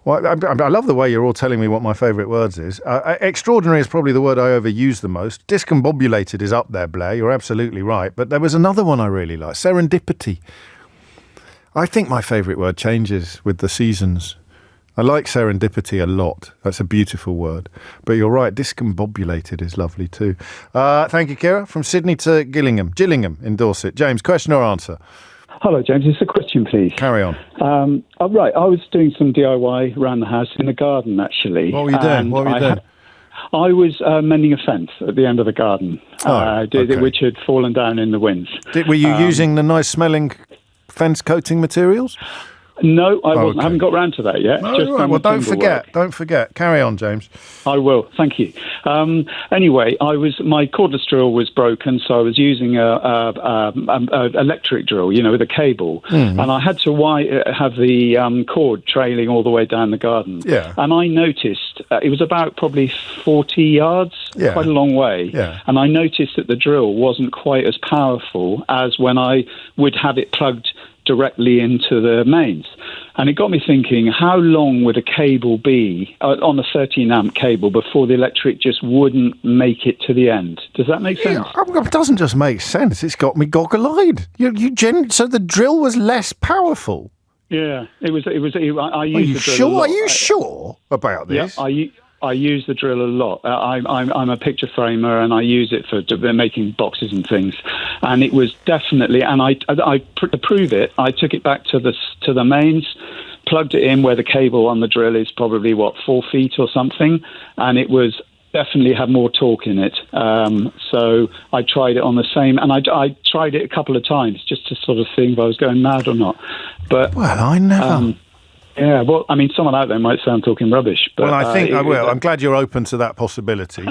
love the way you're all telling me what my favourite words is. Extraordinary is probably the word I overuse the most. Discombobulated is up there, Blair. You're absolutely right. But there was another one I really like. Serendipity. I think my favourite word changes with the seasons. I like serendipity a lot. That's a beautiful word. But you're right, discombobulated is lovely too. Thank you, Ciara. From Sydney to Gillingham in Dorset. James, question or answer? Hello, James. It's a question, please. Carry on. Right, I was doing some DIY around the house in the garden, actually. What were you doing? I was mending a fence at the end of the garden, which had fallen down in the winds. Were you using the nice-smelling fence coating materials? No, I wasn't. I haven't got round to that yet. Well, don't forget. Carry on, James. I will. Thank you. Anyway, my cordless drill was broken, so I was using a electric drill, with a cable, and I had to have the cord trailing all the way down the garden. Yeah. And I noticed it was about probably 40 yards quite a long way. Yeah. And I noticed that the drill wasn't quite as powerful as when I would have it plugged directly into the mains. And it got me thinking, how long would a cable be on a 13 amp cable before the electric just wouldn't make it to the end? Does that make sense? It doesn't just make sense. It's got me goggle-eyed. So the drill was less powerful. Yeah, it was. I used the drill Are you sure about this? Yeah, I use the drill a lot. I'm a picture framer, and I use it for making boxes and things. And it was definitely, and to prove it, I took it back to the mains, plugged it in where the cable on the drill is probably 4 feet or something, and it was definitely had more torque in it. So I tried it on the same, and I tried it a couple of times just to sort of think if I was going mad or not. But I never. Yeah, well, I mean, someone out there might say I'm talking rubbish. But, I think I will. I'm glad you're open to that possibility.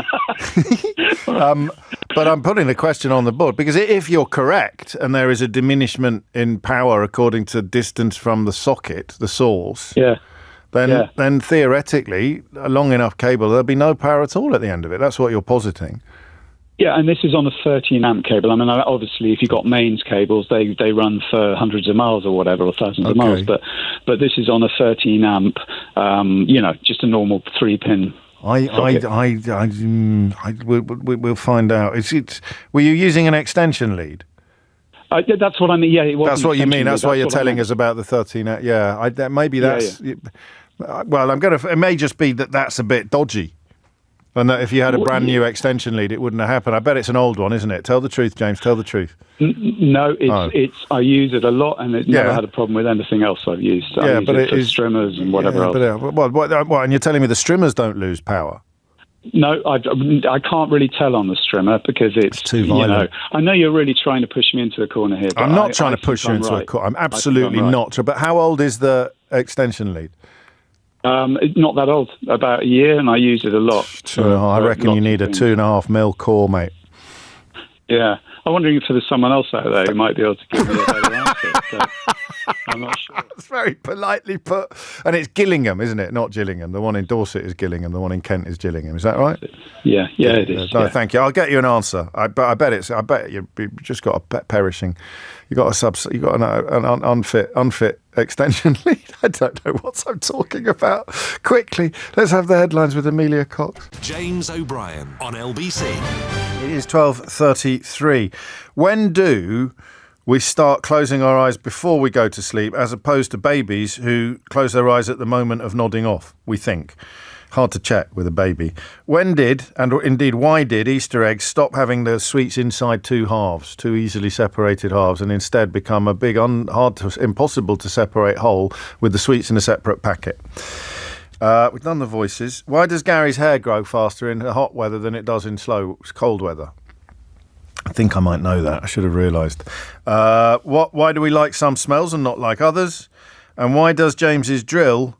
But I'm putting the question on the board because if you're correct and there is a diminishment in power according to distance from the socket, the source, then theoretically, a long enough cable, there'll be no power at all at the end of it. That's what you're positing. Yeah, and this is on a 13 amp cable. I mean, obviously, if you've got mains cables, they run for hundreds of miles or whatever, or thousands of miles. But this is on a 13 amp, just a normal 3-pin. We'll find out. Were you using an extension lead? That's what I mean. Yeah, it was. That's what you mean. That's why you're telling us about the 13. Yeah, maybe that's. Yeah. Well, it may just be that's a bit dodgy. And that if you had a brand new extension lead, it wouldn't have happened. I bet it's an old one, isn't it? Tell the truth, James. Tell the truth. No, it's. I use it a lot, and it never had a problem with anything else I've used. I use it for streamers and whatever else. And you're telling me the streamers don't lose power? No, I can't really tell on the strimmer because it's too violent. I know you're really trying to push me into a corner here. But I'm not trying to push you into a corner. I'm absolutely not. But how old is the extension lead? Not that old, about a year, and I use it a lot. I reckon you need a 2.5 mil core, mate. Yeah. I'm wondering if there's someone else out there who might be able to give me a better answer. So I'm not sure. It's very politely put. And it's Gillingham, isn't it? Not Gillingham. The one in Dorset is Gillingham. The one in Kent is Gillingham. Is that right? Yeah, it is. No, thank you. I'll get you an answer. I bet you've just got a perishing. You got an unfit extension lead. I don't know what I'm talking about. Quickly, let's have the headlines with Amelia Cox. James O'Brien on LBC. It is 12:33. When do we start closing our eyes before we go to sleep, as opposed to babies who close their eyes at the moment of nodding off, we think? Hard to check with a baby. When did, and indeed why did, Easter eggs stop having the sweets inside two easily separated halves, and instead become a big, impossible to separate whole with the sweets in a separate packet? We've done the voices. Why does Gary's hair grow faster in hot weather than it does in cold weather? I think I might know that. I should have realised. Why do we like some smells and not like others? And why does James's drill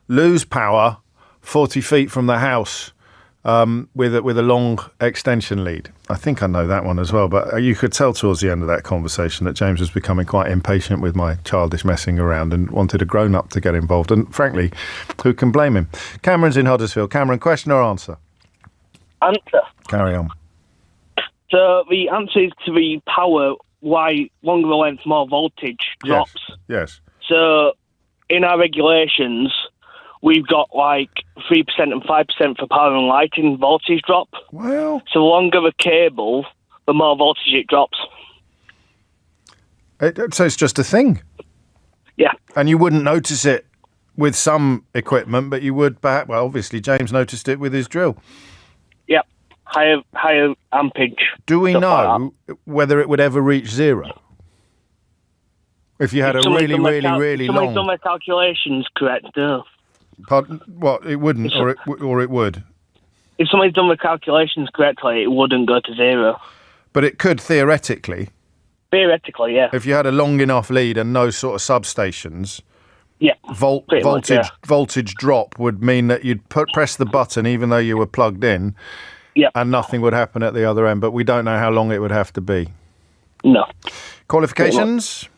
lose power 40 feet from the house with a long extension lead? I think I know that one as well, but you could tell towards the end of that conversation that James was becoming quite impatient with my childish messing around and wanted a grown-up to get involved. And frankly, who can blame him? Cameron's in Huddersfield. Cameron, question or answer? Answer. Carry on. So the answer is to the power, why longer the length, more voltage drops. Yes. So in our regulations, we've got like 3% and 5% for power and lighting voltage drop. Well, so the longer the cable, the more voltage it drops. So it's just a thing? Yeah. And you wouldn't notice it with some equipment, but you would perhaps, well, obviously James noticed it with his drill. Yep. Higher ampage. Do we know whether it would ever reach zero? If you had a really long... Somebody's done their calculations correct, no. Pardon? What? It wouldn't, or it would? If somebody's done the calculations correctly, it wouldn't go to zero. But it could, theoretically. Theoretically, yeah. If you had a long enough lead and no sort of substations... Yeah, voltage drop would mean that you'd press the button even though you were plugged in, and nothing would happen at the other end. But we don't know how long it would have to be. No. Qualifications?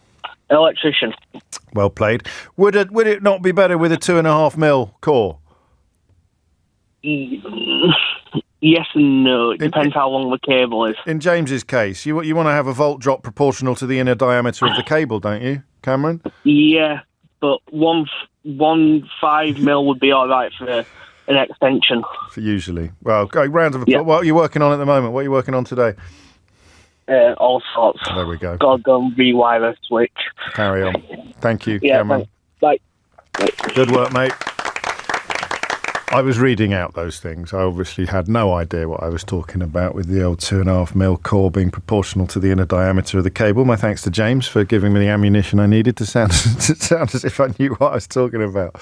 Electrician. Well played. Would it not be better with a 2.5 mil core? Yes and no. It depends how long the cable is. In James's case, you want to have a volt drop proportional to the inner diameter of the cable, don't you, Cameron? Yeah, but 1.5 mil would be all right for an extension. For usually. Well, go round of applause. Yeah. What are you working on at the moment? What are you working on today? All sorts. There we go. Got to go and rewire a switch. Carry on. Thank you, yeah, Cameron. Bye. Good work, mate. I was reading out those things. I obviously had no idea what I was talking about with the old 2.5 mil core being proportional to the inner diameter of the cable. My thanks to James for giving me the ammunition I needed to sound as if I knew what I was talking about.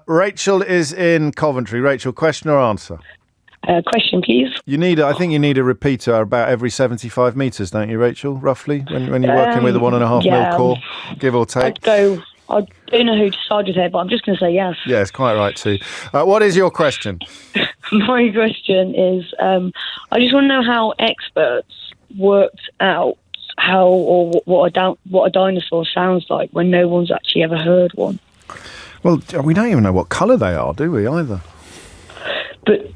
Rachel is in Coventry. Rachel, question or answer? Question, please. I think you need a repeater about every 75 metres, don't you, Rachel, roughly, when you're working with a 1.5 mil core, give or take? I don't know who decided here, but I'm just going to say yes. Yeah, it's quite right too. What is your question? My question is, I just want to know how experts worked out what a dinosaur sounds like when no one's actually ever heard one. Well, we don't even know what colour they are, do we, either? But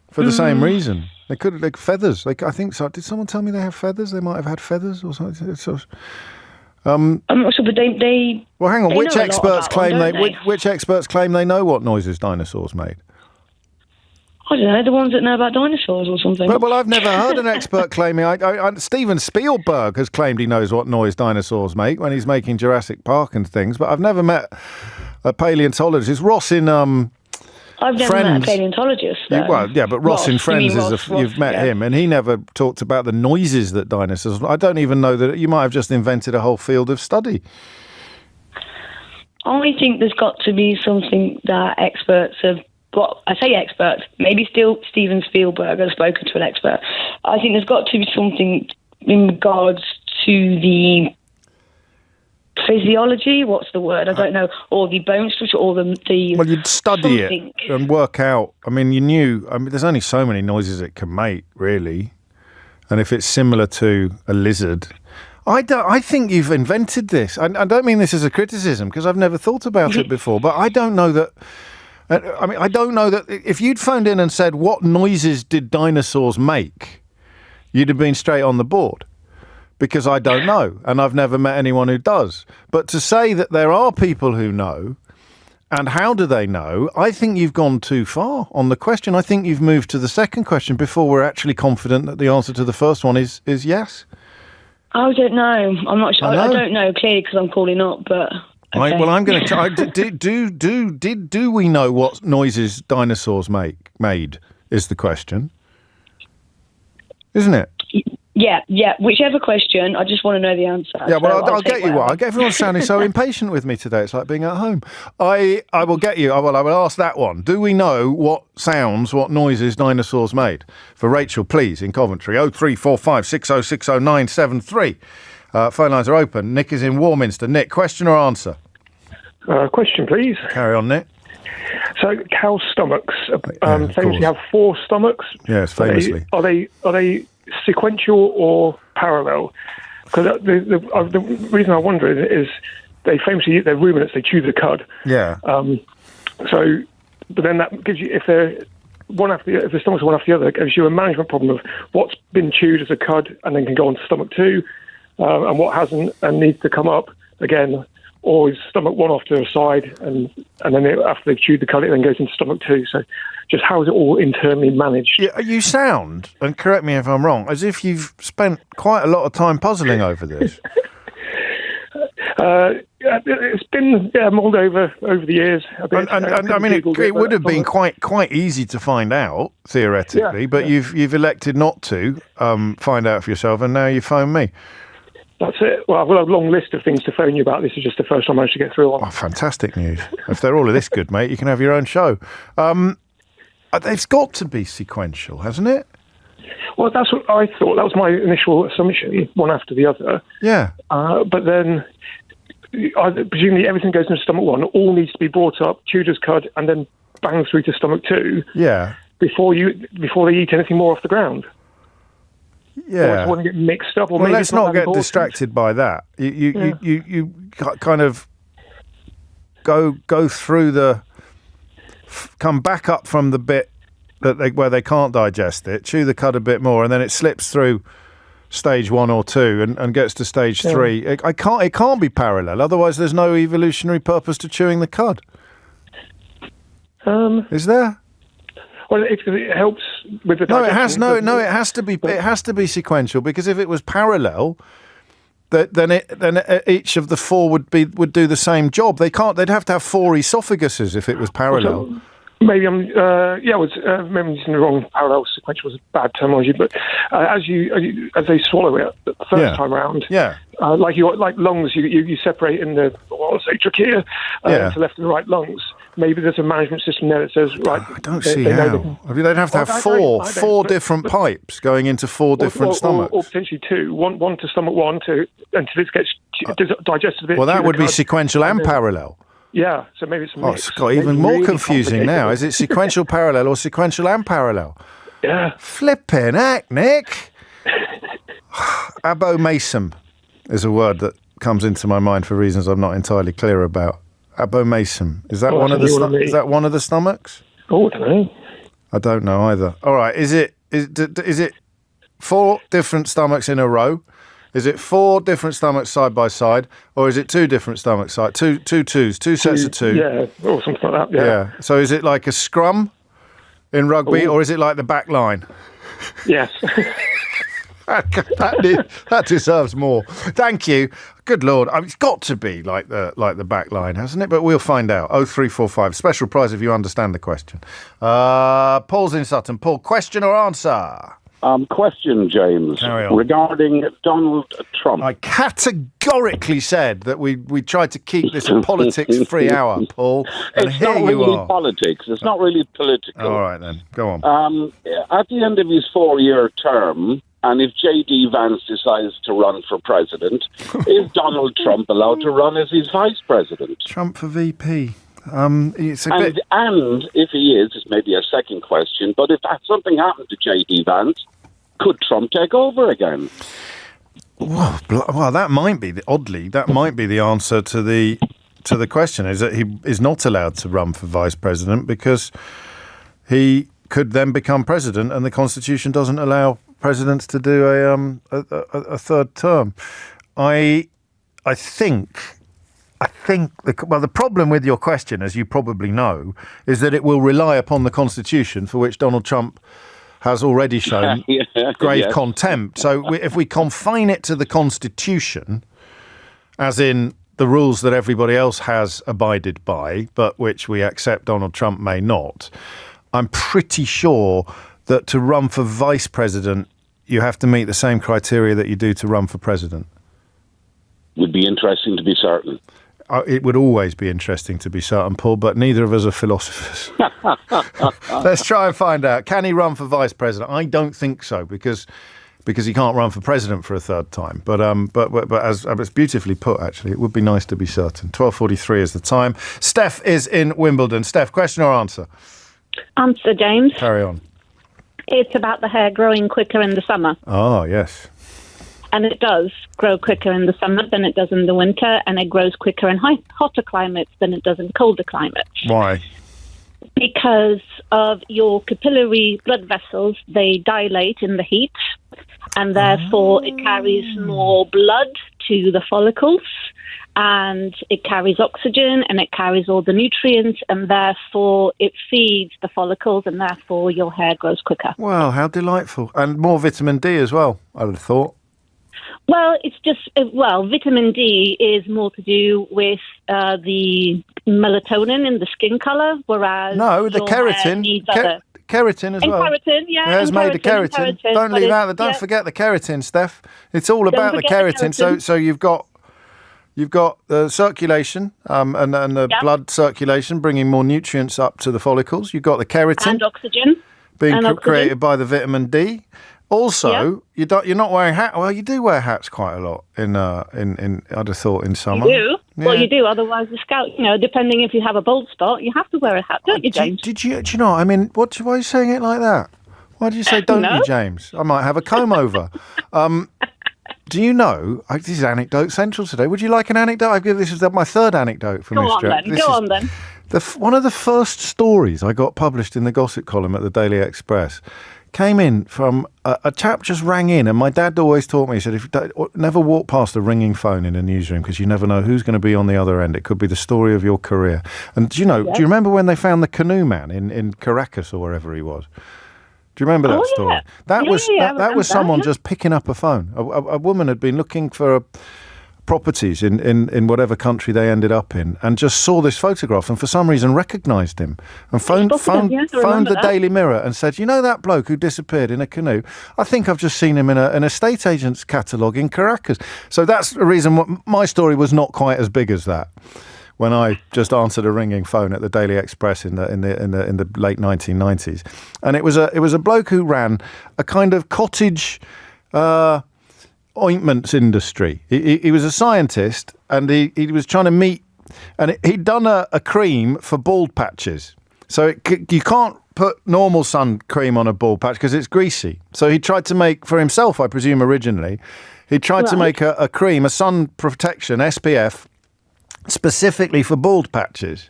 for the same reason. They could have feathers. I think so. Did someone tell me they have feathers? They might have had feathers or something. I'm not sure, but they. Well, hang on. Which experts claim they know what noises dinosaurs made? I don't know. The ones that know about dinosaurs or something. Well, I've never heard an expert claiming. Steven Spielberg has claimed he knows what noise dinosaurs make when he's making Jurassic Park and things, but I've never met a paleontologist. Ross in I've never met a paleontologist. But Ross in Friends you've met him, and he never talked about the noises that dinosaurs. I don't even know that you might have just invented a whole field of study. I think there's got to be something that experts have. Well, I say experts. Maybe still Steven Spielberg has spoken to an expert. I think there's got to be something in regards to the physiology, what's the word? I don't know. Or the bone structure, or the well, you'd study it and work out. I mean, there's only so many noises it can make, really. And if it's similar to a lizard, I think you've invented this. I don't mean this as a criticism, because I've never thought about it before, but I don't know that. I don't know that if you'd phoned in and said, what noises did dinosaurs make, you'd have been straight on the board. Because I don't know, and I've never met anyone who does. But to say that there are people who know, and how do they know, I think you've gone too far on the question. I think you've moved to the second question before we're actually confident that the answer to the first one is yes. I don't know. I'm not sure. I don't know clearly because I'm calling up, but... Okay. Well, I'm going to try. Do we know what noises dinosaurs made? Is the question, isn't it? Yeah. Whichever question, I just want to know the answer. Yeah, well, I'll get you one. Everyone's sounding so impatient with me today. It's like being at home. I will get you. I will ask that one. Do we know what noises dinosaurs made? For Rachel, please, in Coventry, 0345 6060973. Phone lines are open. Nick is in Warminster. Nick, question or answer? Question, please. Carry on, Nick. So, cow stomachs famously have 4 stomachs. Yes, famously. Are they sequential or parallel? Because the reason I wonder is they're ruminants. They chew the cud. Yeah. But then that gives you, if the stomachs are one after the other, it gives you a management problem of what's been chewed as a cud and then can go on to stomach 2. And what hasn't and needs to come up again, or is stomach 1 off to the side, and then after they've chewed the cud, it then goes into stomach 2. So, just how is it all internally managed? Yeah, you sound, and correct me if I'm wrong, as if you've spent quite a lot of time puzzling over this. It's been mulled over the years. I mean, it would have been quite easy to find out theoretically, but you've elected not to find out for yourself, and now you phone me. That's it. Well, I've got a long list of things to phone you about. This is just the first time I managed to get through on. Oh, fantastic news. If they're all of this good, mate, you can have your own show. It's got to be sequential, hasn't it? Well, that's what I thought. That was my initial assumption, one after the other. Yeah. But then, presumably everything goes into stomach 1, all needs to be brought up, chewed as cud, and then banged through to stomach 2. Yeah. Before they eat anything more off the ground. Yeah. Or get mixed up. Or well, maybe let's not get distracted by that. You kind of go through come back up from the bit where they can't digest it, chew the cud a bit more, and then it slips through stage 1 or 2 and gets to stage 3. It can't be parallel. Otherwise, there's no evolutionary purpose to chewing the cud. Is there? Well, it helps with the digestion. It has to be sequential, because if it was parallel, then each of the 4 would do the same job. They'd have to have 4 esophaguses if it was parallel. Maybe I'm maybe using the wrong parallel. Sequential was a bad terminology, but as they swallow it the first time round, like lungs, you separate in the trachea to left and right lungs. Maybe there's a management system there that says, right. I don't see how. They'd have to have four different pipes going into 4 different stomachs. Or potentially 2. One to stomach 1 until it gets digested a bit. Well, that would be sequential and parallel. Yeah, so maybe it's a mix. It's got even more confusing now. Is it sequential parallel or sequential and parallel? Yeah. Flipping heck, Nick. Abomasum is a word that comes into my mind for reasons I'm not entirely clear about. Abomasum. Is that one of the stomachs? Oh, I don't know. I don't know either. All right. Is it 4 different stomachs in a row? Is it 4 different stomachs side by side, or is it 2 different stomachs side? Two sets of 2. Yeah, or something like that. Yeah. So is it like a scrum in rugby, or is it like the back line? Yes. that deserves more. Thank you. Good Lord. It's got to be like the back line, hasn't it? But we'll find out. 0345. Special prize if you understand the question. Paul's in Sutton. Paul, question or answer? Question, James, regarding Donald Trump. I categorically said that we tried to keep this a politics-free hour, Paul. And it's here not you really are. politics. It's not really political. All right, then. Go on. At the end of his 4-year term, and if J.D. Vance decides to run for president, is Donald Trump allowed to run as his vice president? Trump for VP. And if he is, it's maybe a second question, but if something happened to J.D. Vance, could Trump take over again? Well, that might be the answer to the question, is that he is not allowed to run for vice president because he could then become president, and the Constitution doesn't allow presidents to do a third term. I think the problem with your question, as you probably know, is that it will rely upon the Constitution, for which Donald Trump has already shown grave contempt. So if we confine it to the Constitution, as in the rules that everybody else has abided by, but which we accept Donald Trump may not, I'm pretty sure that to run for vice president, you have to meet the same criteria that you do to run for president. Would be interesting to be certain. It would always be interesting to be certain, Paul, but neither of us are philosophers. Let's try and find out. Can he run for vice president? I don't think so, because he can't run for president for a third time. But as it's beautifully put, actually, it would be nice to be certain. 12:43 is the time. Steph is in Wimbledon. Steph, question or answer? Answer, James. Carry on. It's about the hair growing quicker in the summer. Oh, yes. And it does grow quicker in the summer than it does in the winter, and it grows quicker in hotter climates than it does in colder climates. Why? Because of your capillary blood vessels, they dilate in the heat, and therefore it carries more blood to the follicles, and it carries oxygen, and it carries all the nutrients, and therefore it feeds the follicles, and therefore your hair grows quicker. Well, how delightful. And more vitamin D as well, I would have thought. Well, it's just, vitamin D is more to do with the melatonin in the skin colour, whereas... No, the keratin. Keratin as well. Keratin, yeah. Hair's made of keratin. Don't leave out. Don't forget the keratin, Steph. It's all about the keratin. So you've got the circulation and the blood circulation, bringing more nutrients up to the follicles. You've got the keratin and oxygen being created by the vitamin D. Also, you're not wearing hats. Well, you do wear hats quite a lot in I'd have thought in summer. You do? Yeah. Well, you do. Otherwise, the scalp, depending if you have a bald spot, you have to wear a hat, don't you, James? Do you know? I mean, why are you saying it like that? Why do you say don't you, James? I might have a comb over. Do you know? This is Anecdote Central today. Would you like an anecdote? This is my third anecdote from this trip. Go on then. One of the first stories I got published in the gossip column at the Daily Express came in from a chap just rang in, and my dad always taught me, he said, if you never walk past a ringing phone in a newsroom because you never know who's going to be on the other end. It could be the story of your career. And do you remember when they found the canoe man in Caracas or wherever he was? Do you remember that story? Yeah. That was someone just picking up a phone. A woman had been looking for properties in whatever country they ended up in, and just saw this photograph, and for some reason recognised him, and phoned the Daily Mirror and said, "You know that bloke who disappeared in a canoe? I think I've just seen him in an estate agent's catalogue in Caracas." So that's the reason my story was not quite as big as that. When I just answered a ringing phone at the Daily Express in the late 1990s, and it was a bloke who ran a kind of cottage ointments industry. He was a scientist, and he was trying to meet, and he'd done a cream for bald patches. So you can't put normal sun cream on a bald patch because it's greasy. So he tried to make, for himself, I presume originally, he tried to make a cream, a sun protection, SPF, specifically for bald patches.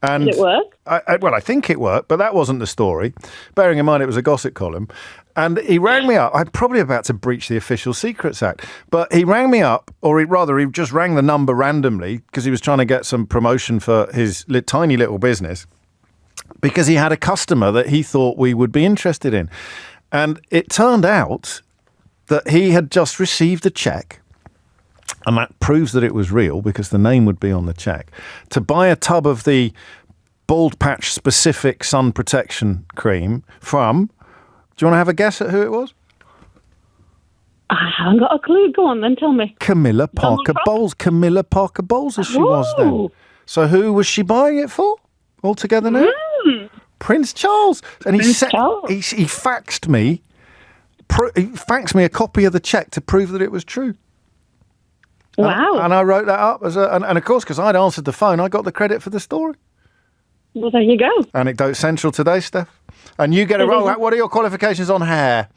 And did it work? I think it worked, but that wasn't the story. Bearing in mind it was a gossip column. And he rang me up. I'm probably about to breach the Official Secrets Act. But he rang me up, or he just rang the number randomly because he was trying to get some promotion for his tiny little business, because he had a customer that he thought we would be interested in. And it turned out that he had just received a cheque, and that proves that it was real because the name would be on the cheque, to buy a tub of the bald patch specific sun protection cream from, do you want to have a guess at who it was? I haven't got a clue. Go on then, tell me. Camilla Parker Bowles. Camilla Parker Bowles, as she was then. So who was she buying it for altogether now? Prince Charles. And he faxed me a copy of the cheque to prove that it was true. Wow. And I wrote that up and of course, because I'd answered the phone, I got the credit for the story. Well, there you go. Anecdote Central today, Steph. And you get a roll. What are your qualifications on hair?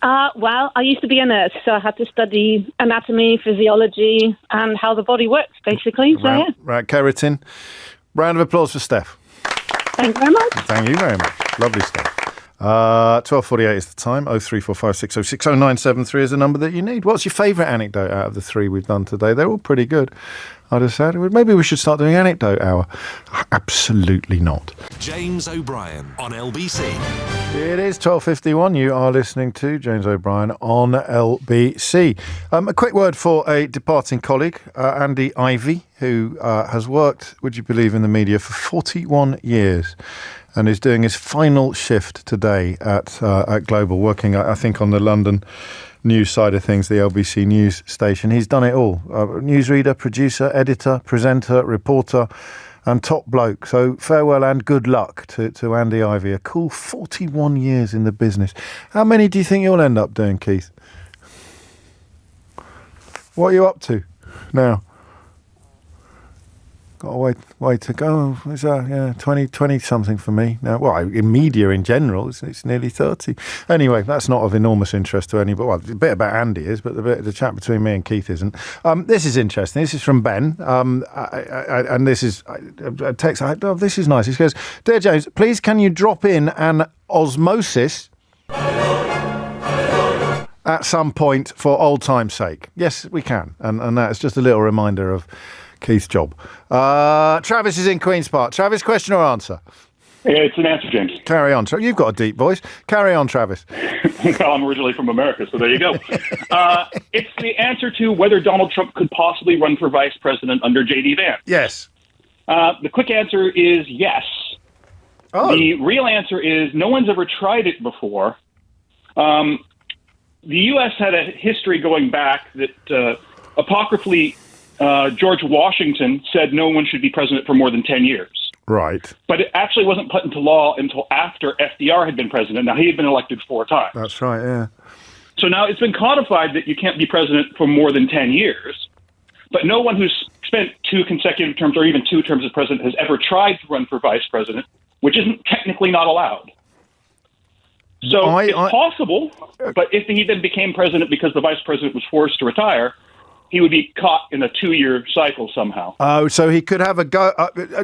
Well, I used to be a nurse, so I had to study anatomy, physiology, and how the body works, basically. Right, keratin. Round of applause for Steph. Thank you very much. Thank you very much. Lovely stuff. 12:48 is the time. 03456060973 is the number that you need. What's your favourite anecdote out of the three we've done today? They're all pretty good. I'd have said maybe we should start doing anecdote hour. Absolutely not. James O'Brien on LBC. It is 12:51. You are listening to James O'Brien on LBC. A quick word for a departing colleague, Andy Ivey, who has worked, would you believe, in the media for 41 years. And is doing his final shift today at Global, working, I think, on the London news side of things, the LBC News station. He's done it all. Newsreader, producer, editor, presenter, reporter, and top bloke. So farewell and good luck to Andy Ivey. A cool 41 years in the business. How many do you think you'll end up doing, Keith? What are you up to now? Got a way to go. Is that 20 something for me now? Well, in media in general, it's nearly 30. Anyway, that's not of enormous interest to anybody. Well, a bit about Andy is, but the chat between me and Keith isn't. This is interesting. This is from Ben, and this is a text. This is nice. He goes, "Dear James, please can you drop in an osmosis at some point for old time's sake?" Yes, we can, and that's just a little reminder of Keith's job. Travis is in Queen's Park. Travis, question or answer? Yeah, it's an answer, James. Carry on. You've got a deep voice. Carry on, Travis. Well, I'm originally from America, so there you go. It's the answer to whether Donald Trump could possibly run for vice president under J.D. Vance. Yes. The quick answer is yes. Oh. The real answer is no one's ever tried it before. The U.S. had a history going back that apocryphally George Washington said no one should be president for more than 10 years. Right. But it actually wasn't put into law until after FDR had been president. Now, he had been elected 4 times. That's right, yeah. So now it's been codified that you can't be president for more than 10 years. But no one who's spent 2 consecutive terms or even 2 terms as president has ever tried to run for vice president, which isn't technically not allowed. So it's possible, but if he then became president because the vice president was forced to retire, he would be caught in a 2-year cycle somehow. Oh, so he could have a go.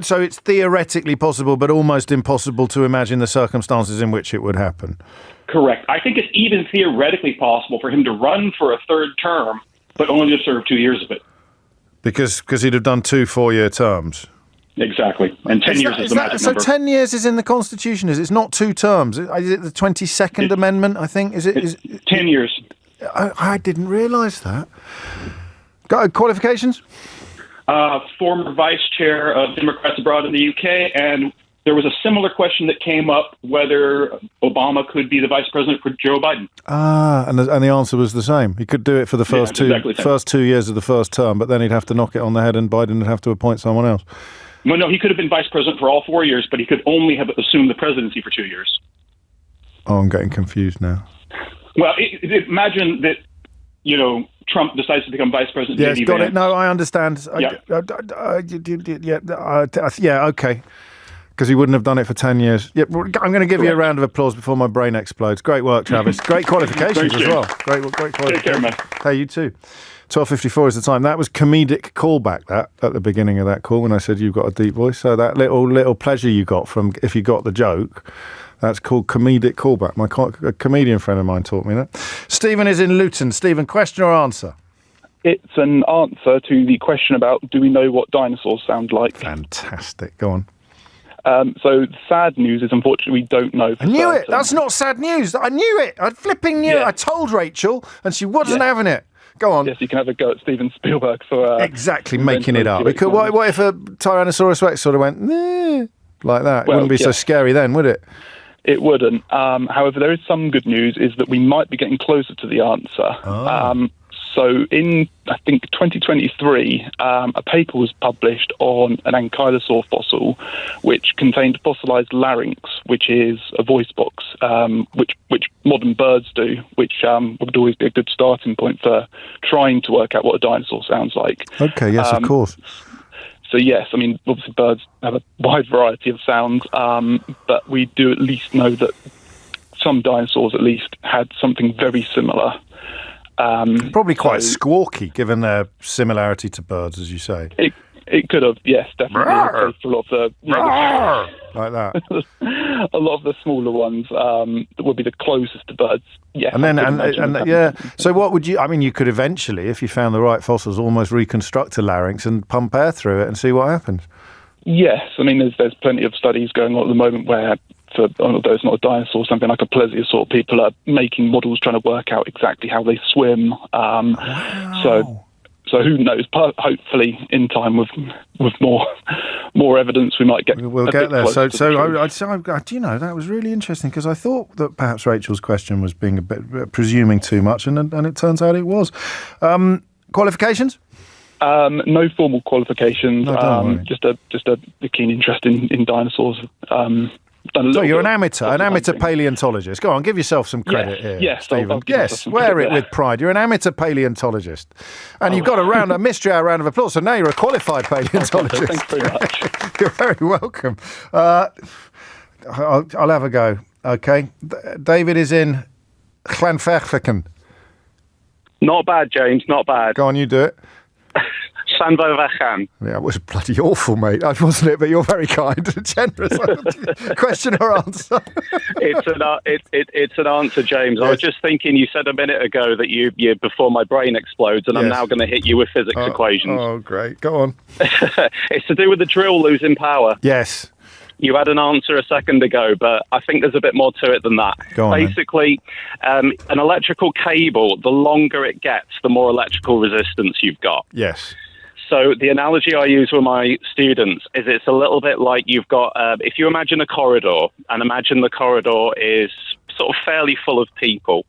So it's theoretically possible, but almost impossible to imagine the circumstances in which it would happen. Correct. I think it's even theoretically possible for him to run for a third term, but only to serve 2 years of it. Because he'd have done 2 4-year terms. Exactly. And 10 years is the magic number. So 10 years is in the Constitution, is it? It's not 2 terms. Is it the 22nd Amendment, I think? Is it 10 years. I didn't realise that. Got qualifications? Former vice chair of Democrats abroad in the UK, and there was a similar question that came up whether Obama could be the vice president for Joe Biden. And the answer was the same. He could do it for the first first 2 years of the first term, but then he'd have to knock it on the head and Biden would have to appoint someone else. Well, no, he could have been vice president for all 4 years, but he could only have assumed the presidency for 2 years. Oh, I'm getting confused now. Well, imagine that, Trump decides to become vice president. Yes, got it. No, I understand. Yeah. Okay. Because he wouldn't have done it for 10 years. Yeah, I'm going to give you a round of applause before my brain explodes. Great work, Travis. Great qualifications as well. Great qualifications. Take care, man. Hey, you too. 12:54 is the time. That was comedic callback, that, at the beginning of that call when I said you've got a deep voice. So that little pleasure you got from if you got the joke, that's called comedic callback. A comedian friend of mine taught me that. Stephen is in Luton. Stephen, question or answer? It's an answer to the question about do we know what dinosaurs sound like? Fantastic. Go on. So sad news is unfortunately we don't know. I knew it. That's not sad news. I knew it. I flipping knew it. I told Rachel and she wasn't having it. Go on. Yes, you can have a go at Steven Spielberg for... exactly, making it up. What if a Tyrannosaurus Rex sort of went, like that? It wouldn't be so scary then, would it? It wouldn't. However, there is some good news, is that we might be getting closer to the answer. Oh. So in, I think, 2023, a paper was published on an ankylosaur fossil which contained fossilized larynx, which is a voice box, which modern birds do, which would always be a good starting point for trying to work out what a dinosaur sounds like. Okay, yes, of course. So yes, I mean, obviously birds have a wide variety of sounds, but we do at least know that some dinosaurs at least had something very similar. Probably quite squawky, given their similarity to birds, as you say. It could have, yes, definitely. A lot of the like that. A lot of the smaller ones that would be the closest to birds. Yeah, and So what would you? I mean, you could eventually, if you found the right fossils, almost reconstruct a larynx and pump air through it and see what happens. Yes, I mean, there's plenty of studies going on at the moment where, although it's not a dinosaur, something like a plesiosaur, people are making models trying to work out exactly how they swim. So who knows? Hopefully, in time with more evidence, we might get. We'll get there. So that was really interesting because I thought that perhaps Rachel's question was being a bit presuming too much, and it turns out it was. Qualifications? No formal qualifications. No, just a keen interest in dinosaurs. So you're an amateur paleontologist. Go on, give yourself some credit here, yes, Stephen. Yes, wear it with pride. You're an amateur paleontologist, and you've got a mystery hour round of applause. So now you're a qualified paleontologist. Thanks very much. You're very welcome. I'll have a go. Okay, David is in Llanferfycn. Not bad, James. Not bad. Go on, you do it. Llanvo Fechan. Yeah, it was bloody awful, mate. Wasn't it? But you're very kind and generous. Question or answer? It's an answer, James. Yes. I was just thinking. You said a minute ago that you before my brain explodes, and I'm now going to hit you with physics equations. Oh, great! Go on. It's to do with the drill losing power. Yes. You had an answer a second ago, but I think there's a bit more to it than that. Go on, basically, an electrical cable, the longer it gets, the more electrical resistance you've got. Yes. So the analogy I use with my students is it's a little bit like you've got, if you imagine a corridor, and imagine the corridor is sort of fairly full of people.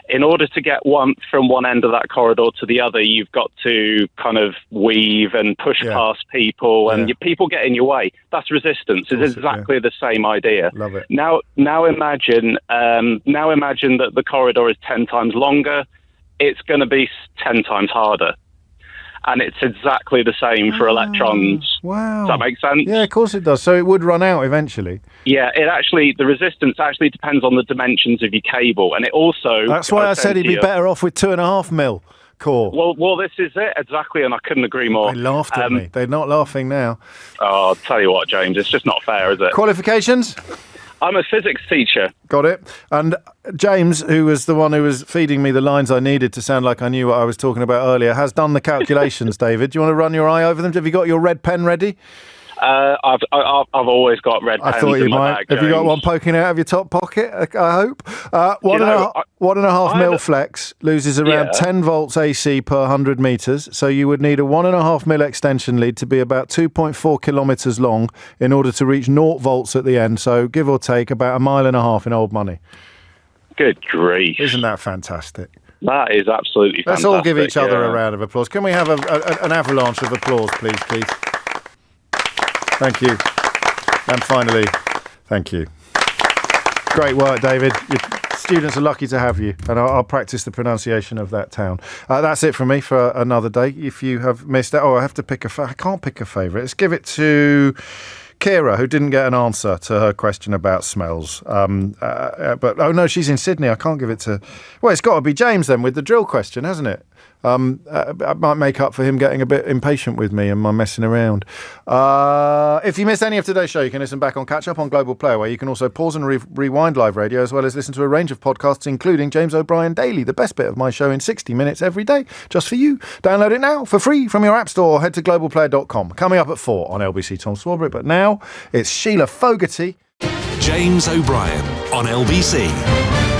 In order to get from one end of that corridor to the other, you've got to kind of weave and push past people, and people get in your way. That's resistance. It's exactly the same idea. Love it. Now imagine that the corridor is 10 times longer. It's going to be 10 times harder. And it's exactly the same for electrons. Wow. Does that make sense? Yeah, of course it does. So it would run out eventually. Yeah, the resistance actually depends on the dimensions of your cable. And it also... That's why I said he'd be better off with 2.5 mil. core. Well, this is it, exactly, and I couldn't agree more. They laughed at me. They're not laughing now. Oh, I'll tell you what, James, it's just not fair, is it? Qualifications? I'm a physics teacher. Got it. And James, who was the one who was feeding me the lines I needed to sound like I knew what I was talking about earlier, has done the calculations, David. Do you want to run your eye over them? Have you got your red pen ready? I've always got red pens I thought you in my might. bag, Have you got James. one poking out of your top pocket? I hope. 1.5 mil flex loses around 10 volts AC per 100 metres. So you would need a 1.5 mil extension lead to be about 2.4 kilometres long in order to reach 0 volts at the end. So give or take about 1.5 miles in old money. Good grief. Isn't that fantastic? That is absolutely fantastic. Let's all give each other a round of applause. Can we have an avalanche of applause, please, Keith? Thank you. And finally, thank you. Great work, David. Your students are lucky to have you, and I'll practice the pronunciation of that town. That's it from me for another day. If you have missed it, I have to pick I can't pick a favourite. Let's give it to Kira, who didn't get an answer to her question about smells. But, oh no, she's in Sydney. I can't give it to... Well, it's got to be James then with the drill question, hasn't it? I might make up for him getting a bit impatient with me and my messing around. If you missed any of today's show, you can listen back on Catch Up on Global Player, where you can also pause and rewind live radio, as well as listen to a range of podcasts, including James O'Brien Daily, the best bit of my show in 60 minutes every day, just for you. Download it now for free from your app store. Head to globalplayer.com. Coming up at 4 on LBC Tom Swarbrick. But now it's Sheila Fogarty. James O'Brien on LBC.